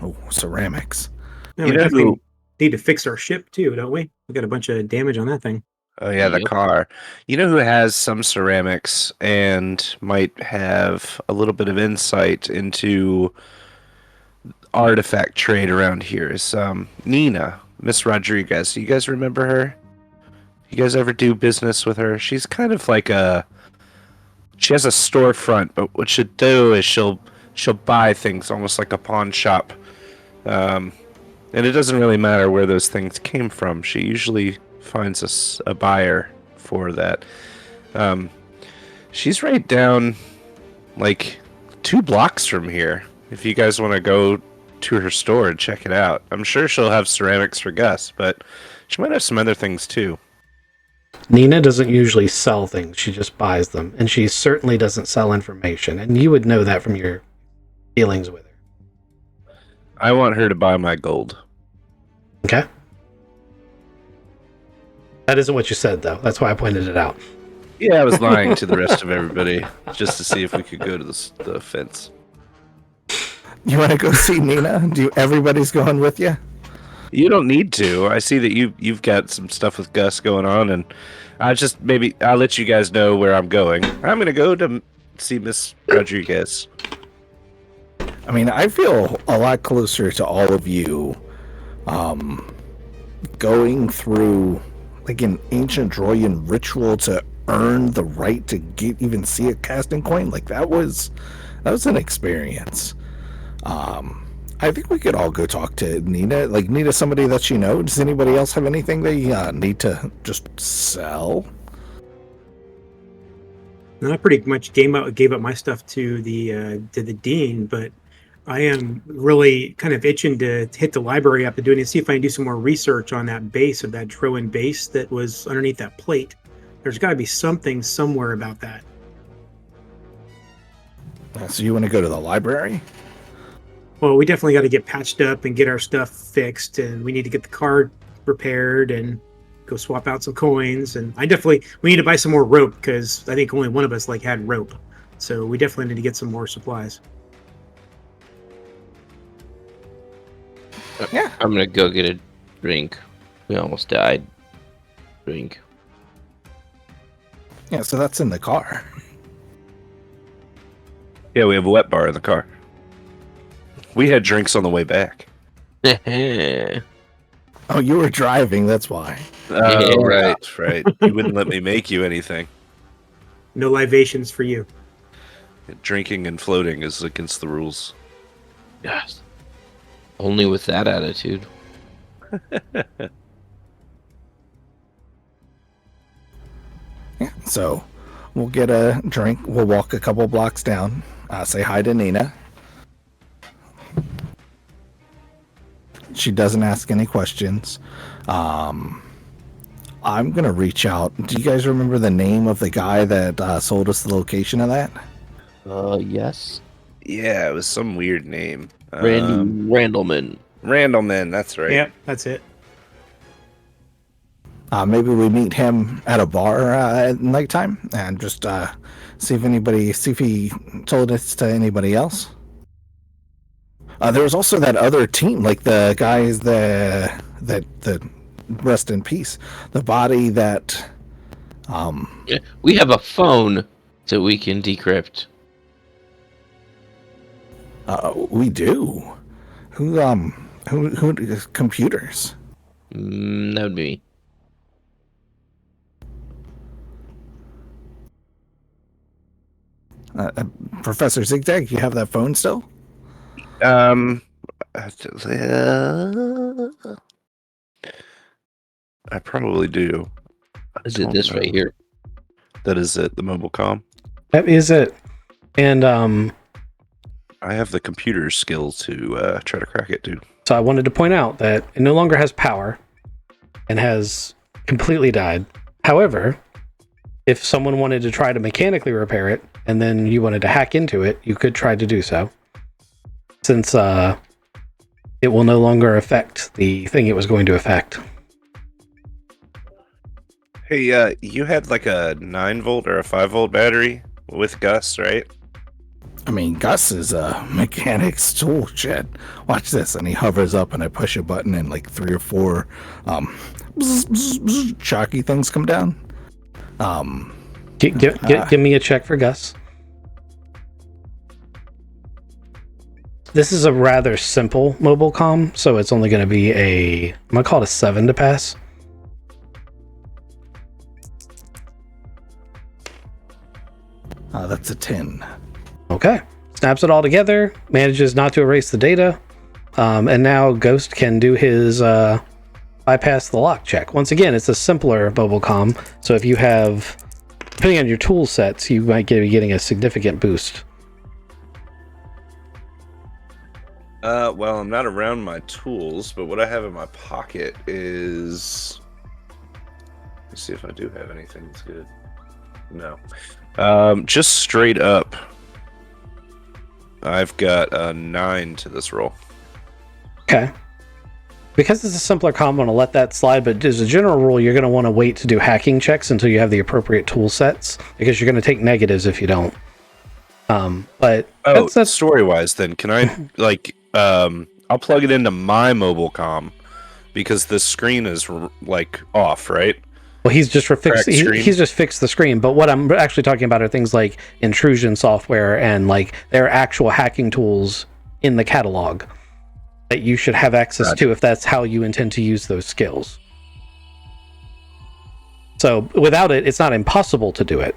S3: Oh, ceramics.
S5: Yeah,
S2: You
S5: we
S2: know
S5: definitely
S2: who-
S5: need to fix our ship too, don't we? We got a bunch of damage on that thing.
S2: Oh yeah, the
S4: Yep.
S2: car. You know who has some ceramics and might have a little bit of insight into artifact trade around here is Nina, Miss Rodriguez. You guys remember her? You guys ever do business with her? She's kind of like she has a storefront, but what she'll do is she'll buy things almost like a pawn shop. And it doesn't really matter where those things came from. She usually finds a buyer for that. She's right down like 2 blocks from here. If you guys want to go to her store and check it out, I'm sure she'll have ceramics for Gus, but she might have some other things too.
S1: Nina doesn't usually sell things, she just buys them. And she certainly doesn't sell information. And you would know that from your dealings with her.
S2: I want her to buy my gold.
S1: Okay. That isn't what you said, though. That's why I pointed it out.
S2: Yeah, I was lying to the rest of everybody just to see if we could go to the fence.
S3: You want to go see Nina? Everybody's going with you?
S2: You don't need to. I see that you've got some stuff with Gus going on, and I'll let you guys know where I'm going. I'm gonna go to see Miss Rodriguez.
S3: I mean, I feel a lot closer to all of you going through like an ancient Trojan ritual to earn the right to even see a casting coin. Like that was an experience. I think we could all go talk to Nina. Like Nina's somebody that you know. Does anybody else have anything they need to just sell?
S5: I pretty much gave up my stuff to the dean, but I am really kind of itching to hit the library up and see if I can do some more research on that base of that Troan base that was underneath that plate. There's got to be something somewhere about that.
S3: So you want to go to the library?
S5: Well, we definitely got to get patched up and get our stuff fixed, and we need to get the card repaired and go swap out some coins. And we need to buy some more rope because I think only one of us had rope. So we definitely need to get some more supplies.
S3: Yeah.
S4: I'm gonna go get a drink. We almost died. Drink.
S3: Yeah, so that's in the car.
S2: Yeah, we have a wet bar in the car. We had drinks on the way back.
S3: Oh, you were driving, that's why.
S2: Oh, right. You wouldn't let me make you anything.
S5: No libations for you.
S2: Drinking and floating is against the rules.
S4: Yes. Only with that attitude.
S3: Yeah, so we'll get a drink. We'll walk a couple blocks down. Say hi to Nina. She doesn't ask any questions. I'm gonna reach out. Do you guys remember the name of the guy that sold us the location of that?
S4: Yes.
S2: Yeah, it was some weird name.
S4: Randleman.
S2: Randleman, that's right.
S5: Yeah, that's it.
S3: Maybe we meet him at a bar at nighttime and just see if he told us to anybody else. There was also that other team, like the guys that rest in peace. The body that
S4: Yeah, we have a phone that we can decrypt.
S3: we do. Who computers?
S4: That would be me.
S3: Professor Zigzag, you have that phone still?
S2: I probably do.
S4: Is it this right here?
S2: That is it, the mobile comm.
S1: That is it. And
S2: I have the computer skill to try to crack it, dude.
S1: so I wanted to point out that it no longer has power and has completely died. However, if someone wanted to try to mechanically repair it and then you wanted to hack into it, you could try to do so. Since it will no longer affect the thing it was going to affect.
S2: Hey, you had like a 9-volt or a 5-volt battery with Gus, right?
S3: I mean, Gus is a mechanic's tool shed. Watch this, and he hovers up, and I push a button, and like 3 or 4 chalky things come down.
S1: Give me a check for Gus. This is a rather simple mobile comm, so it's only going to be I'm going to call it a 7 to pass.
S3: That's a 10.
S1: Okay. Snaps it all together, manages not to erase the data, and now Ghost can do his bypass the lock check. Once again, it's a simpler mobile comm, so if you have, depending on your tool sets, you might be getting a significant boost.
S2: Well, I'm not around my tools, but what I have in my pocket is... Let's see if I do have anything that's good. No. Just straight up, I've got a 9 to this roll.
S1: Okay. Because it's a simpler comm, I'm going to let that slide, but as a general rule, you're going to want to wait to do hacking checks until you have the appropriate tool sets, because you're going to take negatives if you don't. But that's
S2: story-wise, then, can I, like, I'll plug it into my mobile comm, because the screen is, like, off, right?
S1: Well, he's just he's just fixed the screen. But what I'm actually talking about are things like intrusion software and, like, there are actual hacking tools in the catalog that you should have access to if that's how you intend to use those skills. So without it, it's not impossible to do it,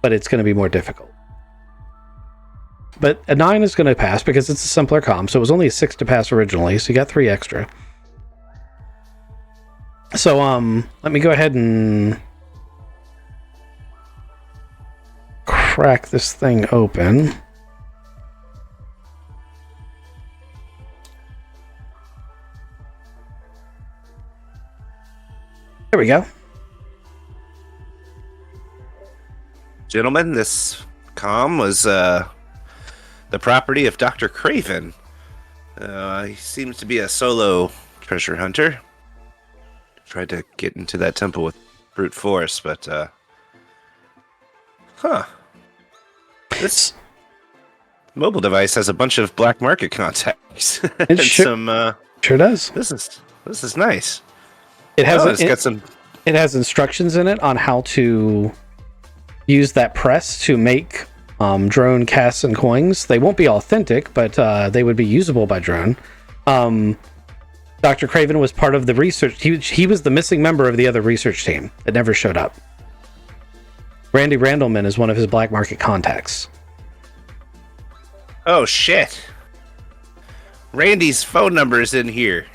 S1: but it's going to be more difficult. But a 9 is going to pass because it's a simpler comm, so it was only a 6 to pass originally, so you got 3 extra. So let me go ahead and crack this thing open. There we go.
S2: Gentlemen, this comm was the property of Dr. Craven. He seems to be a solo treasure hunter. Tried to get into that temple with brute force, but this mobile device has a bunch of black market contacts.
S1: It sure does.
S2: This is nice.
S1: It has
S2: It
S1: has instructions in it on how to use that press to make drone casts and coins. They won't be authentic, but they would be usable by drone. Dr. Craven was part of the research. He was the missing member of the other research team that never showed up. Randy Randleman is one of his black market contacts.
S2: Oh, shit. Randy's phone number is in here.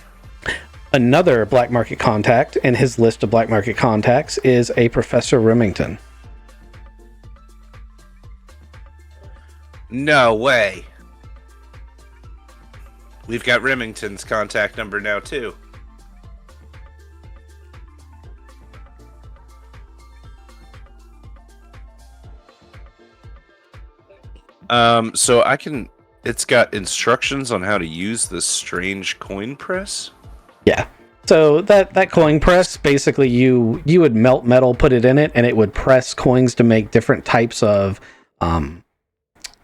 S1: Another black market contact in his list of black market contacts is a Professor Remington.
S2: No way. We've got Remington's contact number now, too. So it's got instructions on how to use this strange coin press?
S1: Yeah. So that coin press, basically you would melt metal, put it in it, and it would press coins to make different types of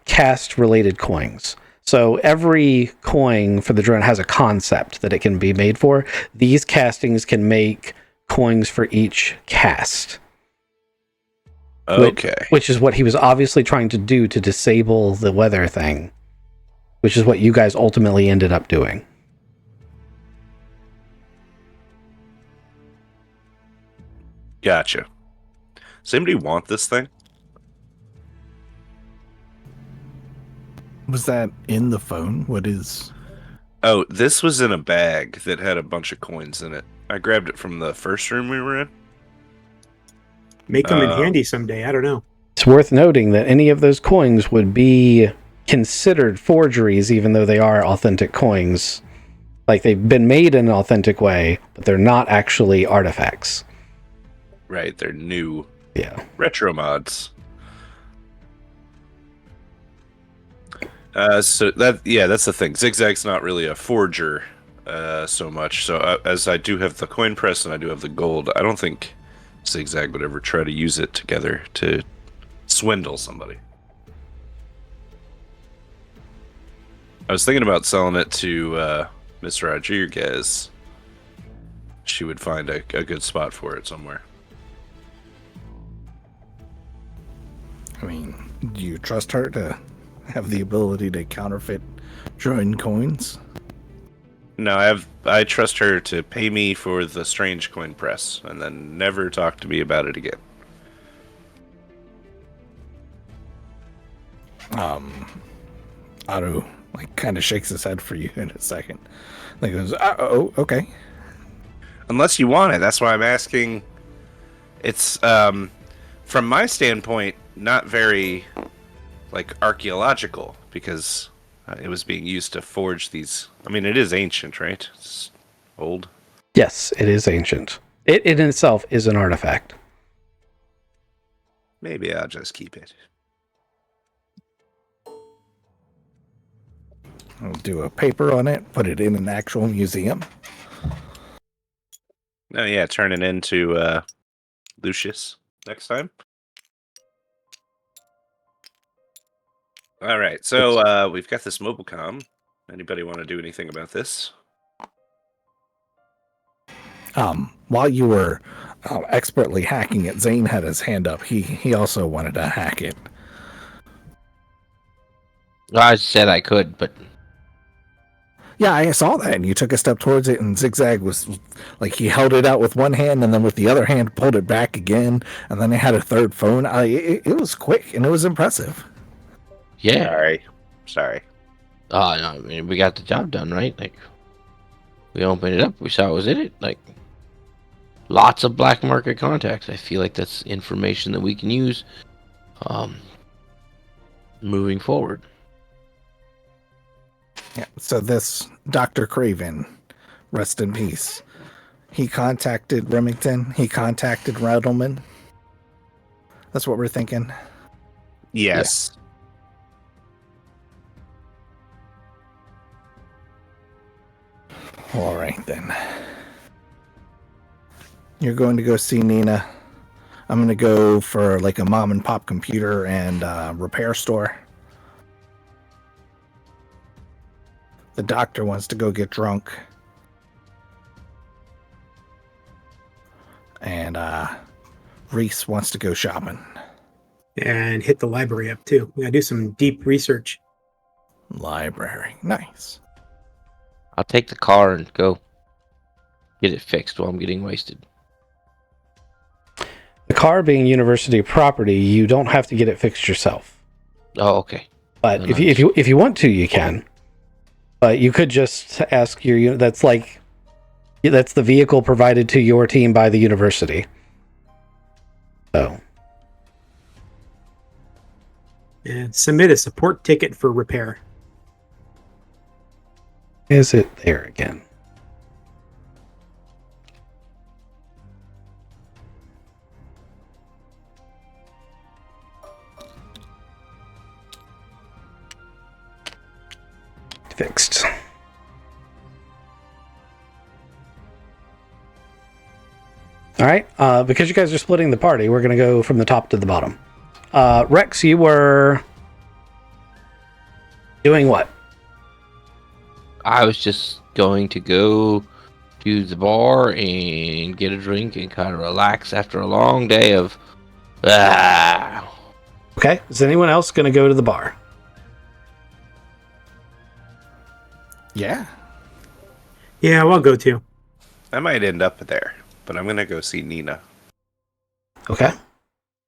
S1: cast-related coins. So every coin for the drone has a concept that it can be made for. These castings can make coins for each cast.
S2: Okay.
S1: Which is what he was obviously trying to do to disable the weather thing, which is what you guys ultimately ended up doing.
S2: Gotcha. Does anybody want this thing?
S3: Was that in the phone? What is...
S2: Oh, this was in a bag that had a bunch of coins in it. I grabbed it from the first room we were in.
S5: Make them in handy someday. I don't know.
S1: It's worth noting that any of those coins would be considered forgeries, even though they are authentic coins. Like, they've been made in an authentic way, but they're not actually artifacts.
S2: Right, they're new.
S1: Yeah.
S2: Retro mods. So that's the thing. Zigzag's not really a forger so much. So as I do have the coin press and I do have the gold, I don't think Zigzag would ever try to use it together to swindle somebody. I was thinking about selling it to Miss Rodriguez. She would find a good spot for it somewhere.
S3: I mean, do you trust her to have the ability to counterfeit drone coins?
S2: No, I trust her to pay me for the strange coin press and then never talk to me about it again.
S3: Otto kind of shakes his head for you in a second. Like goes, oh, okay.
S2: Unless you want it, that's why I'm asking. It's from my standpoint not very archaeological, because it was being used to forge these. I mean, it is ancient, right? It's old.
S1: Yes, it is ancient. It in itself is an artifact.
S2: Maybe I'll just keep it.
S3: I'll do a paper on it, put it in an actual museum.
S2: Oh yeah, turning into Lucius next time. All right, so we've got this mobile comm. Anybody want to do anything about this?
S3: While you were expertly hacking it, Zane had his hand up. He also wanted to hack it.
S4: I said I could, but
S3: Yeah, I saw that, and you took a step towards it, and Zigzag was like he held it out with one hand, and then with the other hand pulled it back again, and then he had a third phone. It was quick, and it was impressive.
S4: yeah.
S2: Sorry.
S4: No, I mean, we got the job done, right? Like, we opened it up, we saw what was in it. Like, lots of black market contacts. I feel like that's information that we can use moving forward.
S3: Yeah. So this Dr. Craven, rest in peace. He contacted Remington. He contacted Redelman. That's what we're thinking.
S2: Yes.
S3: All right, then. You're going to go see Nina. I'm going to go for like a mom and pop computer and repair store. The doctor wants to go get drunk. And Reese wants to go shopping.
S5: And hit the library up too. We gotta do some deep research.
S3: Library. Nice.
S4: I'll take the car and go get it fixed while I'm getting wasted.
S1: The car being university property, you don't have to get it fixed yourself.
S4: Oh, okay.
S1: But
S4: Then
S1: if you want to, you can. But you could just ask your that's the vehicle provided to your team by the university. So.
S5: And submit a support ticket for repair.
S1: Is it there again? Fixed. All right. Because you guys are splitting the party, we're going to go from the top to the bottom. Rex, you were doing what?
S4: I was just going to go to the bar and get a drink and kind of relax after a long day of.
S1: Okay. Is anyone else going to go to the bar?
S3: Yeah.
S5: Yeah, well, I'll go too.
S2: I might end up there, but I'm gonna go see Nina.
S1: Okay.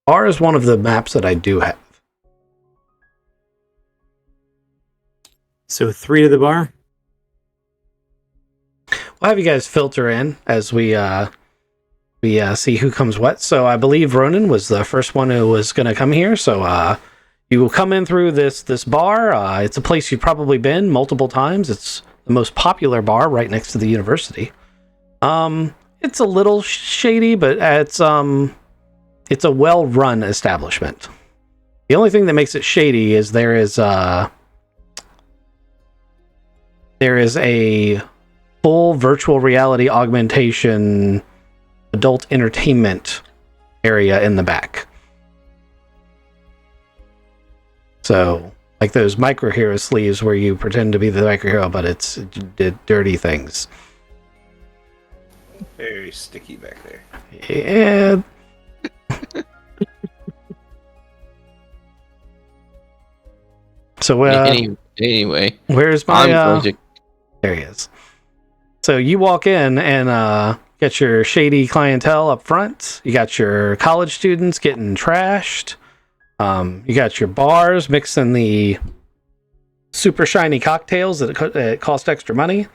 S1: Bar is one of the maps that I do have.
S5: So 3 to the bar.
S1: We'll have you guys filter in as we see who comes what. So I believe Ronan was the first one who was going to come here. So you will come in through this bar. It's a place you've probably been multiple times. It's the most popular bar right next to the university. It's a little shady, but it's a well-run establishment. The only thing that makes it shady is there is a full virtual reality augmentation adult entertainment area in the back. So, like those micro hero sleeves where you pretend to be the micro hero, but it's dirty things.
S2: Very sticky back there.
S1: Yeah. So,
S4: anyway,
S1: where's
S4: I'm
S1: my?
S4: going to.
S1: There he is. So you walk in and get your shady clientele up front. You got your college students getting trashed. You got your bars mixing the super shiny cocktails that cost extra money.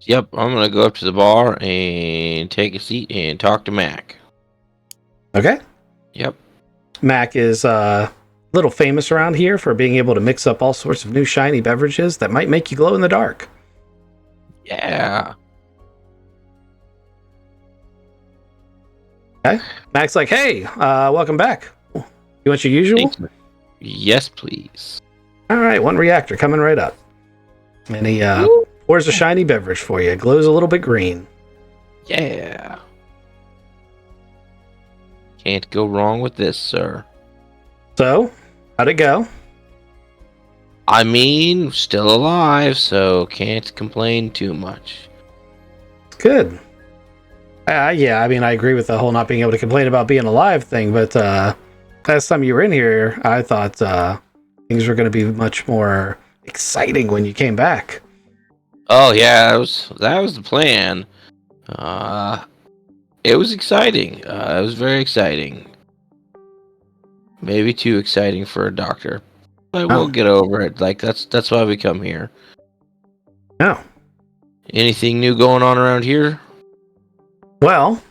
S4: Yep, I'm gonna go up to the bar and take a seat and talk to Mac.
S1: Okay.
S4: Yep.
S1: Mac is a little famous around here for being able to mix up all sorts of new shiny beverages that might make you glow in the dark.
S4: Yeah.
S1: Okay. Mac's like, hey, welcome back. You want your usual?
S4: Thanks, Mac. Yes, please.
S1: All right, one reactor coming right up. And he pours a shiny beverage for you. It glows a little bit green.
S4: Yeah. Can't go wrong with this, sir.
S1: So, how'd it go?
S4: I mean, still alive, so can't complain too much.
S1: Good. Yeah, I mean, I agree with the whole not being able to complain about being alive thing, but last time you were in here, I thought things were going to be much more exciting when you came back.
S4: Oh yeah, that was the plan. It was exciting. It was very exciting. Maybe too exciting for a doctor, but we'll get over it. Like that's why we come here.
S1: Oh.
S4: Anything new going on around here?
S1: Well,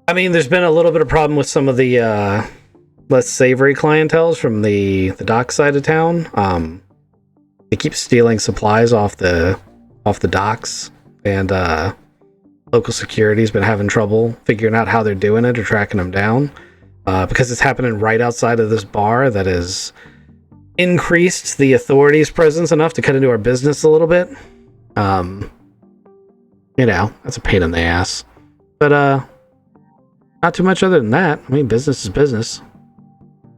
S1: I mean, there's been a little bit of problem with some of the less savory clientels from the dock side of town. They keep stealing supplies off the docks, and local security's been having trouble figuring out how they're doing it or tracking them down, because it's happening right outside of this bar that has increased the authorities' presence enough to cut into our business a little bit. You know, that's a pain in the ass. But not too much other than that. I mean, business is business.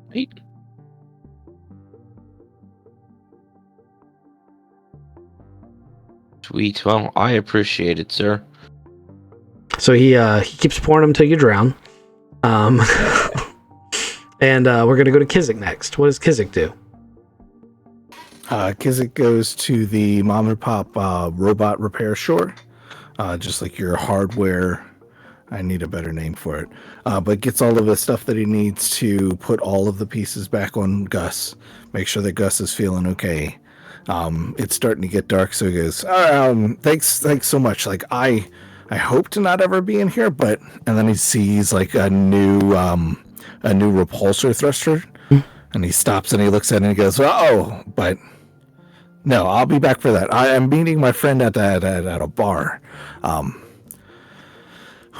S4: Right. Sweet. Well, I appreciate it, sir.
S1: So he keeps pouring them till you drown. And we're gonna go to Kizik next. What does Kizik do?
S3: Kizik goes to the mom and pop robot repair store, just like your hardware. I need a better name for it. But gets all of the stuff that he needs to put all of the pieces back on Gus. Make sure that Gus is feeling okay. It's starting to get dark, so he goes, thanks so much. Like I hope to not ever be in here, but and then he sees like a new repulsor thruster, and he stops and he looks at it and he goes, oh, but no, I'll be back for that. I am meeting my friend at a bar.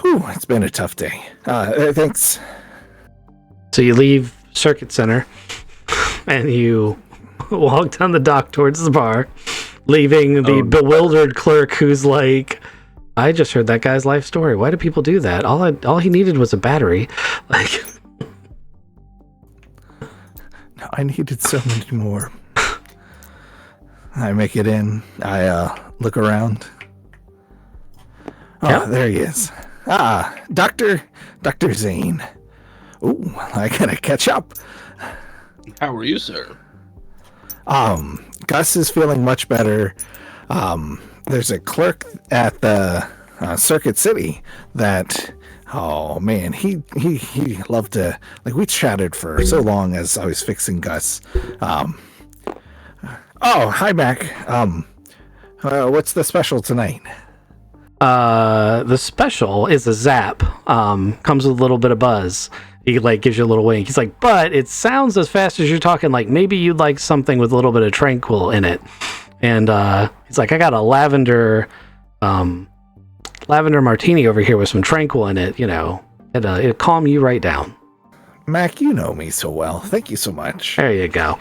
S3: It's been a tough day. Thanks.
S1: So you leave Circuit Center and you walk down the dock towards the bar, leaving the bewildered clerk who's like, I just heard that guy's life story. Why do people do that? All he needed was a battery. Like,
S3: no, I needed so many more. I make it in. I look around. Oh, there he is. Dr. Zane. Ooh, I gotta catch up.
S4: How are you, sir?
S3: Gus is feeling much better. There's a clerk at the Circuit City that, oh man, he loved to, like, we chatted for so long as I was fixing Gus. Hi, Mac. What's the special tonight?
S1: The special is a zap. Comes with a little bit of buzz. He like gives you a little wink. He's like, but it sounds as fast as you're talking. Like maybe you'd like something with a little bit of tranquil in it. And he's like, I got a lavender martini over here with some tranquil in it. You know, it'll calm you right down.
S3: Mac, you know me so well. Thank you so much.
S1: There you go.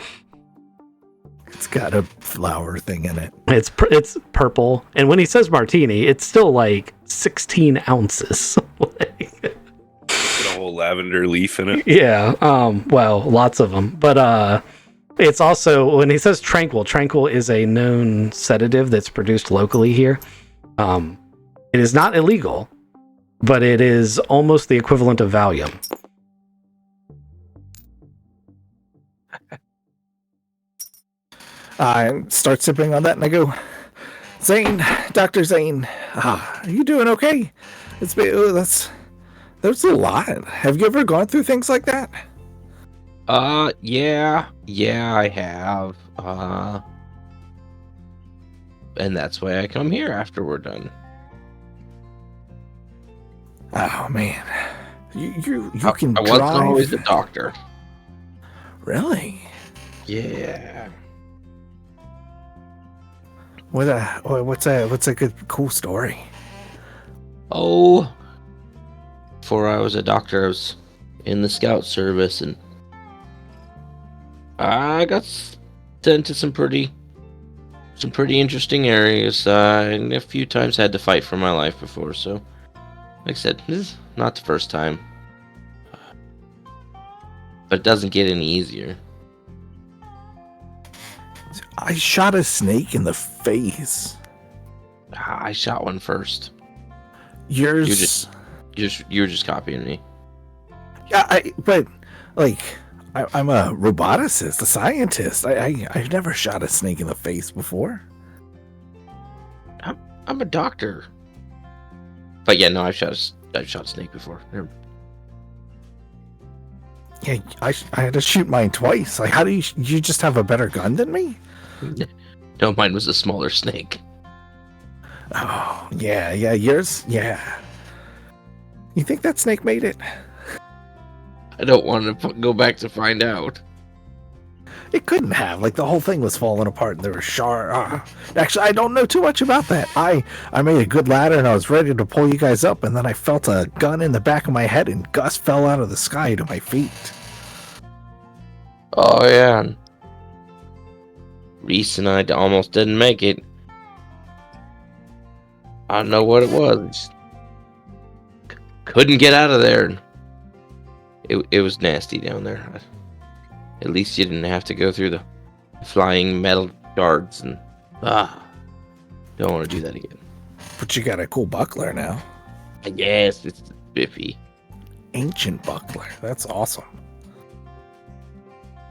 S3: It's got a flower thing in it.
S1: It's purple, and when he says martini, it's still like 16 ounces. Like,
S2: a whole lavender leaf in it.
S1: Yeah. Well, lots of them, but it's also when he says tranquil is a known sedative that's produced locally here. It is not illegal, but it is almost the equivalent of Valium.
S3: I start sipping on that and I go, Zane, Dr. Zane, are you doing okay? It's been, that's a lot. Have you ever gone through things like that?
S4: Yeah, I have. And that's why I come here after we're done.
S3: Oh man, you can
S4: I wasn't
S3: drive.
S4: always a doctor.
S3: Really?
S4: Yeah.
S3: What's a good cool story?
S4: Oh, before I was a doctor, I was in the scout service, and I got sent to some pretty some pretty interesting areas, and a few times had to fight for my life before. So, like I said, this is not the first time, but it doesn't get any easier.
S3: I shot a snake in the face.
S4: I shot one first.
S3: Yours.
S4: You were just copying me.
S3: Yeah, but like, I'm a roboticist, a scientist. I've never shot a snake in the face before.
S4: I'm a doctor. But yeah, no, I've shot a snake before.
S3: Yeah, I had to shoot mine twice. Like, how do you just have a better gun than me?
S4: No, mine was a smaller snake.
S3: Oh, yeah, yours, yeah. You think that snake made it?
S4: I don't want to go back to find out.
S3: It couldn't have. Like, the whole thing was falling apart and there was shards. Actually, I don't know too much about that. I made a good ladder and I was ready to pull you guys up, and then I felt a gun in the back of my head and Gus fell out of the sky to my feet.
S4: Oh, yeah. Reese and I almost didn't make it. I don't know what it was. Couldn't get out of there. It was nasty down there. At least you didn't have to go through the flying metal guards and don't want to do that again.
S3: But you got a cool buckler now.
S4: Yes, it's spiffy.
S3: Ancient buckler. That's awesome.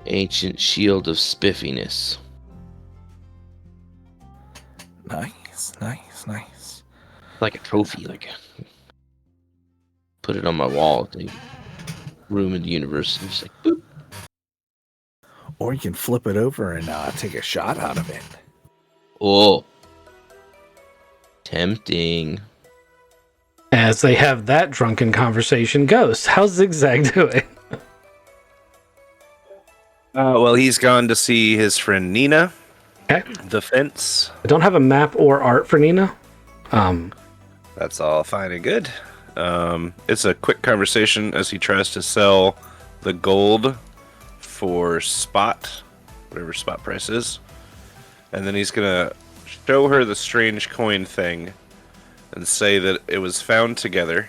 S4: Ancient shield of spiffiness.
S3: Nice.
S4: Like a trophy, put it on my wall at the room in the university. Just like, boop.
S3: Or you can flip it over and take a shot out of it.
S4: Oh. Tempting.
S1: As they have that drunken conversation, Ghost, how's Zigzag doing?
S2: Well, he's gone to see his friend Nina.
S1: Okay.
S2: The fence.
S1: I don't have a map or art for Nina.
S2: That's all fine and good. It's a quick conversation as he tries to sell the gold for spot, whatever spot price is. And then he's going to show her the strange coin thing and say that it was found together.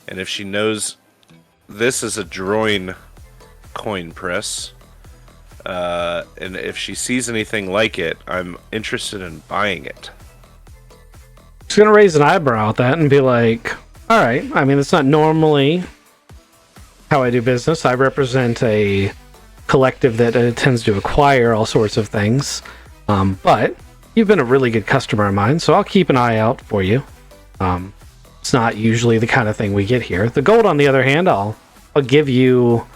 S2: And if she knows this is a Droin coin press, and if she sees anything like it, I'm interested in buying it.
S1: She's going to raise an eyebrow at that and be like, all right, I mean, it's not normally how I do business. I represent a collective that tends to acquire all sorts of things. But you've been a really good customer of mine, so I'll keep an eye out for you. It's not usually the kind of thing we get here. The gold, on the other hand, I'll give you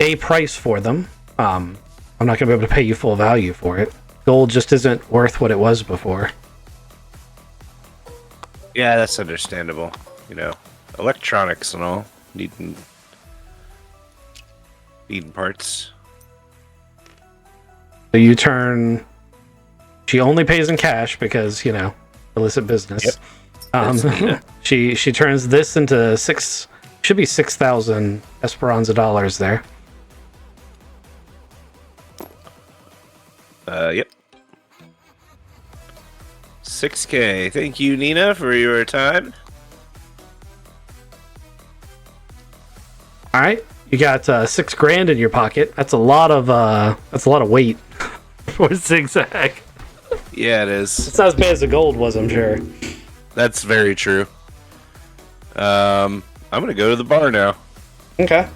S1: a price for them. I'm not going to be able to pay you full value for it. Gold just isn't worth what it was before.
S2: Yeah, that's understandable. You know, electronics and all needing parts.
S1: So you turn. She only pays in cash because, you know, illicit business.
S2: Yep.
S1: She turns this into should be 6,000 Esperanza dollars there.
S2: Yep. 6K. Thank you, Nina, for your time.
S1: All right, you got $6,000 in your pocket. That's a lot of weight for Zigzag.
S2: Yeah, it is.
S1: It's not as bad as the gold was, I'm sure.
S2: That's very true. I'm gonna go to the bar now.
S1: Okay.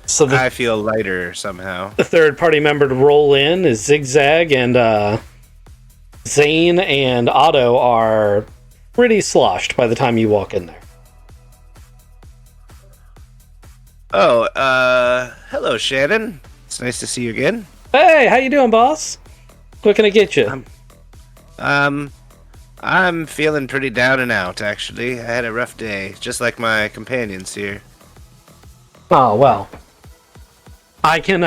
S1: So
S2: I feel lighter somehow.
S1: the third party member to roll in is Zigzag, and Zane and Otto are pretty sloshed by the time you walk in there.
S2: Oh, hello, Shannon. It's nice to see you again.
S1: Hey, how you doing, boss? What can I get you?
S2: I'm feeling pretty down and out, actually. I had a rough day, just like my companions here.
S1: Oh, well. I can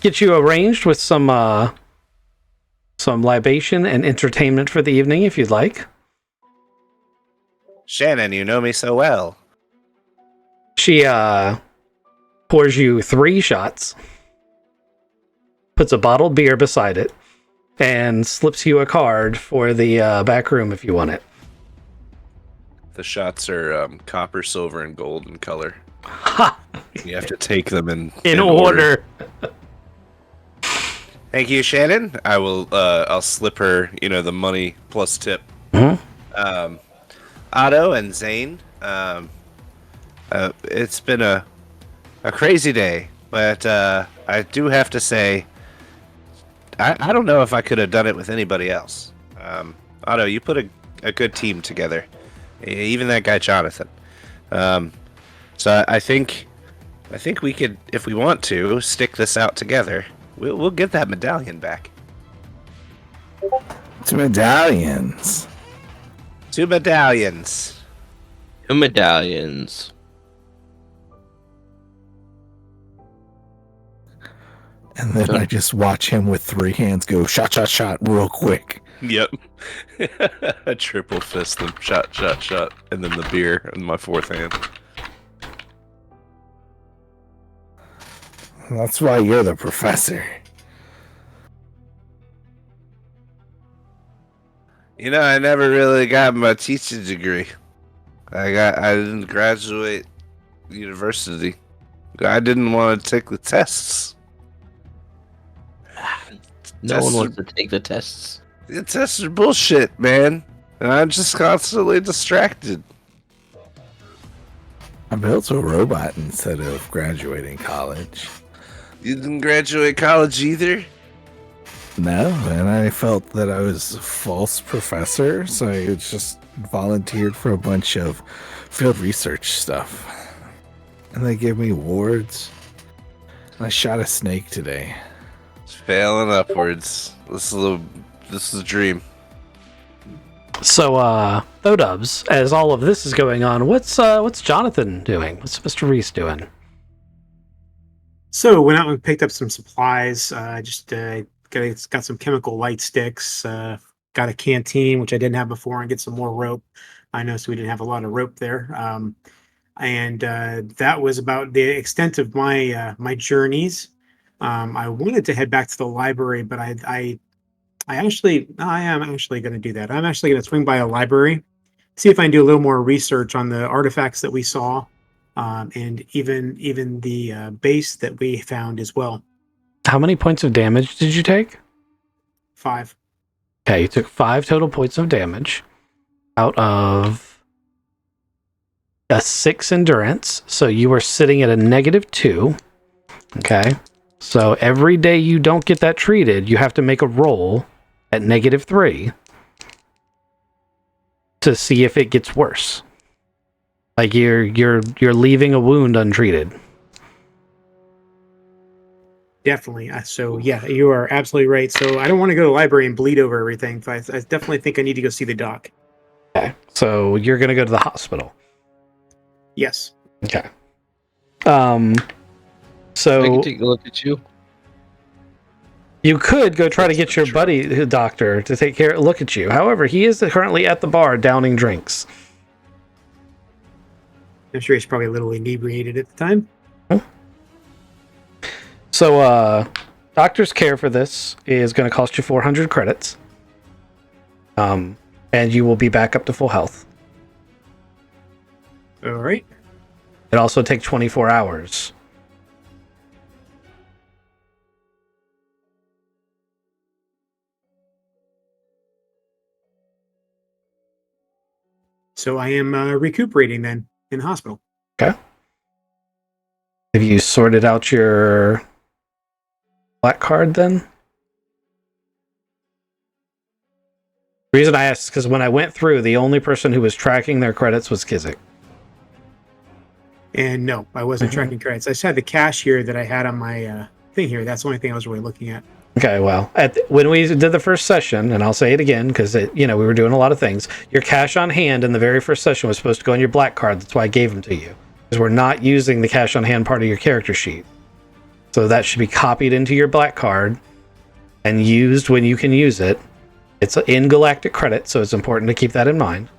S1: get you arranged with some libation and entertainment for the evening if you'd like.
S2: Shannon, you know me so well.
S1: She pours you 3 shots. puts a bottled beer beside it, and slips you a card for the back room if you want it.
S2: The shots are copper, silver, and gold in color.
S1: Ha!
S2: You have to take them in
S1: order.
S2: Thank you, Shannon. I will. I'll slip her, the money plus tip.
S1: Mm-hmm.
S2: Otto and Zane. It's been a crazy day, but I do have to say, I don't know if I could have done it with anybody else. Otto, you put a good team together. Even that guy Jonathan. So I think we could, if we want to, stick this out together. We'll get that medallion back.
S3: 2 medallions.
S2: 2 medallions.
S4: 2 medallions.
S3: And then I just watch him with 3 hands go shot, shot, shot real quick.
S2: Yep. A triple fist them. Shot, shot, shot. And then the beer in my 4th hand.
S3: That's why you're the professor.
S2: I never really got my teaching degree. I didn't graduate university. I didn't want to take the tests.
S4: No one wants to take the tests.
S2: The tests are bullshit, man. And I'm just constantly distracted.
S3: I built a robot instead of graduating college.
S2: You didn't graduate college either?
S3: No, and I felt that I was a false professor, so I just volunteered for a bunch of field research stuff. And they gave me awards. And I shot a snake today.
S2: It's failing upwards. This is a dream.
S1: So, Bodubs, as all of this is going on, what's Jonathan doing? What's Mr. Reese doing?
S5: So went out and picked up some supplies. Got some chemical light sticks. Got a canteen, which I didn't have before, and get some more rope. I noticed we didn't have a lot of rope there. And that was about the extent of my my journeys. I wanted to head back to the library, but I am actually going to do that. I'm actually going to swing by a library, see if I can do a little more research on the artifacts that we saw, and even the base that we found as well.
S1: How many points of damage did you take?
S5: 5.
S1: Okay, you took 5 total points of damage out of a 6 endurance, so you were sitting at a -2. Okay, so every day you don't get that treated, you have to make a roll at -3 to see if it gets worse. Like you're leaving a wound untreated.
S5: Definitely. So yeah, you are absolutely right. So I don't want to go to the library and bleed over everything. But I definitely think I need to go see the doc.
S1: Okay, so you're gonna go to the hospital.
S5: Yes.
S1: Okay.
S4: I
S1: So
S4: can take a look at you.
S1: you could go try to get your buddy, the doctor, to look at you. However, he is currently at the bar downing drinks.
S5: I'm sure he's probably a little inebriated at the time.
S1: So, doctor's care for this is going to cost you 400 credits. And you will be back up to full health.
S5: All right.
S1: It also takes 24 hours.
S5: So I am recuperating then in the hospital.
S1: Okay. Have you sorted out your black card then? The reason I asked is because when I went through, the only person who was tracking their credits was Kizik.
S5: And no, I wasn't tracking credits. I just had the cash here that I had on my thing here. That's the only thing I was really looking at.
S1: Okay, well, when we did the first session, and I'll say it again because we were doing a lot of things. Your cash on hand in the very first session was supposed to go on your black card. That's why I gave them to you, because we're not using the cash on hand part of your character sheet. So that should be copied into your black card and used when you can use it. It's in galactic credit, so it's important to keep that in mind.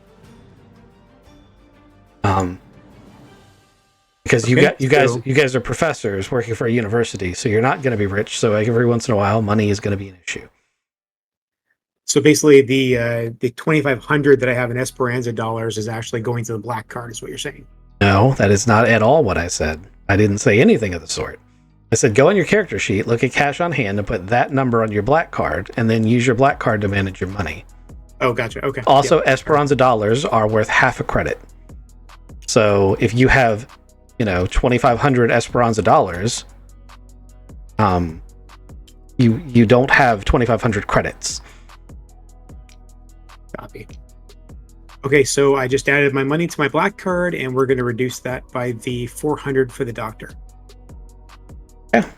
S1: Because you
S5: Okay,
S1: got
S5: so-
S1: you guys are professors working for a university, so you're not going to be rich. So like, every once in a while, money is going to be an issue.
S5: So basically, the 2,500 that I have in Esperanza dollars is actually going to the black card, is what you're saying.
S1: No, that is not at all what I said. I didn't say anything of the sort. I said go on your character sheet, look at cash on hand, and put that number on your black card, and then use your black card to manage your money.
S5: Oh, gotcha. Okay.
S1: Also,
S5: Yep.
S1: Esperanza dollars are worth half a credit. So if you have, 2,500 Esperanza dollars, you don't have 2,500 credits.
S5: Copy. Okay, so I just added my money to my black card, and we're going to reduce that by the 400 for the doctor.
S1: Yeah.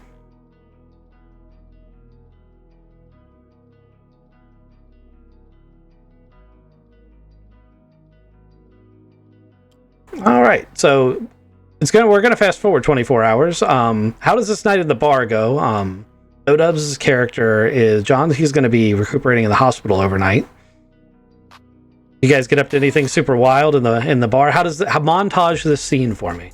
S1: All right, so we're gonna fast forward 24 hours. How does this night at the bar go? Odubs' character is John. He's gonna be recuperating in the hospital overnight. You guys get up to anything super wild in the bar? How montage this scene for me?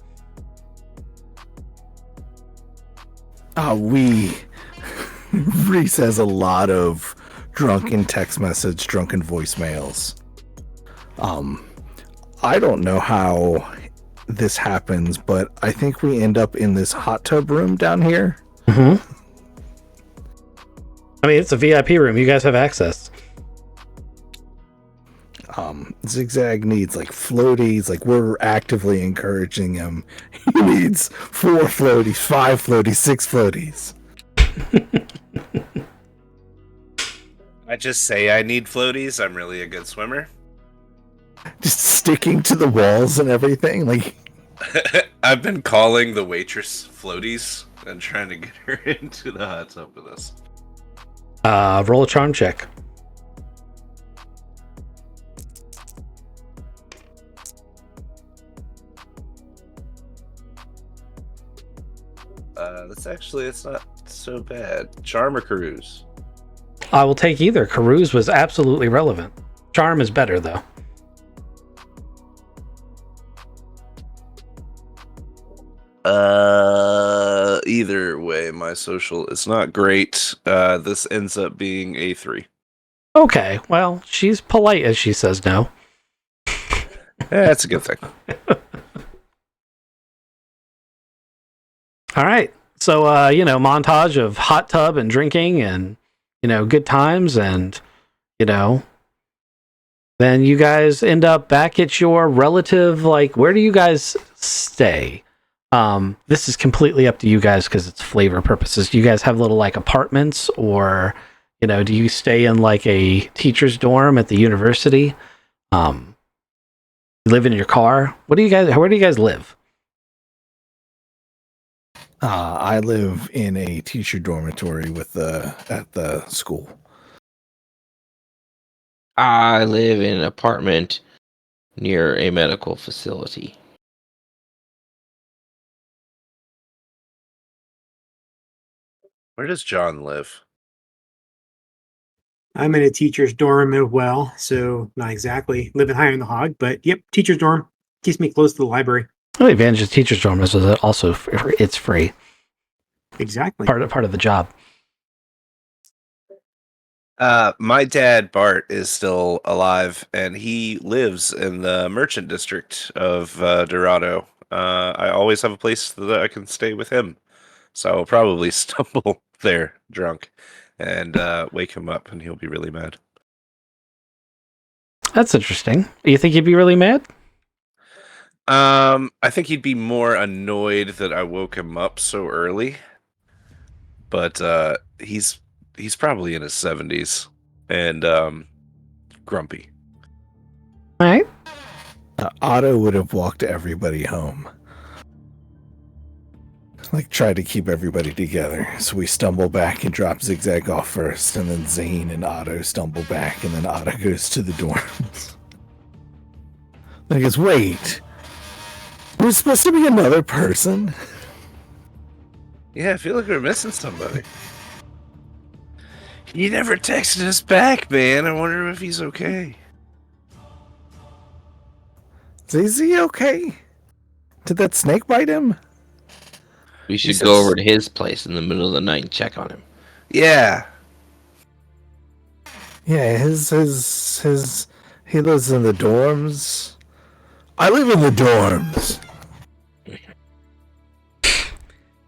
S3: Reese has a lot of drunken text message, drunken voicemails. I don't know how this happens, but I think we end up in this hot tub room down here.
S1: Mm-hmm. I mean, it's a VIP room. You guys have access.
S3: Zigzag needs like floaties. Like, we're actively encouraging him. He needs 4 floaties, 5 floaties, 6 floaties.
S2: I just say I need floaties. I'm really a good swimmer.
S3: Just sticking to the walls and everything. Like,
S2: I've been calling the waitress floaties and trying to get her into the hot tub with us.
S1: Roll a charm check.
S2: It's not so bad. Charm or Carouse?
S1: I will take either. Carouse was absolutely relevant. Charm is better, though.
S2: Either way, my social is not great. This ends up being a 3.
S1: Okay, well, she's polite as she says no.
S2: That's a good thing.
S1: All right. So, montage of hot tub and drinking and, good times and, then you guys end up back at your relative, like, where do you guys stay? This is completely up to you guys because it's flavor purposes. Do you guys have little, like, apartments or, do you stay in, like, a teacher's dorm at the university? You live in your car? Where do you guys live?
S3: I live in a teacher dormitory at the school.
S4: I live in an apartment near a medical facility.
S2: Where does John live?
S5: I'm in a teacher's dorm as well, so not exactly living high on the hog, but yep, teacher's dorm keeps me close to the library.
S1: The advantage of teacher's dorm is that also it's free.
S5: Exactly.
S1: Part of the job.
S2: My dad, Bart, is still alive, and he lives in the merchant district of Dorado. I always have a place that I can stay with him, so I'll probably stumble there drunk and wake him up, and he'll be really mad.
S1: That's interesting. You think he'd be really mad?
S2: I think he'd be more annoyed that I woke him up so early, but he's probably in his 70s and grumpy.
S1: All right.
S3: Otto would have walked everybody home. Like, try to keep everybody together. So we stumble back and drop Zigzag off first, and then Zane and Otto stumble back, and then Otto goes to the dorms. Like, it's, wait, we're supposed to be another person?
S2: Yeah, I feel like we're missing somebody. He never texted us back, man. I wonder if he's okay.
S3: Is he okay? Did that snake bite him?
S4: We should
S2: says-
S4: go over to his place in the middle of the night and check on him.
S2: Yeah.
S3: Yeah, he lives in the dorms. I live in the dorms.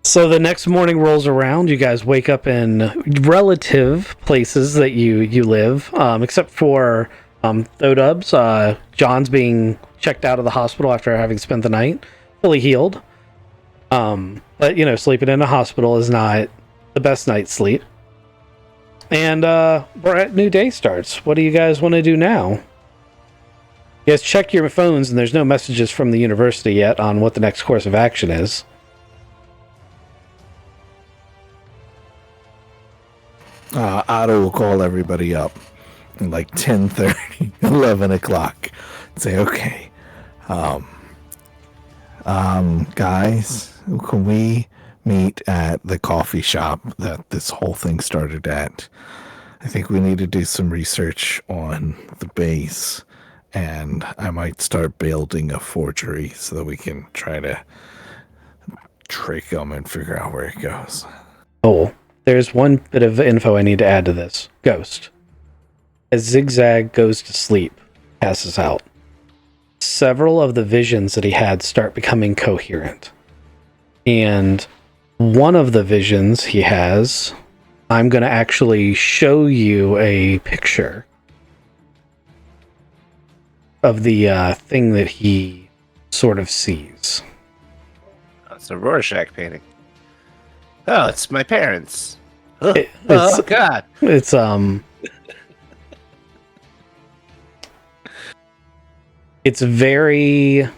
S1: So the next morning rolls around. You guys wake up in relative places that you live, except for Thodubs. John's being checked out of the hospital after having spent the night, fully healed. But sleeping in a hospital is not the best night's sleep. And new day starts. What do you guys want to do now? You guys check your phones, and there's no messages from the university yet on what the next course of action is.
S3: Otto will call everybody up at like 10:30, 11 o'clock. Say, okay, guys, can we meet at the coffee shop that this whole thing started at? I think we need to do some research on the base, and I might start building a forgery so that we can try to trick them and figure out where it goes.
S1: Oh, there's one bit of info I need to add to this. Ghost. As Zigzag goes to sleep, passes out, several of the visions that he had start becoming coherent. And one of the visions he has, I'm going to actually show you a picture of the thing that he sort of sees.
S2: It's a Rorschach painting. Oh, it's my parents.
S1: It's
S2: God.
S1: It's very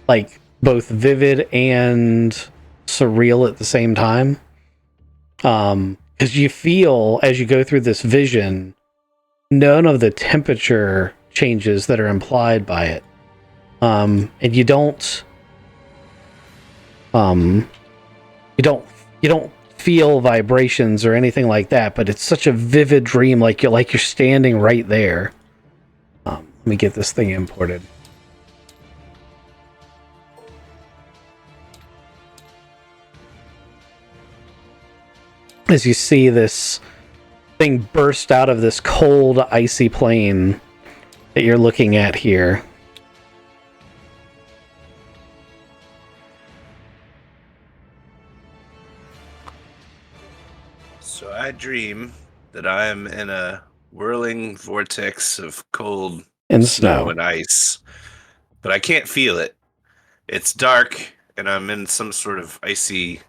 S1: like both vivid and surreal at the same time. Because you feel as you go through this vision, none of the temperature changes that are implied by it. And you don't feel vibrations or anything like that, but it's such a vivid dream, like you're standing right there. Let me get this thing imported. As you see this thing burst out of this cold, icy plane that you're looking at here.
S2: So I dream that I am in a whirling vortex of cold
S1: And
S2: snow
S1: snow.
S2: and ice, but I can't feel it. It's dark, and I'm in some sort of icy,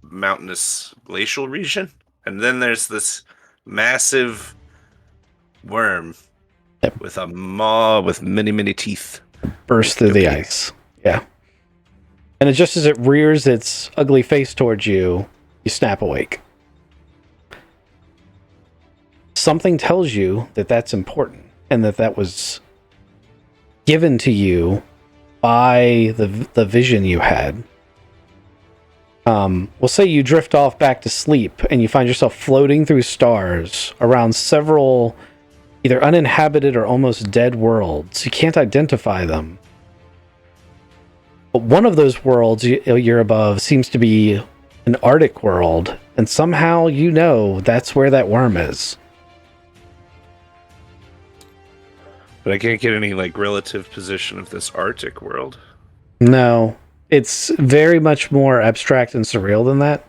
S2: mountainous glacial region. And then there's this massive worm
S1: Yep.
S2: with a maw with many, many teeth.
S1: Burst through the
S2: Okay.
S1: ice. Yeah. And just as it rears its ugly face towards you, you snap awake. Something tells you that that's important and that was given to you by the vision you had. We'll say you drift off back to sleep and you find yourself floating through stars around several either uninhabited or almost dead worlds. You can't identify them. But one of those worlds you're above seems to be an Arctic world, and somehow you know that's where that worm is.
S2: But I can't get any relative position of this Arctic world.
S1: No, it's very much more abstract and surreal than that.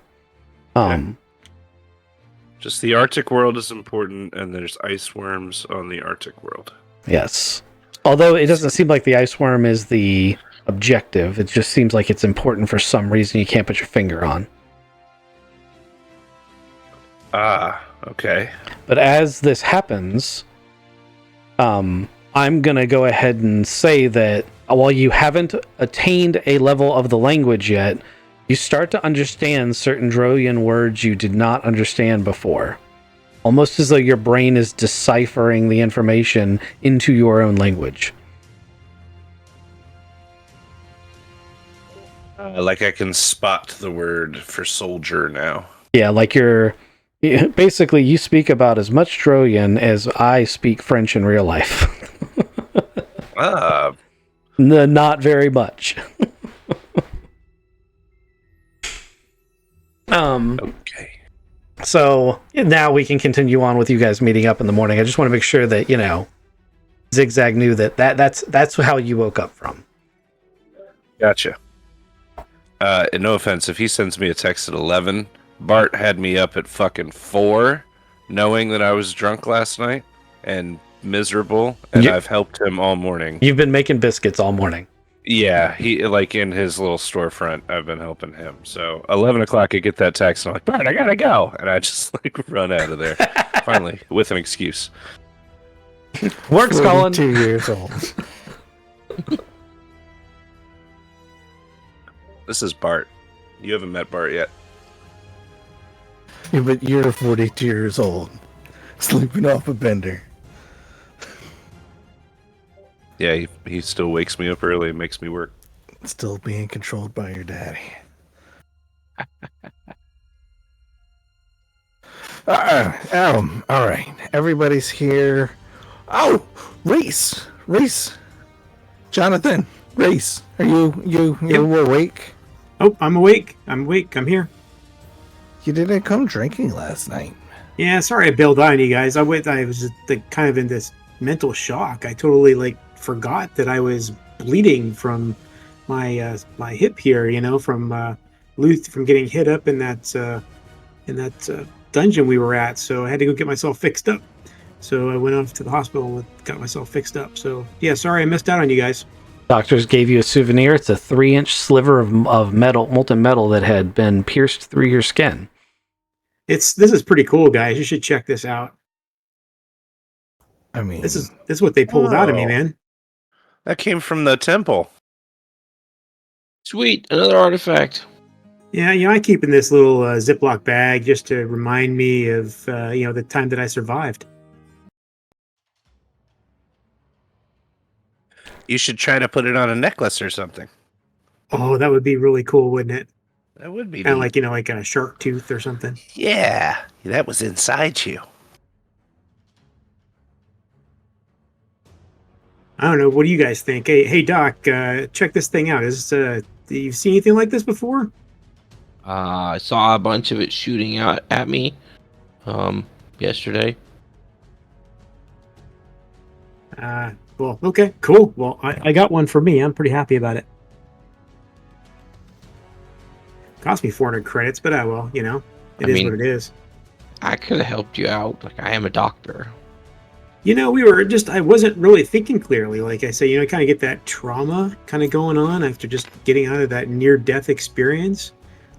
S2: Just the Arctic world is important, and there's ice worms on the Arctic world.
S1: Yes. Although it doesn't seem like the ice worm is the objective, it just seems like it's important for some reason you can't put your finger on.
S2: Ah, okay.
S1: But as this happens, I'm going to go ahead and say that while you haven't attained a level of the language yet, you start to understand certain Droian words you did not understand before. Almost as though your brain is deciphering the information into your own language.
S2: Like I can spot the word for soldier now.
S1: Yeah, like basically you speak about as much Droian as I speak French in real life. Not very much.
S2: Okay.
S1: So now we can continue on with you guys meeting up in the morning. I just want to make sure that, you know, Zigzag knew that's how you woke up from.
S2: Gotcha. And no offense, if he sends me a text at 11, Bart had me up at fucking 4, knowing that I was drunk last night and miserable, and I've helped him all morning.
S1: You've been making biscuits all morning.
S2: Yeah, he like in his little storefront, I've been helping him. So 11 o'clock, I get that text, and I'm like, Bart, I gotta go, and I just like run out of there. Finally, with an excuse.
S1: Work's calling.
S3: 2 years old.
S2: This is Bart. You haven't met Bart yet.
S3: Yeah, but you're 42 years old, sleeping off a bender.
S2: Yeah, he still wakes me up early and makes me work.
S3: Still being controlled by your daddy. All right. Everybody's here. Oh, Reese. Jonathan, Reese, are you awake?
S5: Oh, I'm awake. I'm here.
S3: You didn't come drinking last night.
S5: Yeah, sorry I bailed on you guys. I was just, like, kind of in this mental shock. I totally forgot that I was bleeding from my my hip here. You know, from getting hit up in that dungeon we were at. So I had to go get myself fixed up. So I went off to the hospital and got myself fixed up. So yeah, sorry I missed out on you guys.
S1: Doctors gave you a souvenir. It's a 3-inch sliver of metal, molten metal that had been pierced through your skin.
S5: This is pretty cool, guys. You should check this out.
S3: I mean,
S5: This is what they pulled out of me,
S2: Whoa.
S5: man.
S2: That came from the temple.
S4: Sweet, another artifact.
S5: Yeah, I keep in this little Ziploc bag just to remind me of the time that I survived.
S2: You should try to put it on a necklace or something.
S5: Oh, that would be really cool, wouldn't it?
S2: That would be
S5: Kind of
S2: neat.
S5: like a shark tooth or something.
S2: Yeah, that was inside you.
S5: I don't know. What do you guys think? Hey, Doc, check this thing out. Do you see anything like this before?
S4: I saw a bunch of it shooting out at me yesterday.
S5: Well, okay, cool. Well, I got one for me. I'm pretty happy about it. Cost me 400 credits, but it is what it is.
S4: I could have helped you out. Like, I am a doctor.
S5: I wasn't really thinking clearly. Like I say, kind of get that trauma kind of going on after just getting out of that near-death experience.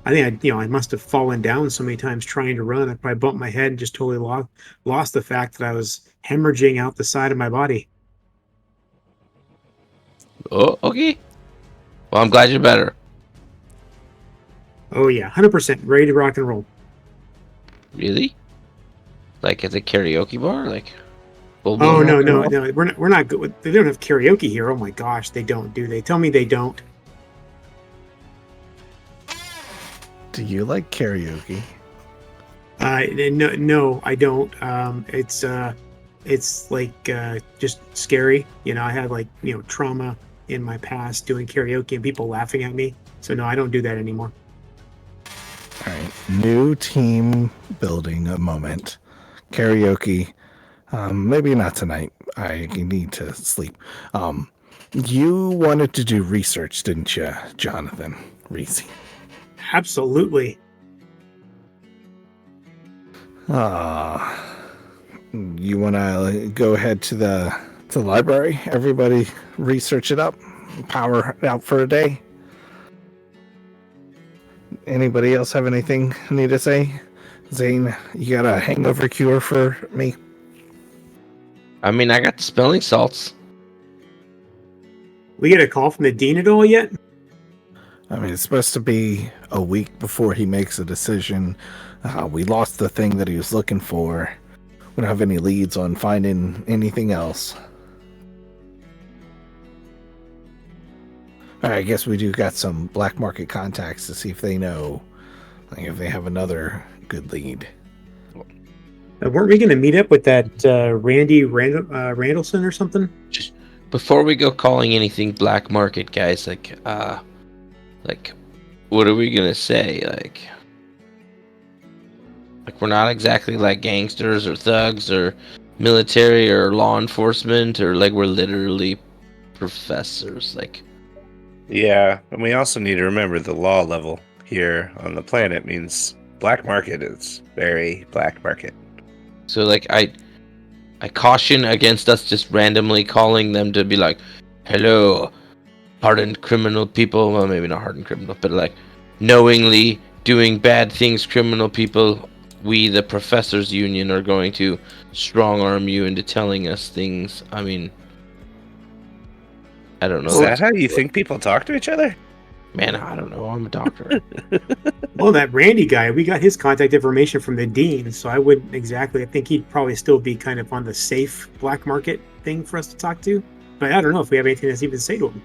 S5: I think I must have fallen down so many times trying to run. I probably bumped my head and just totally lost the fact that I was hemorrhaging out the side of my body.
S4: Oh, okay. Well, I'm glad you're better.
S5: Oh yeah, 100% ready to rock and roll.
S4: Really? Like at the karaoke bar? Like,
S5: Oh no, we're not good with. They don't have karaoke here. Oh my gosh, they don't. Do they? Tell me they don't.
S3: Do you like karaoke?
S5: No, I don't. It's like just scary. I had trauma in my past doing karaoke and people laughing at me. So no, I don't do that anymore.
S3: All right, new team building a moment. Karaoke. Maybe not tonight. I need to sleep. You wanted to do research, didn't you, Jonathan Reese?
S5: Absolutely.
S3: You want to go ahead to the library? Everybody research it up. Power out for a day. Anybody else have anything need to say? Zane, you got a hangover cure for me?
S4: I mean, I got the smelling salts.
S5: We get a call from the dean at all yet?
S3: I mean, it's supposed to be a week before he makes a decision. We lost the thing that he was looking for. We don't have any leads on finding anything else. All right, I guess we do got some black market contacts to see if they know, if they have another good lead.
S5: Weren't we going to meet up with that Randy Randallson or something?
S4: before we go calling anything black market, guys, like, what are we gonna say? Like we're not exactly like gangsters or thugs or military or law enforcement, or like we're literally professors. Like,
S2: Yeah, and we also need to remember the law level here on the planet means black market is very black market.
S4: so like I caution against us just randomly calling them to be like, hello, hardened criminal people. Well, maybe not hardened criminal, but like knowingly doing bad things, criminal people. We, the Professors Union, are going to strong arm you into telling us things. I mean, I don't know.
S2: Is that how you think people talk to each other?
S4: Man, I don't know. I'm a doctor.
S5: Well, that Randy guy, we got his contact information from the dean, so I wouldn't exactly. I think he'd probably still be kind of on the safe black market thing for us to talk to. But I don't know if we have anything to even say to him.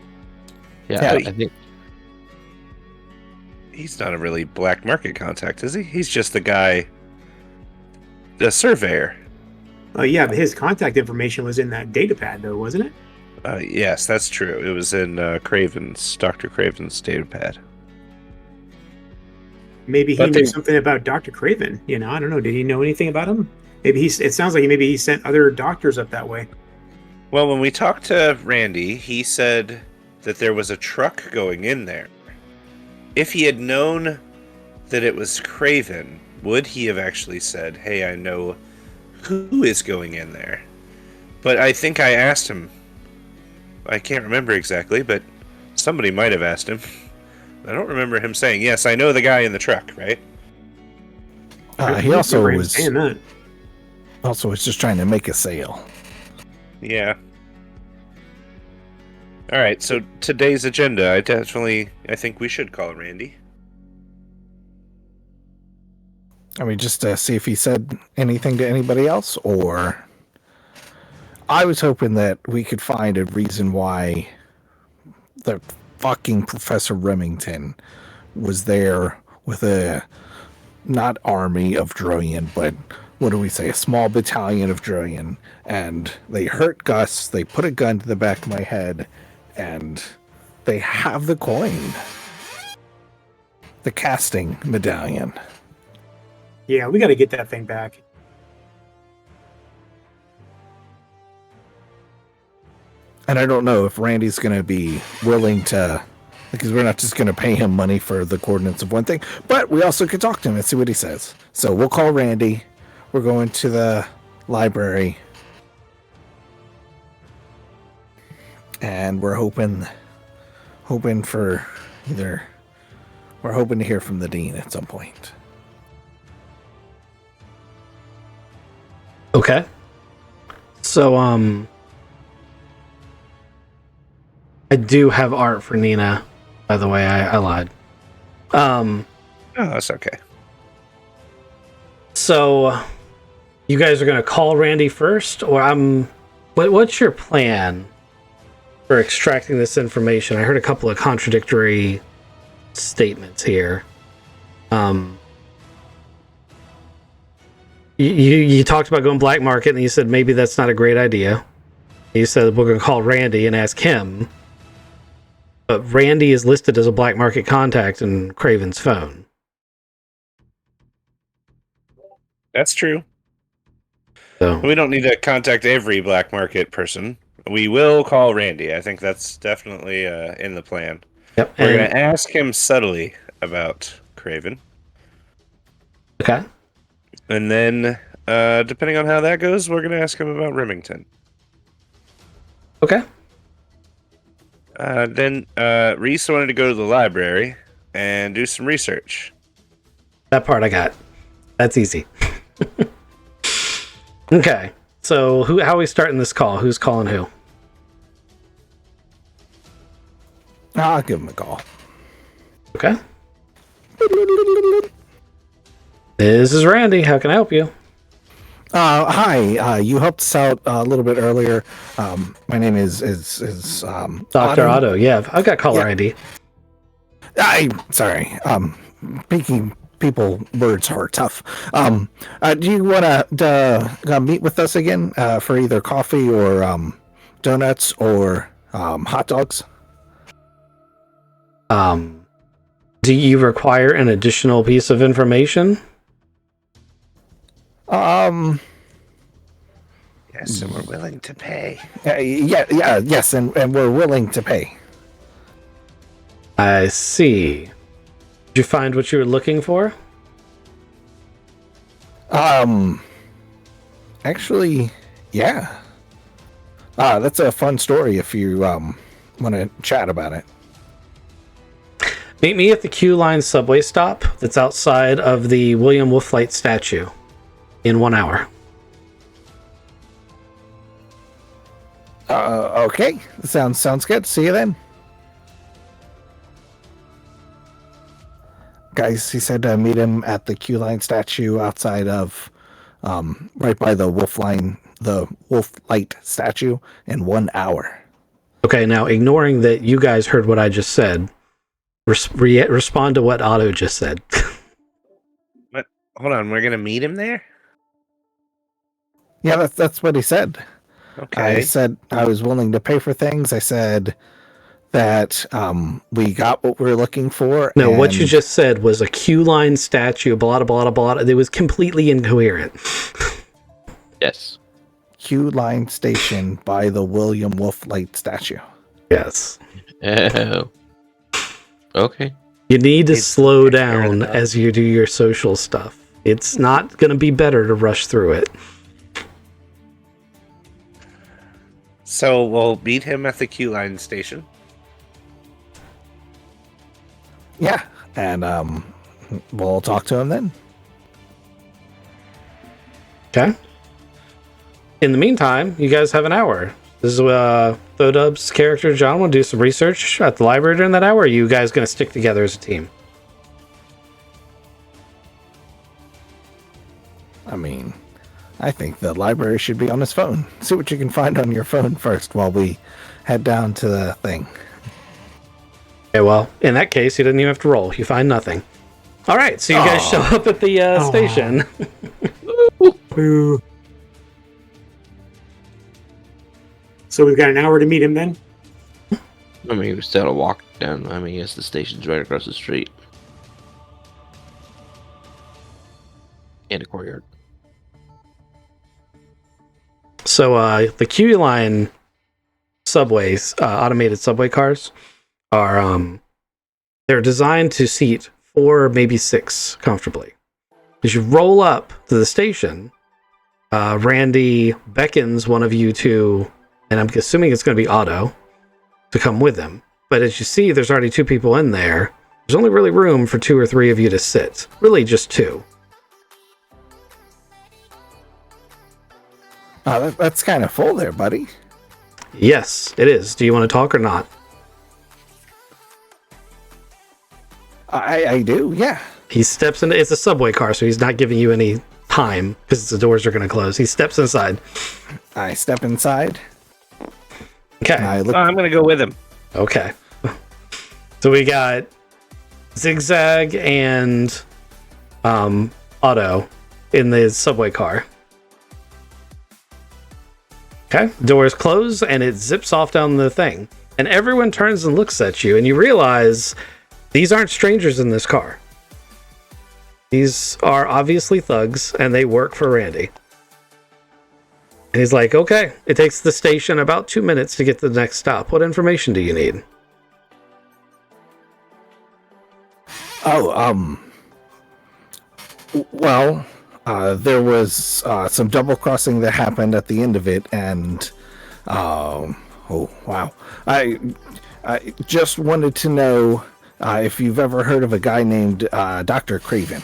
S4: Yeah, I think.
S2: He's not a really black market contact, is he? He's just the guy, the surveyor.
S5: Oh yeah, but his contact information was in that data pad, though, wasn't it?
S2: Yes, that's true. It was in Dr. Craven's data pad.
S5: Maybe he knew something about Dr. Craven. You know, I don't know. Did he know anything about him? Maybe it sounds like maybe he sent other doctors up that way.
S2: Well, when we talked to Randy, he said that there was a truck going in there. If he had known that it was Craven, would he have actually said, hey, I know who is going in there? But I think I asked him. I can't remember exactly, but somebody might have asked him. I don't remember him saying, yes, I know the guy in the truck, right?
S3: He also
S5: Remember him
S3: was
S5: saying that.
S3: just trying to make a sale.
S2: Yeah. All right, so today's agenda, I think we should call Randy.
S3: I mean, just to see if he said anything to anybody else, or I was hoping that we could find a reason why the fucking Professor Remington was there with a not army of Droian, but what do we say, a small battalion of Droian, and they hurt Gus, they put a gun to the back of my head, and they have the coin. The casting medallion.
S5: Yeah, we got to get that thing back.
S3: And I don't know if Randy's going to be willing to, because we're not just going to pay him money for the coordinates of one thing, but we also could talk to him and see what he says. So we'll call Randy. We're going to the library. And we're hoping for either, we're hoping to hear from the dean at some point.
S1: Okay. So, I do have art for Nina, by the way. I lied.
S2: Oh, that's okay.
S1: So, you guys are going to call Randy first, or what's your plan for extracting this information? I heard a couple of contradictory statements here. You talked about going black market, and you said maybe that's not a great idea. You said we're going to call Randy and ask him. But Randy is listed as a black market contact in Craven's phone.
S2: That's true.
S1: So
S2: We don't need to contact every black market person. We will call Randy. I think that's definitely in the plan.
S1: yep.
S2: We're going to ask him subtly about Craven.
S1: Okay.
S2: And then, depending on how that goes, we're going to ask him about Remington.
S1: Okay.
S2: Then Reese wanted to go to the library and do some research.
S1: That part I got. That's easy. Okay. So how are we starting this call? Who's calling who?
S3: I'll give him a call.
S1: Okay. This is Randy. How can I help you?
S3: Hi. You helped us out a little bit earlier. My name is
S1: Dr. Otto. Yeah, I've got caller
S3: Yeah.
S1: ID.
S3: Sorry. Making people words are tough. Do you want to meet with us again for either coffee or donuts or hot dogs.
S1: Do you require an additional piece of information?
S2: Yes, and we're willing to pay.
S3: Yes, and we're willing to pay.
S1: I see. Did you find what you were looking for?
S3: Actually, yeah. That's a fun story if you want to chat about it.
S1: Meet me at the Q Line subway stop that's outside of the William Wolflight statue in 1 hour.
S3: Okay. Sounds good. See you then. Guys, he said meet him at the Q Line statue outside of right by the Wolflight statue in 1 hour.
S1: Okay, now ignoring that you guys heard what I just said, respond to what Otto just said.
S2: But hold on, we're gonna meet him there.
S3: Yeah, that's what he said.
S2: Okay.
S3: I said I was willing to pay for things. I said that we got what we were looking for.
S1: No, what you just said was a Q Line statue, blah, blah, blah, blah. It was completely incoherent.
S4: Yes.
S3: Q Line station by the William Wolflight statue.
S1: Yes.
S4: Oh. Okay.
S1: You need to
S2: It's
S1: slow
S2: fair
S1: down
S2: enough.
S1: as you do your social stuff. It's not going to be better to rush through it.
S2: So we'll meet him at the Q Line station.
S3: Yeah, and we'll talk to him then.
S1: Okay. In the meantime, you guys have an hour. This is Thodub's character, John, will do some research at the library during that hour. Or are you guys going to stick together as a team?
S3: I mean, I think the library should be on his phone. See what you can find on your phone first while we head down to the thing.
S1: Okay, well, in that case, you didn't even have to roll. You find nothing. All right, so you guys show up at the station.
S5: Boo. So we've got an hour to meet him then?
S4: I mean, we still gotta walk down. I mean, yes, the station's right across the street. And a courtyard.
S1: So the Q Line subways, automated subway cars, are they're designed to seat 4, maybe 6 comfortably. As you roll up to the station, Randy beckons one of you to, and I'm assuming it's going to be Otto, to come with him. But as you see, there's already 2 people in there. There's only really room for 2 or 3 of you to sit. Really, just 2.
S3: That's kind of full there, buddy.
S1: Yes, it is. Do you want to talk or not?
S3: I do, yeah.
S1: He steps into, it's a subway car, so he's not giving you any time because the doors are going to close. He steps inside.
S3: I step inside.
S1: Okay.
S3: And I look.
S2: I'm gonna go with him.
S1: Okay. So we got Zigzag and Otto in the subway car. Okay. Doors close and it zips off down the thing. And everyone turns and looks at you, and you realize these aren't strangers in this car. These are obviously thugs, and they work for Randy. And he's like, okay, it takes the station about 2 minutes to get to the next stop. What information do you need?
S3: Well, there was some double crossing that happened at the end of it, and oh wow, I just wanted to know if you've ever heard of a guy named Dr. Craven.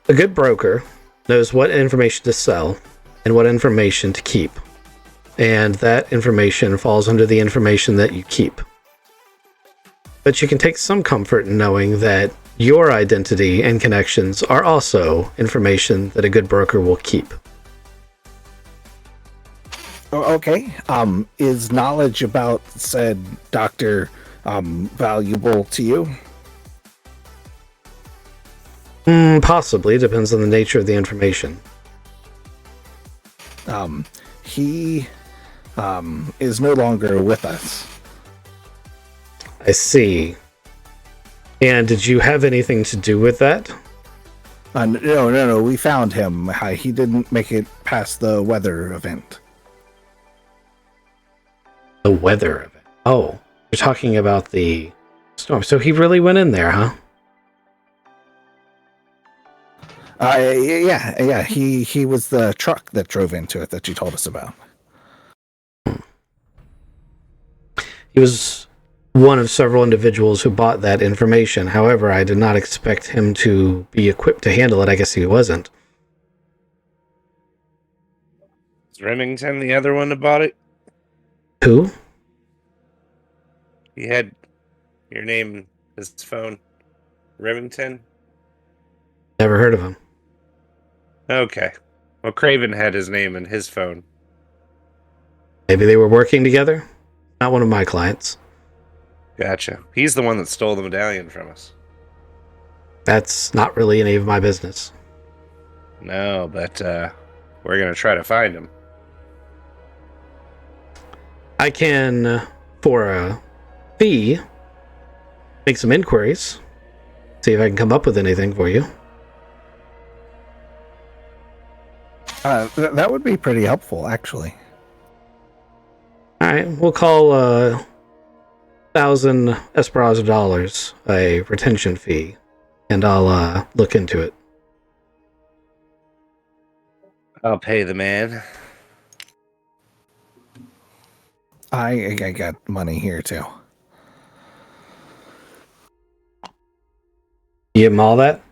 S1: A good broker knows what information to sell and what information to keep. And that information falls under the information that you keep. But you can take some comfort in knowing that your identity and connections are also information that a good broker will keep.
S3: Okay. Is knowledge about said doctor valuable to you?
S1: Possibly. Depends on the nature of the information.
S3: He is no longer with us.
S1: I see. And did you have anything to do with that?
S3: No. We found him. He didn't make it past the weather event.
S1: The weather event. Oh, you're talking about the storm. So he really went in there, huh?
S3: Yeah. He was the truck that drove into it that you told us about.
S1: He was one of several individuals who bought that information. However, I did not expect him to be equipped to handle it. I guess he wasn't.
S2: Is Remington the other one that bought it?
S1: Who?
S2: He had your name in his phone. Remington?
S1: Never heard of him.
S2: Okay. Well, Craven had his name in his phone.
S1: Maybe they were working together? Not one of my clients.
S2: Gotcha. He's the one that stole the medallion from us.
S1: That's not really any of my business.
S2: No, but we're going to try to find him.
S1: I can, for a fee, make some inquiries. See if I can come up with anything for you.
S3: That would be pretty helpful, actually.
S1: All right, we'll call 1,000 Esperanza dollars a retention fee, and I'll look into it.
S2: I'll pay the man.
S3: I got money here too.
S1: You give him all that?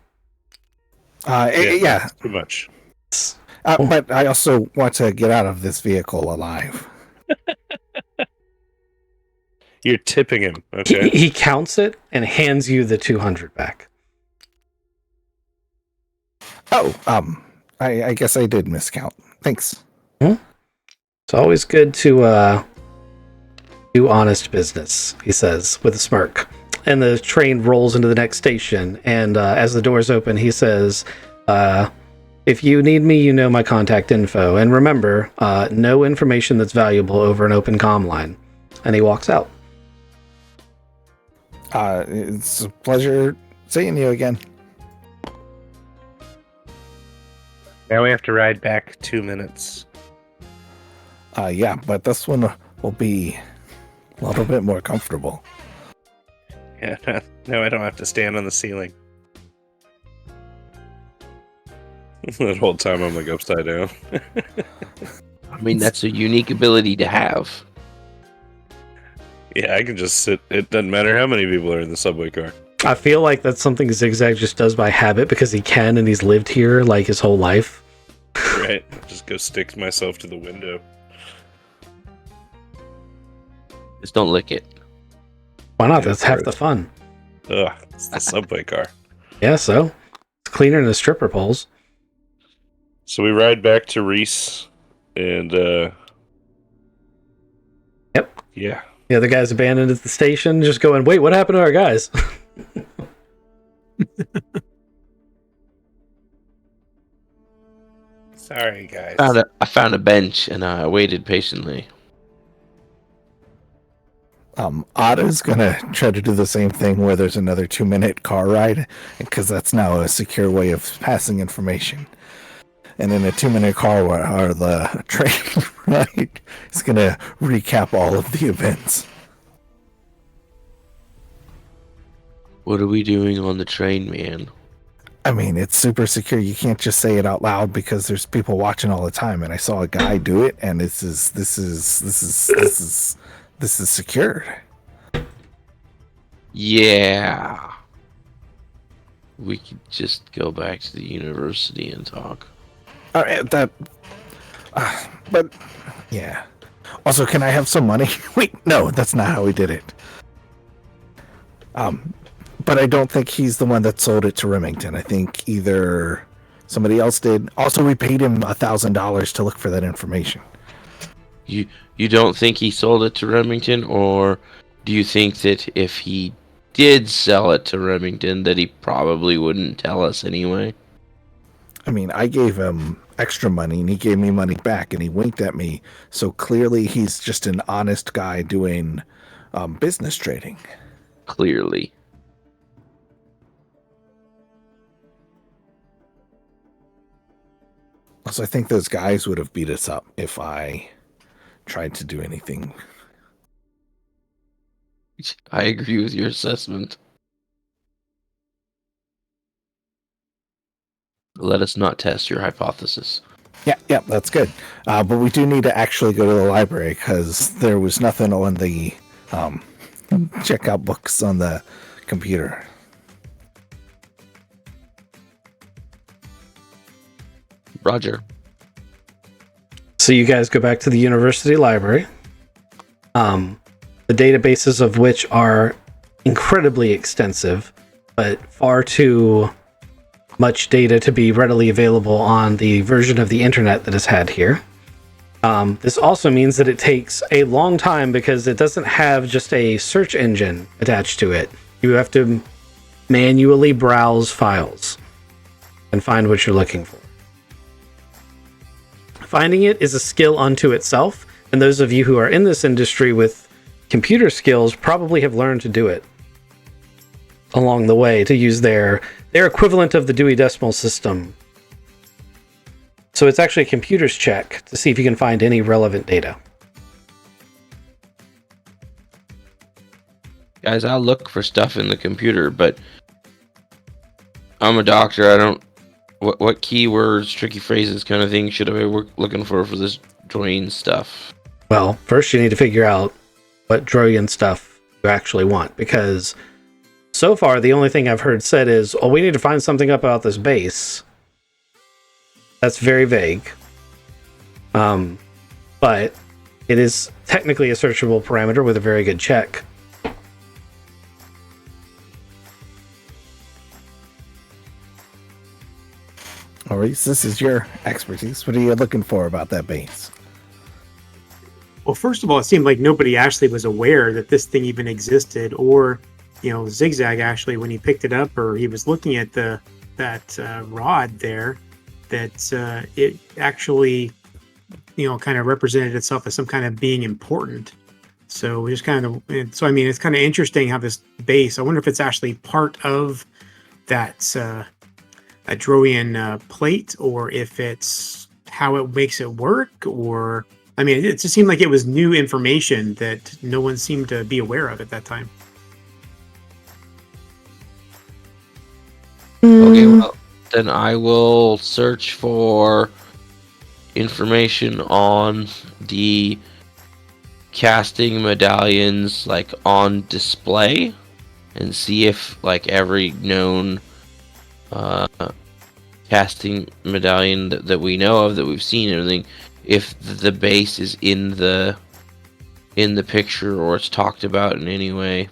S3: Yeah.
S2: Too much.
S3: But I also want to get out of this vehicle alive.
S2: You're tipping him, okay?
S1: He counts it and hands you the 200 back.
S3: Oh, I guess I did miscount. Thanks.
S1: It's always good to do honest business, he says with a smirk. And the train rolls into the next station, and as the doors open, he says, if you need me, you know my contact info. And remember, no information that's valuable over an open comm line. And he walks out.
S3: It's a pleasure seeing you again.
S2: Now we have to ride back 2 minutes.
S3: Yeah, but this one will be a little bit more comfortable.
S2: Yeah, no, I don't have to stand on the ceiling. That whole time I'm like upside down.
S4: I mean, that's a unique ability to have.
S2: Yeah, I can just sit. It doesn't matter how many people are in the subway car.
S1: I feel like that's something Zigzag just does by habit because he can and he's lived here like his whole life.
S2: Right. Just go stick myself to the window.
S4: Just don't lick it.
S1: Why not?
S2: Yeah,
S1: That's half the fun.
S2: Ugh, it's the subway car.
S1: Yeah, so it's cleaner than the stripper poles.
S2: So we ride back to Reese, and
S1: Yep.
S2: yeah.
S1: The other guy's abandoned at the station, just going, wait, what happened to our guys?
S2: Sorry, guys.
S4: I found a bench and I waited patiently.
S3: Otto's gonna try to do the same thing where there's another 2-minute car ride, because that's now a secure way of passing information. And in a 2-minute car or the train ride, he's gonna recap all of the events.
S4: What are we doing on the train, man?
S3: I mean, it's super secure. You can't just say it out loud because there's people watching all the time. And I saw a guy do it, and this is secured.
S4: Yeah. We could just go back to the university and talk.
S3: All right, but yeah. Also, can I have some money? Wait, no, that's not how we did it. But I don't think he's the one that sold it to Remington. I think either somebody else did. Also, we paid him $1,000 to look for that information.
S4: You don't think he sold it to Remington, or do you think that if he did sell it to Remington, that he probably wouldn't tell us anyway?
S3: I mean, I gave him extra money and he gave me money back and he winked at me. So clearly he's just an honest guy doing business trading.
S4: Clearly.
S3: Also, I think those guys would have beat us up if I tried to do anything.
S4: I agree with your assessment. Let us not test your hypothesis.
S3: Yeah, that's good. But we do need to actually go to the library because there was nothing on the checkout books on the computer.
S4: Roger.
S1: So you guys go back to the university library, the databases of which are incredibly extensive, but far too much data to be readily available on the version of the internet that is had here. This also means that it takes a long time because it doesn't have just a search engine attached to it. You have to manually browse files and find what you're looking for. Finding it is a skill unto itself, and those of you who are in this industry with computer skills probably have learned to do it along the way to use their equivalent of the Dewey Decimal System. So it's actually a computer's check to see if you can find any relevant data.
S4: Guys, I'll look for stuff in the computer, but I'm a doctor. I don't... What keywords, tricky phrases kind of thing should I be looking for this Droian stuff?
S1: Well, first you need to figure out what Droian stuff you actually want, because so far the only thing I've heard said is, oh, we need to find something up about this base. That's very vague. But it is technically a searchable parameter with a very good check.
S3: Maurice, this is your expertise. What are you looking for about that base?
S5: Well, first of all, it seemed like nobody actually was aware that this thing even existed, or, Zigzag actually, when he picked it up, or he was looking at that rod there, that it actually, kind of represented itself as some kind of being important. So it's kind of interesting how this base, I wonder if it's actually part of that a Droian plate, or if it's how it makes it work, or it just seemed like it was new information that no one seemed to be aware of at that time.
S4: Okay, well, then I will search for information on the casting medallions, on display, and see if every known casting medallion that we know of, that we've seen, and everything, if the base is in the picture or it's talked about in any way.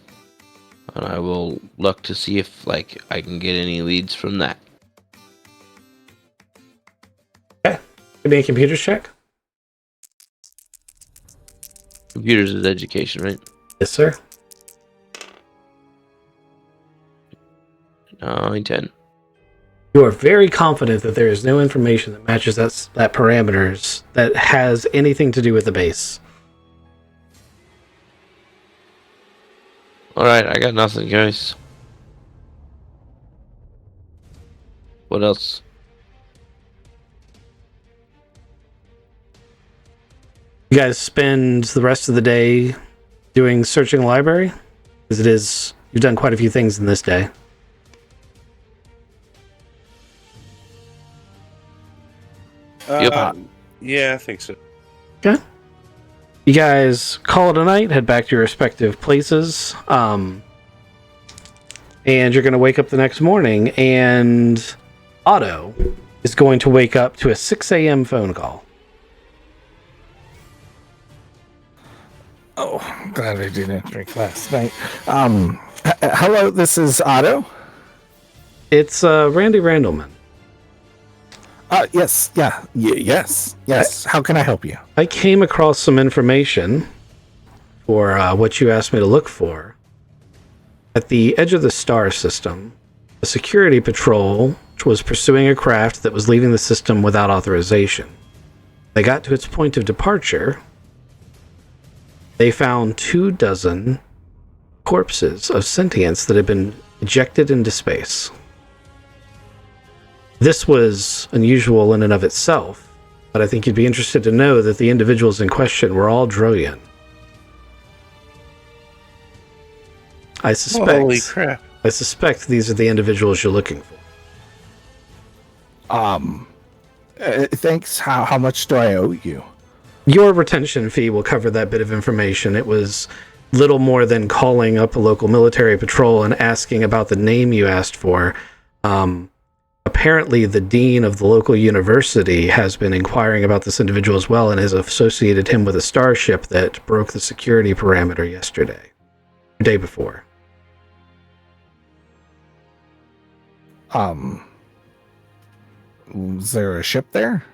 S4: And I will look to see if I can get any leads from that.
S1: Okay. Give me a computer's check.
S4: Computers is education, right?
S1: Yes, sir.
S4: 9-10.
S1: You are very confident that there is no information that matches that parameters that has anything to do with the base.
S4: Alright, I got nothing, guys. What else?
S1: You guys spend the rest of the day doing searching the library? Because you've done quite a few things in this day.
S4: Yep.
S2: Yeah, I think so.
S1: Okay. You guys call it a night, head back to your respective places, and you're going to wake up the next morning, and Otto is going to wake up to a 6 a.m. phone call.
S3: Oh, I'm glad I didn't drink last night. Hello, this is Otto.
S1: It's Randy Randleman.
S3: Yes, yes. How can I help you?
S1: I came across some information for what you asked me to look for. At the edge of the star system, a security patrol was pursuing a craft that was leaving the system without authorization. They got to its point of departure. They found 24 corpses of sentience that had been ejected into space. This was unusual in and of itself, but I think you'd be interested to know that the individuals in question were all Droyan.
S2: Holy crap.
S1: I suspect these are the individuals you're looking for.
S3: Thanks. How much do I owe you?
S1: Your retention fee will cover that bit of information. It was little more than calling up a local military patrol and asking about the name you asked for. Apparently, the dean of the local university has been inquiring about this individual as well and has associated him with a starship that broke the security parameter yesterday, the day before.
S3: Was there a ship there?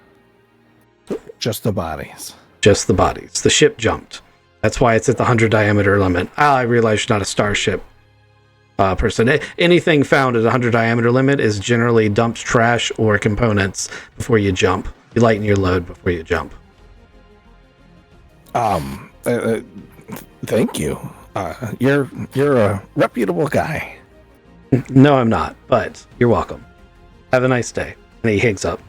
S3: Just the bodies.
S1: Just the bodies. The ship jumped. That's why it's at the 100 diameter limit. I realize you're not a starship person. Anything found at 100 diameter limit is generally dumped trash or components before you jump. You lighten your load before you jump.
S3: Thank you. You're a reputable guy.
S1: No, I'm not, but you're welcome. Have a nice day. And he hangs up.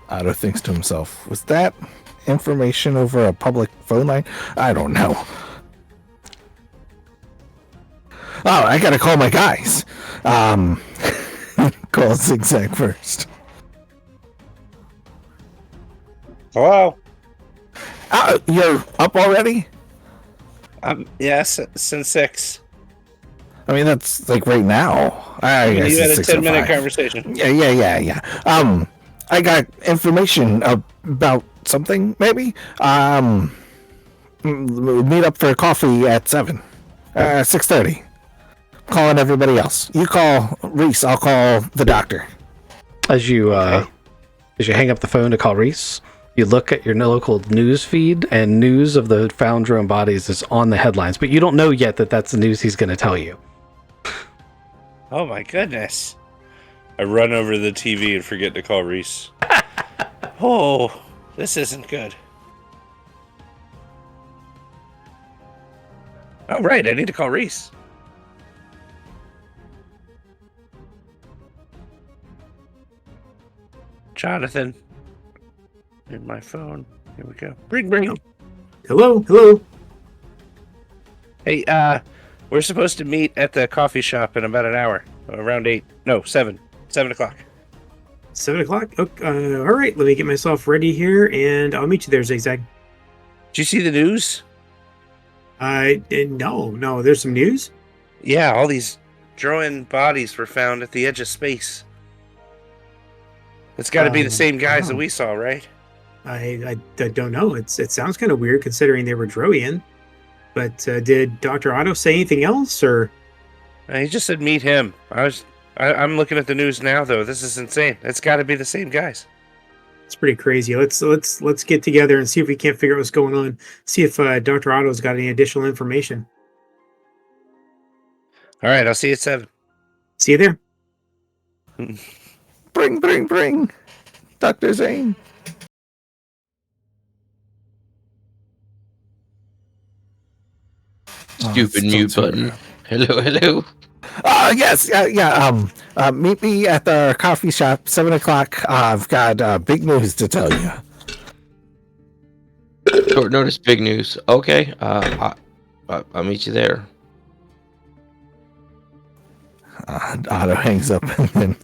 S3: Otto thinks to himself, was that information over a public phone line? I don't know. Oh, I gotta call my guys. Call Zigzag first.
S2: Hello?
S3: You're up already?
S2: Yes, since 6.
S3: I mean, that's like right now. I guess
S2: You had
S3: it's
S2: a 10-minute
S3: 6:05.
S2: conversation.
S3: Yeah. I got information about something, maybe. Meet up for coffee at 7. 6:30. Calling everybody else. You call Reese, I'll call the doctor.
S1: As you hang up the phone to call Reese, you look at your local news feed, and news of the found drone bodies is on the headlines, but you don't know yet that that's the news he's going to tell you.
S2: Oh my goodness. I run over to the TV and forget to call Reese. Oh, this isn't good. Oh, right, I need to call Reese. Jonathan. In my phone. Here we go. Bring.
S5: Hello.
S2: Hey, we're supposed to meet at the coffee shop in about an hour. Around 8. No, 7. 7 o'clock.
S5: 7 o'clock. Okay, all right. Let me get myself ready here, and I'll meet you there, Zigzag.
S2: Did you see the news?
S5: No. There's some news.
S2: Yeah, all these droid bodies were found at the edge of space. It's got to be the same guys that we saw, right?
S5: I don't know. It sounds kind of weird considering they were Droian. But did Dr. Otto say anything else, or?
S2: He just said meet him. I'm looking at the news now, though. This is insane. It's got to be the same guys.
S5: It's pretty crazy. Let's get together and see if we can't figure out what's going on. See if Dr. Otto's got any additional information.
S2: All right, I'll see you at 7.
S5: See you there.
S3: Bring. Dr. Zane.
S4: Stupid mute button. Hello.
S3: Yes. Meet me at the coffee shop, 7 o'clock. I've got big news to tell you.
S4: Short notice, big news. Okay, I'll meet you there.
S3: Otto hangs up and then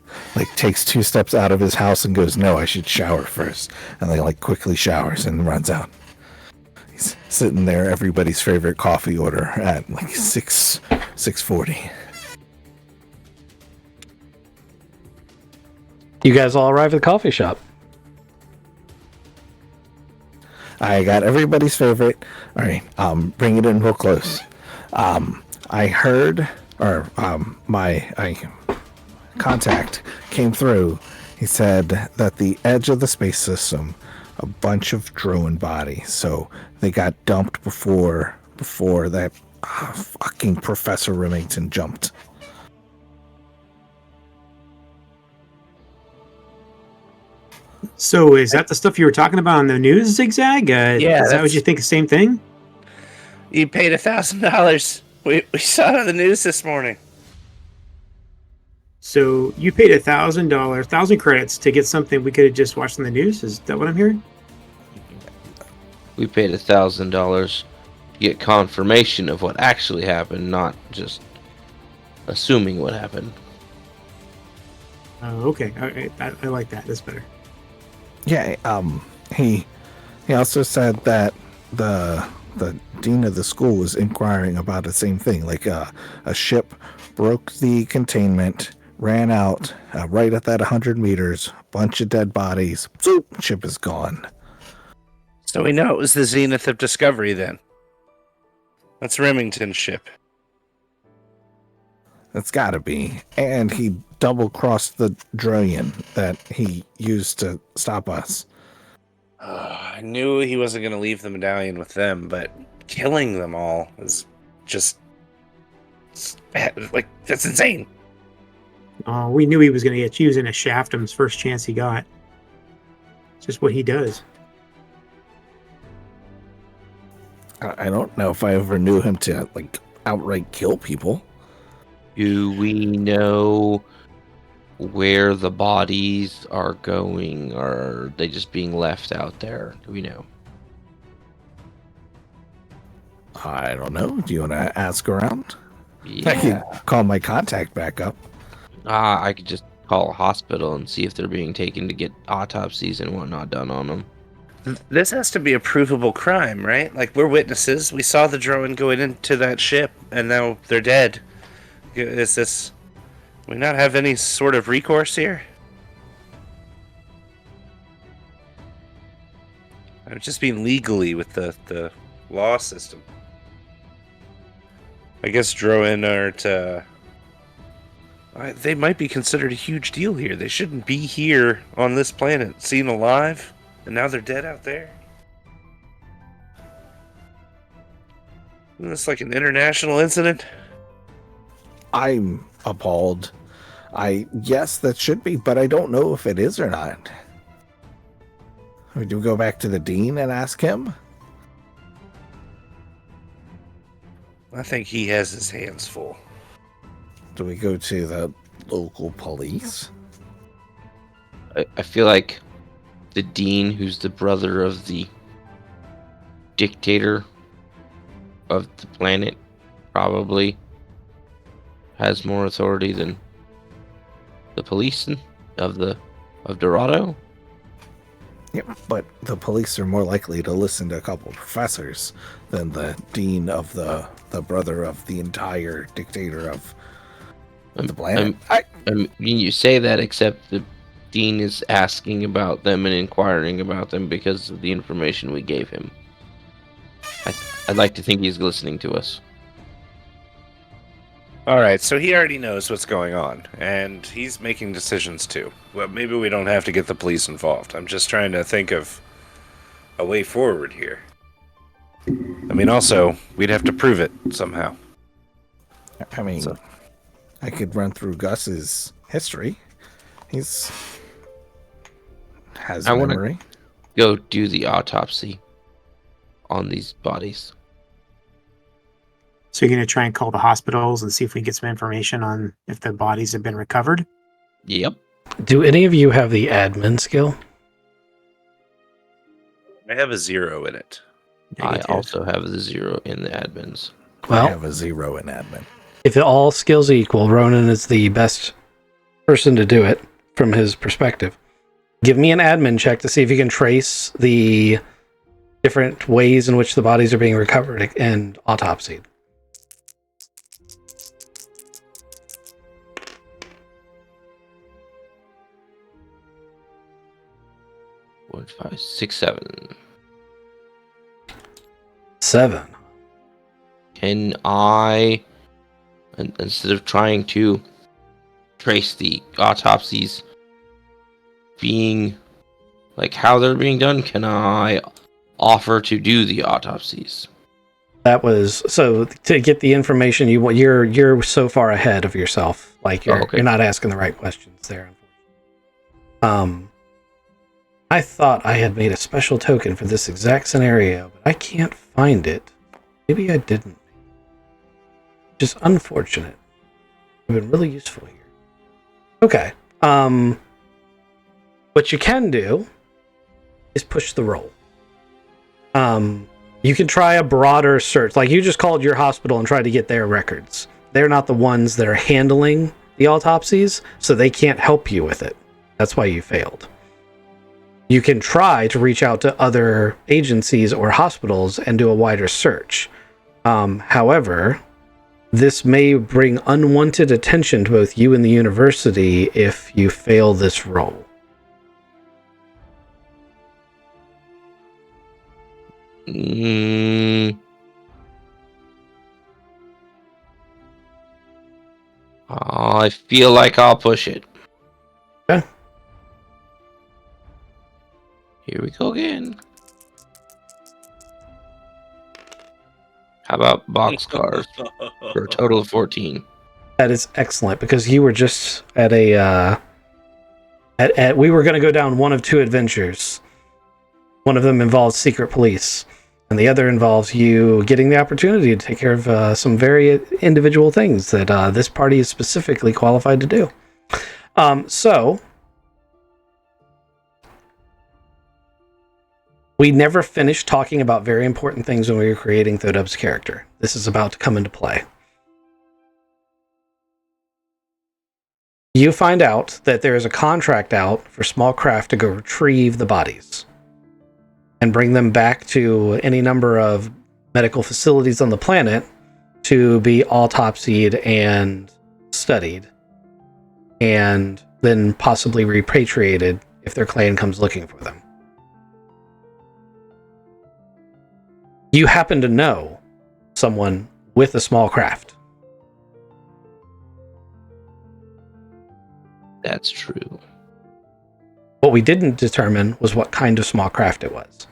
S3: takes 2 steps out of his house and goes, "No, I should shower first." And they quickly showers and runs out. He's sitting there, everybody's favorite coffee order at 6:40.
S1: You guys all arrive at the coffee shop.
S3: I got everybody's favorite. All right, bring it in real close. I heard, or my contact came through. He said that the edge of the space system, a bunch of drone bodies. So they got dumped before that fucking Professor Remington jumped.
S5: So is that the stuff you were talking about on the news, Zigzag?
S2: Yeah,
S5: Is that what
S2: that's-
S5: you think? The same thing?
S2: You paid $1,000. We saw it on the news this morning.
S5: So you paid $1,000, 1,000 credits to get something we could have just watched on the news? Is that what I'm hearing?
S4: We paid $1,000 to get confirmation of what actually happened, not just assuming what happened.
S5: Oh, okay. All right. I like that. That's better.
S3: Yeah. He also said that the dean of the school was inquiring about the same thing. Like a ship broke the containment, ran out right at that 100 meters. Bunch of dead bodies. Zoop, ship is gone.
S2: So we know it was the Zenith of Discovery then. That's Remington's ship.
S3: That's gotta be. And he double-crossed the Droian that he used to stop us.
S2: I knew he wasn't going to leave the medallion with them, but killing them all is just... like, that's insane.
S5: Oh, we knew he was going to get using a shaft him first chance he got. It's just what he does.
S3: I don't know if I ever knew him to, like, outright kill people.
S4: Do we know where the bodies are going? Or are they just being left out there? Do we know?
S3: I don't know. Do you want to ask around? I
S4: Yeah.
S3: can call my contact back up.
S4: I could just call a hospital and see if they're being taken to get autopsies and whatnot done on them.
S2: This has to be a provable crime, right? Like, we're witnesses. We saw the drone going into that ship, and now they're dead. Is this... we not have any sort of recourse here? I'm just being legally with the law system. I guess Droin aren't... they might be considered a huge deal here. They shouldn't be here on this planet, seen alive, and now they're dead out there. Isn't this like an international incident?
S3: I'm appalled. Yes, that should be, but I don't know if it is or not. Do we go back to the dean and ask him?
S2: I think he has his hands full.
S3: Do we go to the local police?
S4: I feel like the dean, who's the brother of the dictator of the planet, probably has more authority than the police of Dorado.
S3: Yeah, but the police are more likely to listen to a couple of professors than the dean of the brother of the entire dictator of the planet.
S4: I mean, you say that, except the dean is asking about them and inquiring about them because of the information we gave him. I'd like to think he's listening to us.
S2: Alright, so he already knows what's going on, and he's making decisions too. Well, maybe we don't have to get the police involved. I'm just trying to think of a way forward here. I mean, also, we'd have to prove it somehow.
S3: I mean,
S2: So-
S3: I could run through Gus's history. Has
S4: I wanna-
S3: memory.
S4: Go do the autopsy on these bodies.
S5: So you're going to try and call the hospitals and see if we can get some information on if the bodies have been recovered?
S4: Yep.
S1: Do any of you have the admin skill?
S2: I have a 0 in it.
S5: Negative.
S4: I also have the 0 in the admins.
S3: I
S1: Well,
S3: have a 0 in admin.
S1: if all skills equal, Ronan is the best person to do it from his perspective. Give me an admin check to see if you can trace the different ways in which the bodies are being recovered and autopsied.
S4: 1, 5, 6, 7.
S1: 7.
S4: Can I, instead of trying to trace the autopsies being, like how they're being done, can I offer to do the autopsies?
S1: That was so to get the information you're so far ahead of yourself. Like you're
S4: okay.
S1: you're not asking the right questions there. I thought I had made a special token for this exact scenario, but I can't find it. Maybe I didn't. Which is unfortunate. Would have been really useful here. Okay. What you can do is push the roll. You can try a broader search. Like, you just called your hospital and tried to get their records. They're not the ones that are handling the autopsies, so they can't help you with it. That's why you failed. You can try to reach out to other agencies or hospitals and do a wider search. However, this may bring unwanted attention to both you and the university if you fail this roll.
S4: I feel like I'll push it.
S1: Okay.
S4: Here we go again. How about boxcars for a total of 14?
S1: That is excellent, because you were just at a we were going to go down one of two adventures. One of them involves secret police, and the other involves you getting the opportunity to take care of some very individual things that this party is specifically qualified to do. So we never finished talking about very important things when we were creating Thodub's character. This is about to come into play. You find out that there is a contract out for small craft to go retrieve the bodies and bring them back to any number of medical facilities on the planet to be autopsied and studied, and then possibly repatriated if their clan comes looking for them. You happen to know someone with a small craft.
S4: That's true.
S1: What we didn't determine was what kind of small craft it was.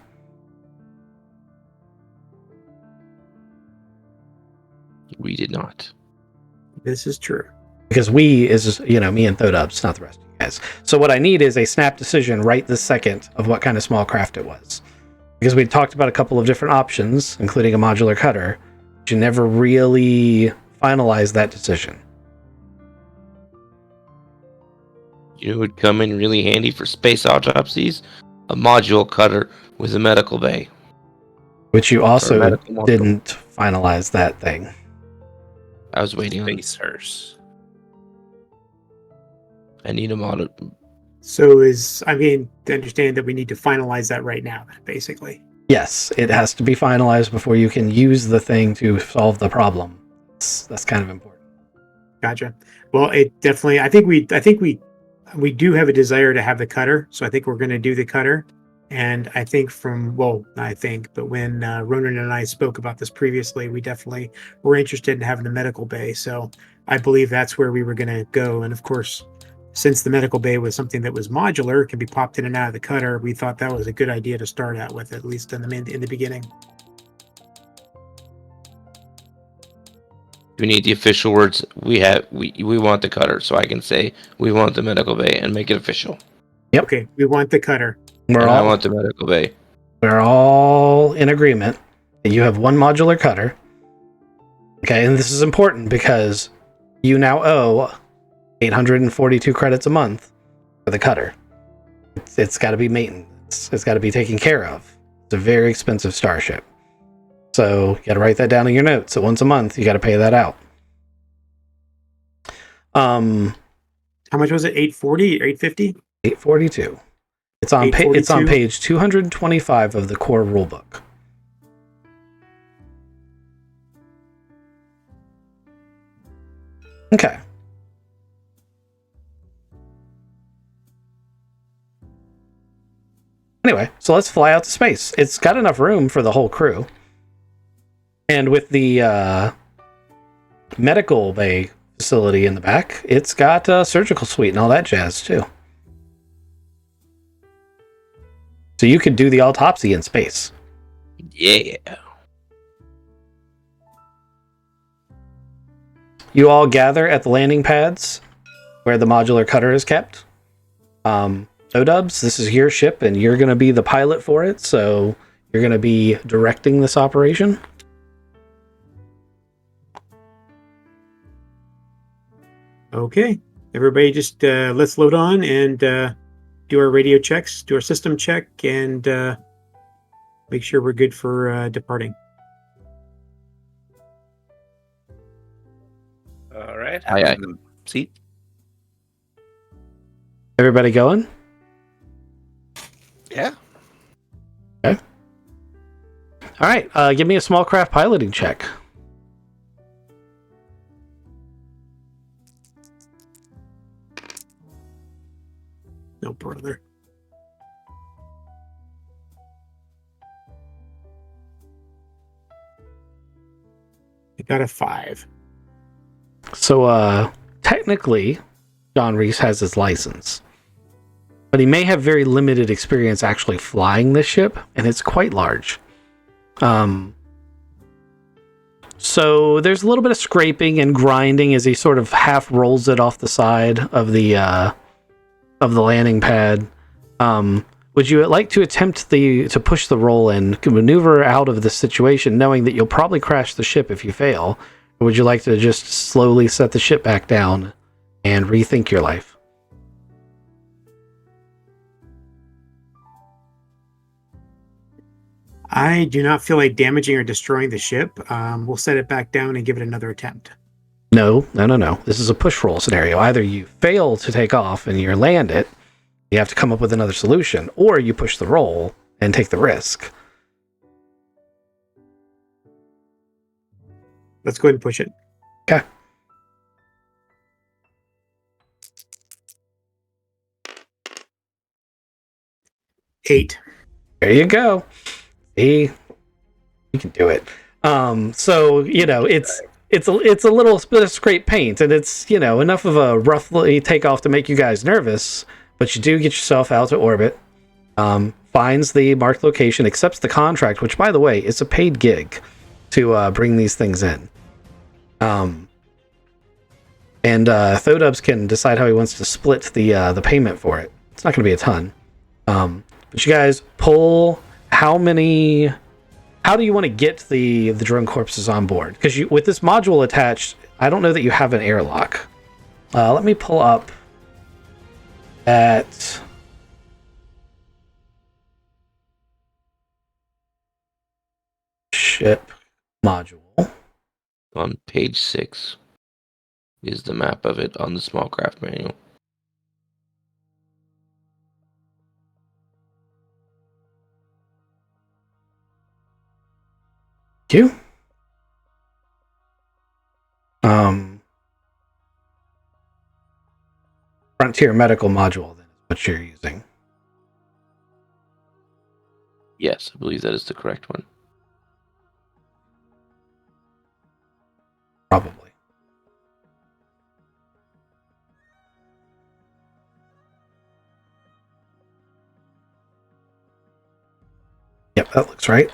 S4: We did not.
S5: This is true.
S1: Because we is, me and Thodubs, not the rest of you guys. So what I need is a snap decision right this second of what kind of small craft it was. Because we talked about a couple of different options, including a modular cutter, but you never really finalized that decision.
S4: You know who would come in really handy for space autopsies? A module cutter with a medical bay.
S1: Which you also
S4: medical module.
S1: didn't finalize that thing.
S4: I was waiting on.
S2: Space hearse.
S4: I need a model.
S5: So to understand that we need to finalize that right now, basically.
S1: Yes, it has to be finalized before you can use the thing to solve the problem. That's kind of important.
S5: Gotcha. Well, it definitely. I think we do have a desire to have the cutter, so I think we're going to do the cutter. And I think but when Ronan and I spoke about this previously, we definitely were interested in having the medical bay. So I believe that's where we were going to go. And of course, since the medical bay was something that was modular, can be popped in and out of the cutter, we thought that was a good idea to start out with, at least in the beginning.
S4: We need the official words. We want the cutter, so I can say we want the medical bay and make it official.
S1: Yep.
S5: Okay, we want the cutter.
S4: I want the medical bay.
S1: We're all in agreement that you have one modular cutter. Okay, and this is important because you now owe 842 credits a month for the cutter. It's got to be maintenance. It's got to be taken care of. It's a very expensive starship. So you got to write that down in your notes. So once a month, you got to pay that out.
S5: How much was it? 840, 850?
S1: 842. It's on it's on page 225 of the core rulebook. Okay. Anyway, so let's fly out to space. It's got enough room for the whole crew. And with the medical bay facility in the back, it's got a surgical suite and all that jazz, too. So you could do the autopsy in space.
S4: Yeah.
S1: You all gather at the landing pads where the modular cutter is kept. Dubs, this is your ship, and you're going to be the pilot for it, so you're going to be directing this operation.
S5: Okay, everybody, just let's load on and do our radio checks, do our system check, and make sure we're good for departing.
S2: All right.
S4: Aye, aye.
S2: Seat.
S1: Everybody going?
S2: Yeah.
S1: All right, give me a small craft piloting check.
S5: No, brother. I got a 5.
S1: So, technically, John Reese has his license, but he may have very limited experience actually flying this ship, and it's quite large. So there's a little bit of scraping and grinding as he sort of half rolls it off the side of the landing pad. Would you like to attempt to push the roll and maneuver out of this situation, knowing that you'll probably crash the ship if you fail? Or would you like to just slowly set the ship back down and rethink your life?
S5: I do not feel like damaging or destroying the ship. We'll set it back down and give it another attempt.
S1: No. This is a push roll scenario. Either you fail to take off and you land it, you have to come up with another solution, or you push the roll and take the risk.
S5: Let's go ahead and push it.
S1: Okay.
S5: Eight.
S1: There you go. See, you can do it. So it's a little bit of scrape paint, and it's enough of a roughly takeoff to make you guys nervous, but you do get yourself out to orbit. Finds the marked location, accepts the contract, which, by the way, is a paid gig to bring these things in. And Thodubs can decide how he wants to split the payment for it. It's not going to be a ton. But you guys pull. How do you want to get the drone corpses on board? Because with this module attached, I don't know that you have an airlock. Let me pull up at ship module.
S4: On page 6 is the map of it on the small craft manual.
S1: You? Frontier medical module, then, is what you're using.
S4: Yes, I believe that is the correct one.
S1: Probably. Yep, that looks right.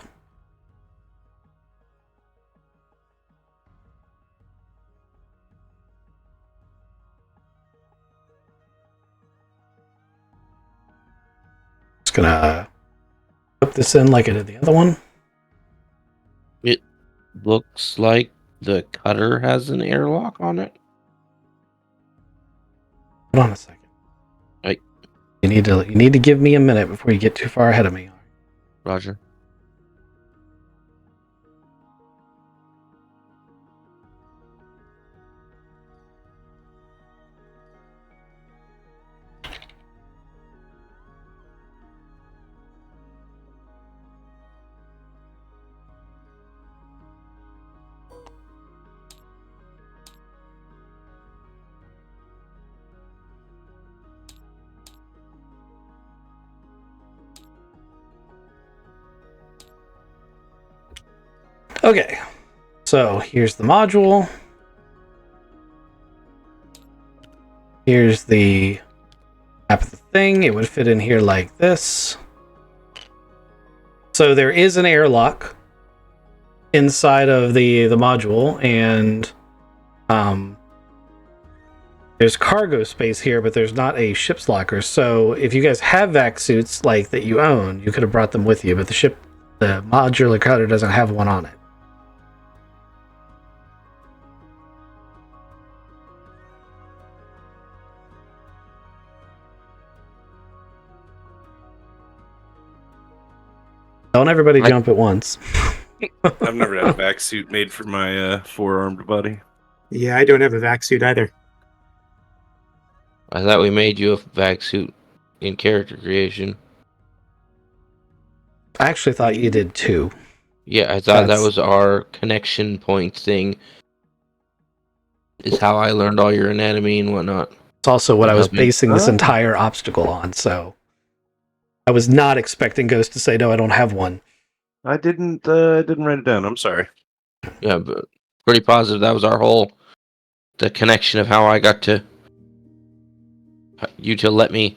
S1: Just gonna put this in like I did the other one.
S4: It looks like the cutter has an airlock on it.
S1: Hold on a second.
S4: Right.
S1: You need to give me a minute before you get too far ahead of me.
S4: Roger.
S1: Okay, so here's the module. Here's the map of the thing. It would fit in here like this. So there is an airlock inside of the module, and There's cargo space here, but there's not a ship's locker. So if you guys have vac suits like that you own, you could have brought them with you, but the modular cutter doesn't have one on it. Don't everybody jump at once.
S2: I've never had a vac suit made for my four-armed buddy.
S5: Yeah, I don't have a vac suit either.
S4: I thought we made you a vac suit in character creation.
S1: I actually thought you did too.
S4: Yeah, I thought that
S1: That's-
S4: was our connection point thing. Is how I learned all your anatomy and whatnot.
S1: It's also what I was
S4: Okay.
S1: basing this
S2: Oh.
S1: entire obstacle on, so I was not expecting Ghost to say, no, I don't have one.
S2: I didn't write it down. I'm sorry.
S4: Yeah, but pretty positive that was the connection of how I got to you to let me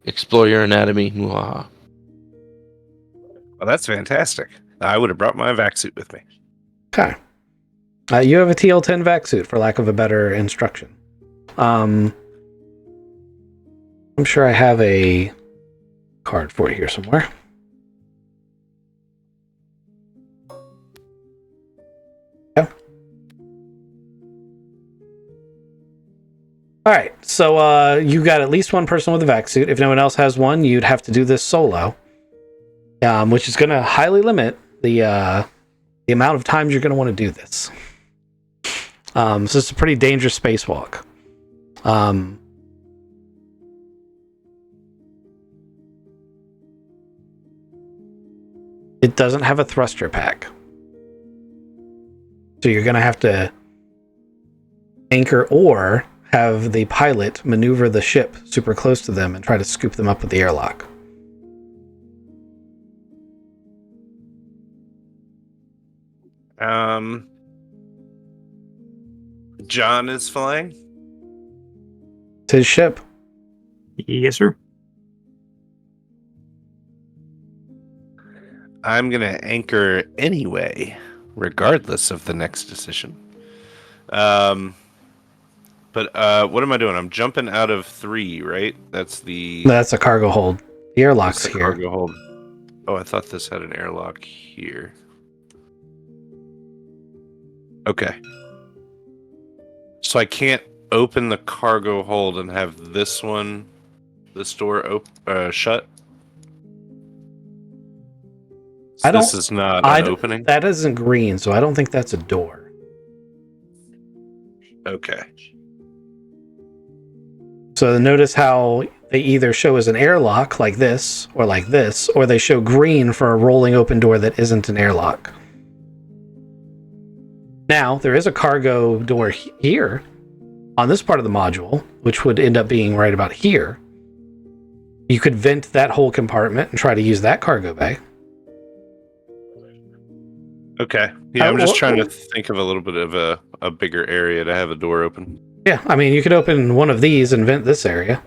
S4: explore your anatomy. Mwah.
S2: Well, that's fantastic. I would have brought my vac suit with me.
S1: Okay. You have a TL10 vac suit, for lack of a better instruction. I'm sure I have a card for it here somewhere. Yeah. All right, so you got at least one person with a vac suit. If no one else has one, you'd have to do this solo, which is going to highly limit the amount of times you're going to want to do this. So it's a pretty dangerous spacewalk. It doesn't have a thruster pack. So you're going to have to anchor or have the pilot maneuver the ship super close to them and try to scoop them up with the airlock.
S2: John is flying.
S1: It's his ship.
S5: Yes, sir.
S2: I'm going to anchor anyway, regardless of the next decision. But what am I doing? I'm jumping out of 3, right? That's
S1: That's a cargo hold. The airlock's
S2: the
S1: here.
S2: cargo hold. Oh, I thought this had an airlock here. Okay. So I can't open the cargo hold and have this door shut? So this is not an opening?
S1: That isn't green, so I don't think that's a door.
S2: Okay.
S1: So notice how they either show as an airlock like this, or they show green for a rolling open door that isn't an airlock. Now, there is a cargo door here on this part of the module, which would end up being right about here. You could vent that whole compartment and try to use that cargo bay.
S2: Okay. Yeah, I'm just trying to think of a little bit of a bigger area to have a door open.
S1: Yeah, I mean, you could open one of these and vent this area.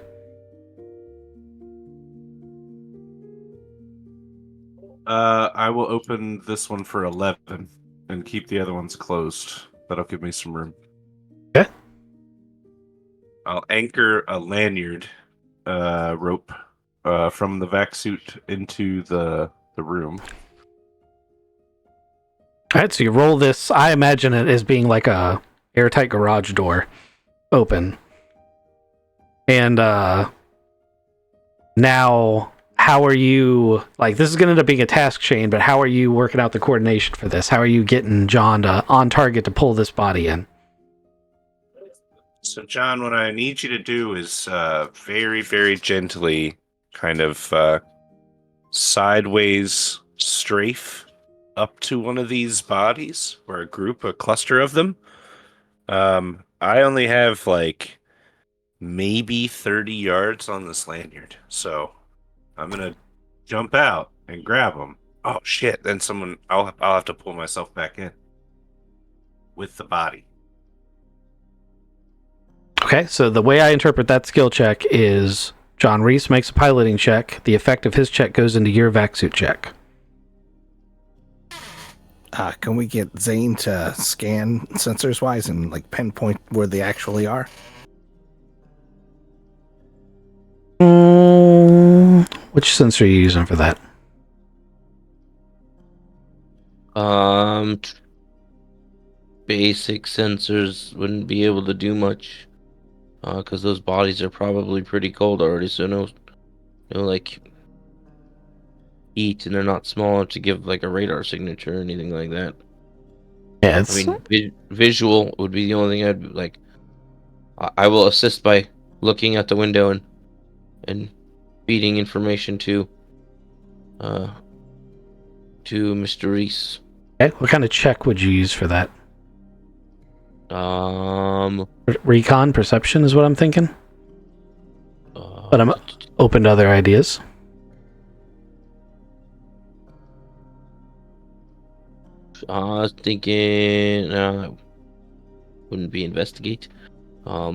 S2: I will open this one for 11 and keep the other ones closed. That'll give me some room.
S1: Okay.
S2: I'll anchor a lanyard rope from the vac suit into the room.
S1: All right, so you roll this. I imagine it as being like a airtight garage door open. And now, how are you, like, this is going to end up being a task chain, but how are you working out the coordination for this? How are you getting John on target to pull this body in?
S2: So, John, what I need you to do is very, very gently kind of sideways strafe up to one of these bodies, or a cluster of them. I only have like maybe 30 yards on this lanyard, so I'm gonna jump out and grab them. Oh shit! Then I'll have to pull myself back in with the body.
S1: Okay, so the way I interpret that skill check is John Reese makes a piloting check. The effect of his check goes into your vac suit check.
S3: Can we get Zane to scan sensors wise and like pinpoint where they actually are?
S1: Which sensor are you using for that?
S4: Basic sensors wouldn't be able to do much, because those bodies are probably pretty cold already. So no like heat, and they're not small enough to give like a radar signature or anything like that.
S1: Yeah,
S4: I
S1: it's
S4: mean, visual would be the only thing I'd like. I will assist by looking out the window and feeding information to Mr. Reese.
S1: okay. What kind of check would you use for that? Recon, perception is what I'm thinking. But I'm open to other ideas.
S4: I was thinking, wouldn't be investigate. Yeah,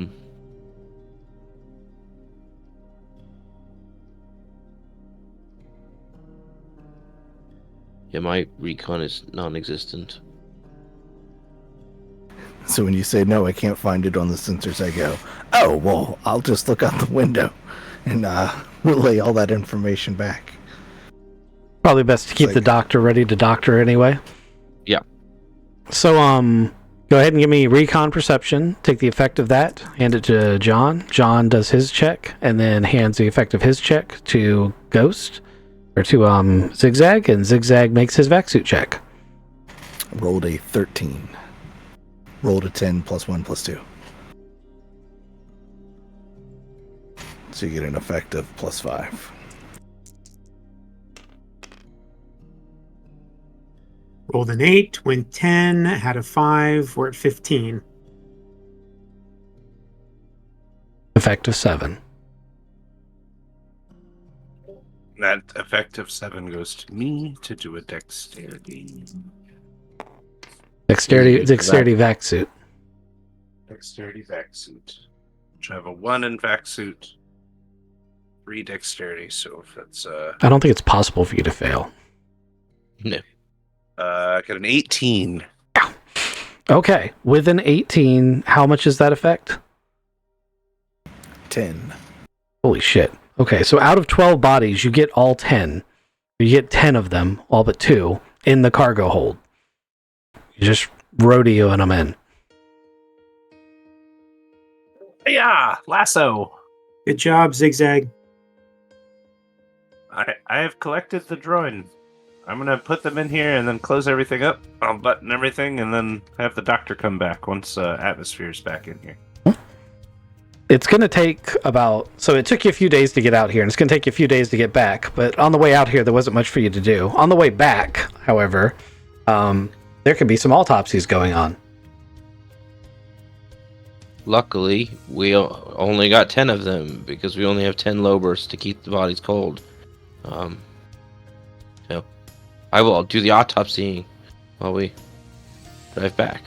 S4: my recon is non-existent.
S3: So when you say no, I can't find it on the sensors, I go, oh, well, I'll just look out the window and relay all that information back.
S1: Probably best to keep the doctor ready to doctor anyway.
S4: Yeah.
S1: So, go ahead and give me recon perception. Take the effect of that. Hand it to John. John does his check and then hands the effect of his check to Ghost or to Zigzag, and Zigzag makes his vac suit check.
S3: Rolled a 13. Rolled a 10 plus 1 plus 2. So you get an effect of plus 5.
S5: Rolled an 8, went 10, had a 5, we're at 15.
S1: Effect of 7.
S2: That effect of 7 goes to me to do a dexterity.
S1: Dexterity vac suit.
S2: Dexterity vac suit. Which I have a 1 in vac suit. 3 dexterity, so if that's
S1: I don't think it's possible for you to fail.
S4: No.
S2: I got an 18.
S1: Okay, with an 18, how much is that effect?
S3: 10.
S1: Holy shit. Okay, so out of 12 bodies, you get all 10. You get 10 of them, all but 2, in the cargo hold. You just rodeoing them in.
S2: Yeah, lasso.
S5: Good job, Zigzag.
S2: I have collected the drone. I'm gonna put them in here and then close everything up. I'll button everything and then have the doctor come back once atmosphere's back in here.
S1: It's going to take about... So it took you a few days to get out here, and it's going to take you a few days to get back. But on the way out here, there wasn't much for you to do. On the way back, however, there could be some autopsies going on.
S4: Luckily, we only got 10 of them because we only have 10 lobers to keep the bodies cold. So I will do the autopsy while we drive back.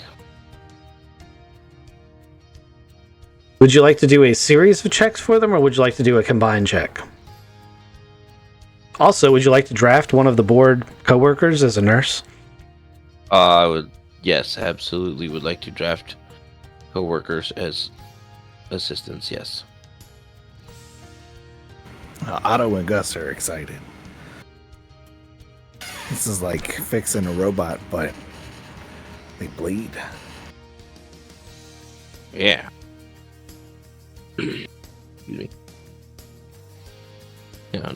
S1: Would you like to do a series of checks for them, or would you like to do a combined check? Also, would you like to draft one of the board coworkers as a nurse?
S4: I would, yes, absolutely would like to draft coworkers as assistants, yes.
S3: Otto and Gus are excited. This is like fixing a robot, but they bleed.
S4: Yeah. Excuse me. Yeah.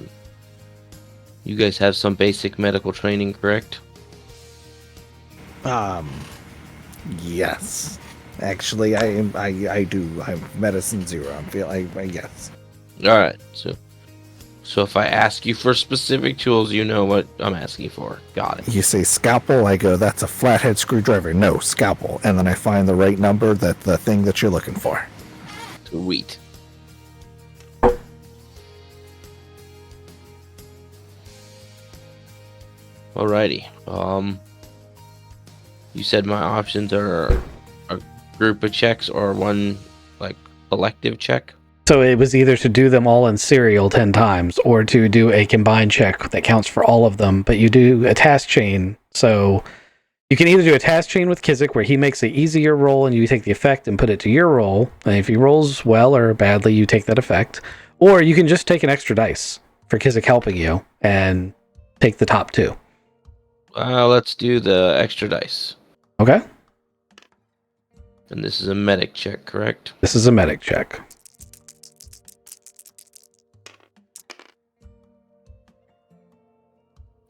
S4: You guys have some basic medical training, correct?
S3: Yes. Actually, I do. I'm medicine 0. Yes.
S4: All right. So if I ask you for specific tools, you know what I'm asking for. Got it.
S3: You say scalpel, I go, that's a flathead screwdriver. No, scalpel. And then I find the right number, the thing that you're looking for.
S4: Sweet. Alrighty. You said my options are a group of checks or one like collective check.
S1: So it was either to do them all in serial 10 times, or to do a combined check that counts for all of them, but you do a task chain. So you can either do a task chain with Kizik, where he makes an easier roll and you take the effect and put it to your roll. And if he rolls well or badly, you take that effect. Or you can just take an extra dice for Kizik helping you and take the top 2.
S4: Let's do the extra dice.
S1: Okay?
S4: And this is a medic check, correct?
S1: This is a medic check.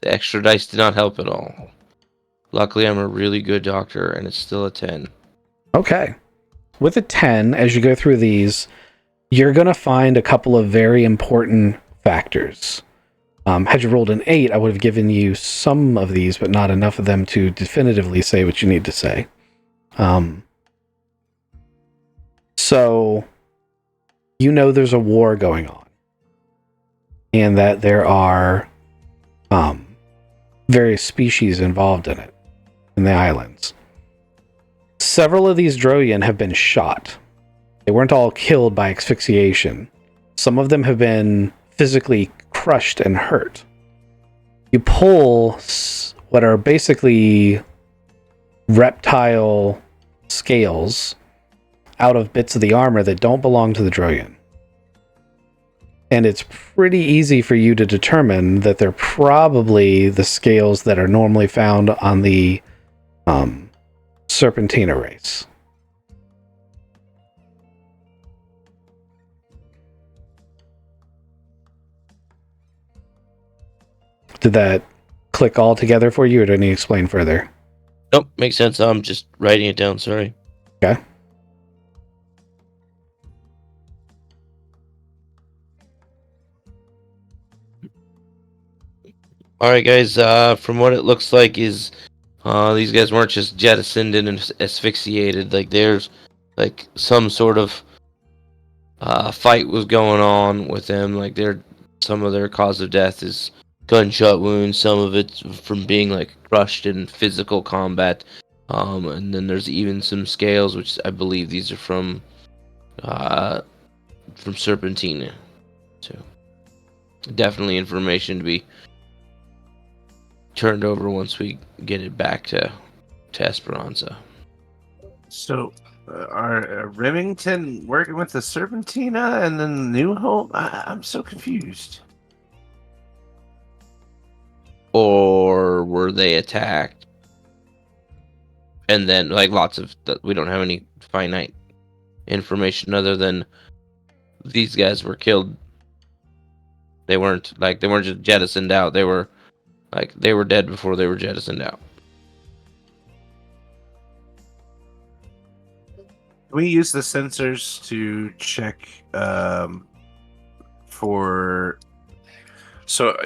S4: The extra dice did not help at all. Luckily, I'm a really good doctor, and it's still a 10.
S1: Okay. With a 10, as you go through these, you're going to find a couple of very important factors. Had you rolled an 8, I would have given you some of these, but not enough of them to definitively say what you need to say. So, you know there's a war going on, and that there are various species involved in it, in the islands. Several of these Droyan have been shot. They weren't all killed by asphyxiation. Some of them have been physically crushed and hurt. You pull what are basically reptile scales out of bits of the armor that don't belong to the Droyan. And it's pretty easy for you to determine that they're probably the scales that are normally found on the Serpentina race. Did that click all together for you, or do I need to explain further?
S4: Nope, makes sense. I'm just writing it down, sorry.
S1: Okay.
S4: Alright, guys, from what it looks like is these guys weren't just jettisoned and asphyxiated. Like, there's like some sort of fight was going on with them. Like, some of their cause of death is gunshot wounds, some of it's from being like crushed in physical combat. And then there's even some scales, which I believe these are from Serpentina. So definitely information to be turned over once we get it back to Esperanza.
S2: So, are Remington working with the Serpentina and then New Hope? I'm so confused.
S4: Or were they attacked? And then, like, we don't have any finite information other than these guys were killed. They weren't just jettisoned out. They were dead before they were jettisoned out.
S2: We use the sensors to check for. So,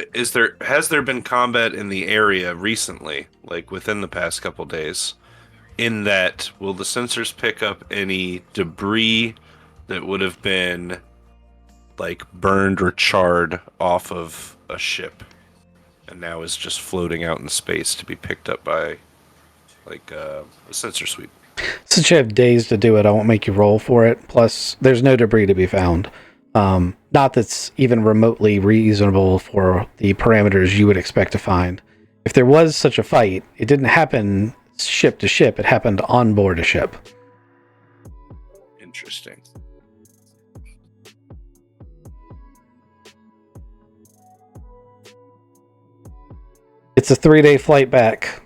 S2: has there been combat in the area recently, like within the past couple days? In that, will the sensors pick up any debris that would have been like burned or charred off of a ship, and now is just floating out in space to be picked up by like a sensor sweep?
S1: Since you have days to do it, I won't make you roll for it. Plus, there's no debris to be found. Not that's even remotely reasonable for the parameters you would expect to find. If there was such a fight, it didn't happen ship to ship. It happened on board a ship.
S2: Interesting.
S1: It's a 3-day flight back.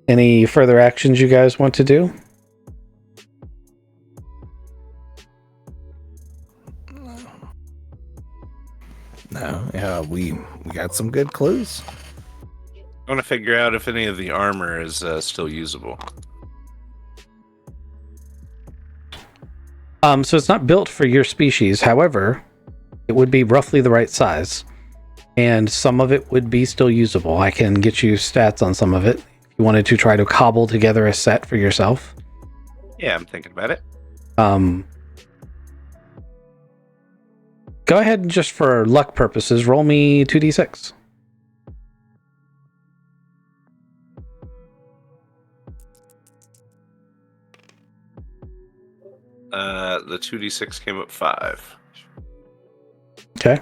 S1: Any further actions you guys want to do?
S3: No, yeah, we got some good clues.
S2: I want to figure out if any of the armor is still usable.
S1: So it's not built for your species. However, it would be roughly the right size, and some of it would be still usable. I can get you stats on some of it if you wanted to try to cobble together a set for yourself.
S2: Yeah, I'm thinking about it.
S1: Go ahead and just for luck purposes, roll me 2d6.
S2: The 2d6 came up 5.
S1: Okay.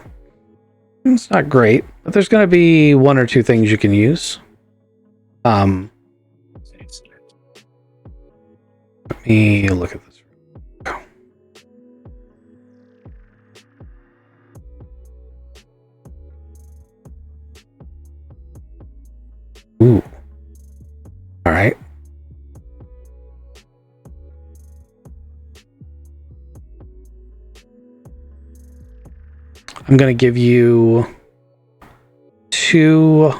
S1: It's not great, but there's going to be one or two things you can use. Let me look at this. I'm going to give you 2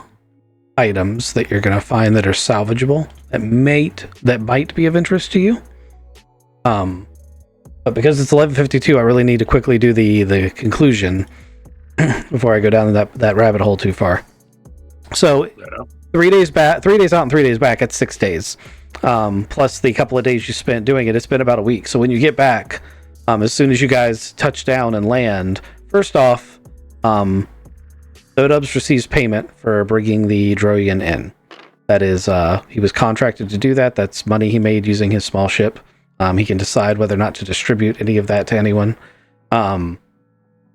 S1: items that you're going to find that are salvageable that might be of interest to you. But because it's 11:52, I really need to quickly do the conclusion before I go down that rabbit hole too far. So 3 days back, 3 days out and 3 days back, it's 6 days. Plus the couple of days you spent doing it, it's been about a week. So when you get back, as soon as you guys touch down and land, first off, Dodubs receives payment for bringing the Droian in. That is, he was contracted to do that. That's money he made using his small ship. He can decide whether or not to distribute any of that to anyone.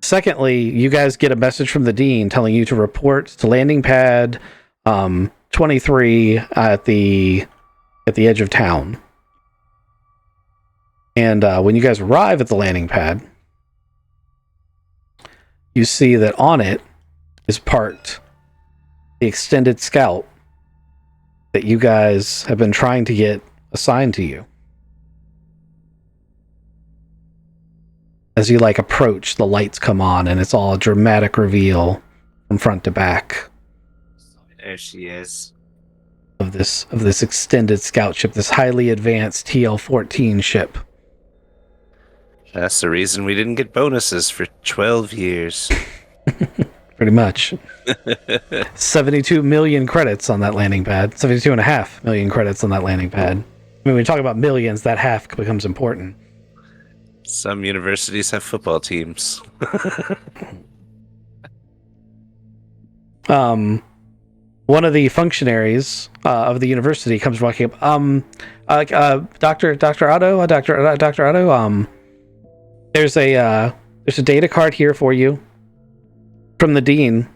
S1: Secondly, you guys get a message from the Dean telling you to report to landing pad 23 at the edge of town. And when you guys arrive at the landing pad, you see that on it is parked the extended scout that you guys have been trying to get assigned to you. As you approach, the lights come on and it's all a dramatic reveal from front to back.
S7: There she is.
S1: Of this extended scout ship, this highly advanced TL-14 ship.
S2: That's the reason we didn't get bonuses for 12 years.
S1: Pretty much. 72 million credits on that landing pad. 72.5 million credits on that landing pad. I mean, when we talk about millions, that half becomes important.
S2: Some universities have football teams.
S1: One of the functionaries of the university comes walking up. Dr. Otto, Dr. Otto, there's a data card here for you from the dean.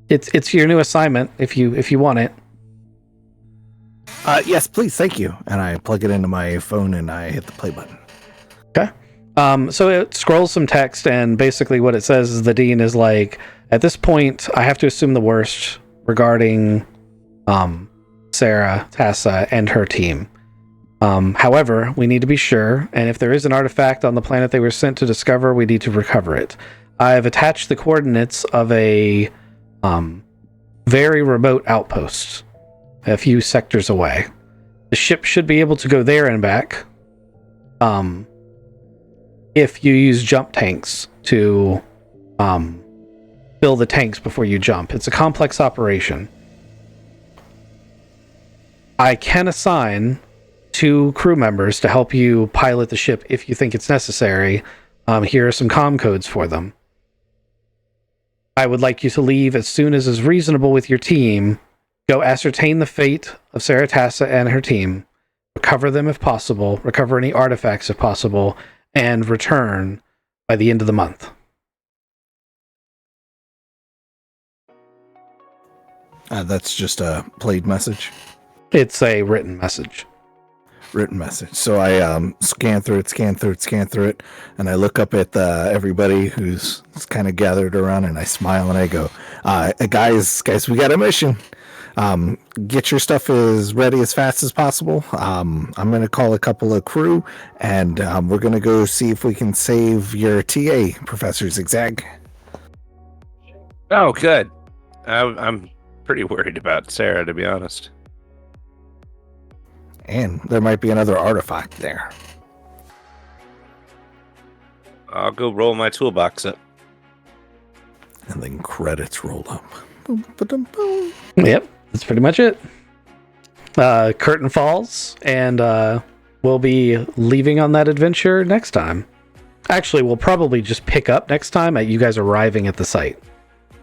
S1: It's your new assignment if you want it.
S3: Yes, please, thank you. And I plug it into my phone and I hit the play button.
S1: Okay. So it scrolls some text, and basically what it says is the dean is like, at this point, I have to assume the worst regarding Sarah, Tassa, and her team. However, we need to be sure, and if there is an artifact on the planet they were sent to discover, we need to recover it. I've attached the coordinates of a very remote outpost a few sectors away. The ship should be able to go there and back if you use jump tanks to fill the tanks before you jump. It's a complex operation. I can assign 2 crew members to help you pilot the ship if you think it's necessary. Here are some comm codes for them. I would like you to leave as soon as is reasonable with your team. Go ascertain the fate of Sarah Tassa and her team. Recover them if possible. Recover any artifacts if possible. And return by the end of the month.
S3: That's just a played message.
S1: It's a written message.
S3: Written message. So I scan through it, and I look up at everybody who's kind of gathered around, and I smile and I go, guys, we got a mission. Get your stuff as ready as fast as possible. I'm going to call a couple of crew, and we're going to go see if we can save your TA, Professor Zigzag.
S2: Oh, good. I'm pretty worried about Sarah, to be honest.
S3: And there might be another artifact there.
S2: I'll go roll my toolbox up.
S3: And then credits roll up. Boom, ba-dum, boom.
S1: Yep, that's pretty much it. Curtain falls, and we'll be leaving on that adventure next time. Actually, we'll probably just pick up next time at you guys arriving at the site.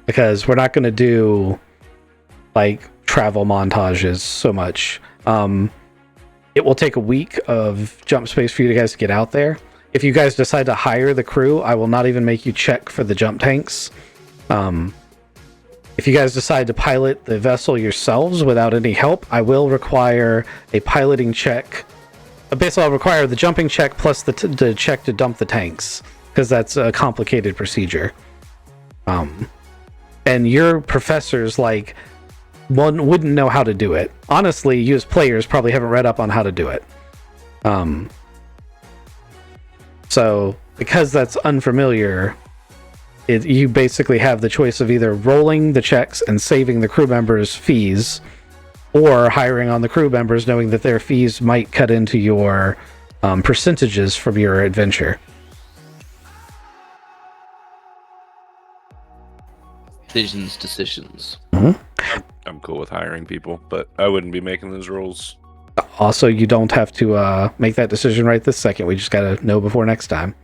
S1: Because we're not going to do, travel montages so much. It will take a week of jump space for you guys to get out there. If you guys decide to hire the crew, I will not even make you check for the jump tanks. If you guys decide to pilot the vessel yourselves without any help, I will require a piloting check. Basically, I'll require the jumping check plus the check to dump the tanks, because that's a complicated procedure. And your professors, one wouldn't know how to do it. Honestly, you as players probably haven't read up on how to do it. So because that's unfamiliar, you basically have the choice of either rolling the checks and saving the crew members' fees, or hiring on the crew members knowing that their fees might cut into your percentages from your adventure.
S4: Decisions.
S2: I'm cool with hiring people, but I wouldn't be making those rolls.
S1: Also, you don't have to make that decision right this second. We just gotta know before next time.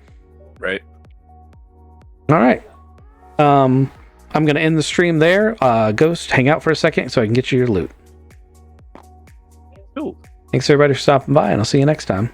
S2: Right.
S1: All right. I'm gonna end the stream there. Ghost, hang out for a second so I can get you your loot.
S2: Cool.
S1: Thanks everybody for stopping by, and I'll see you next time.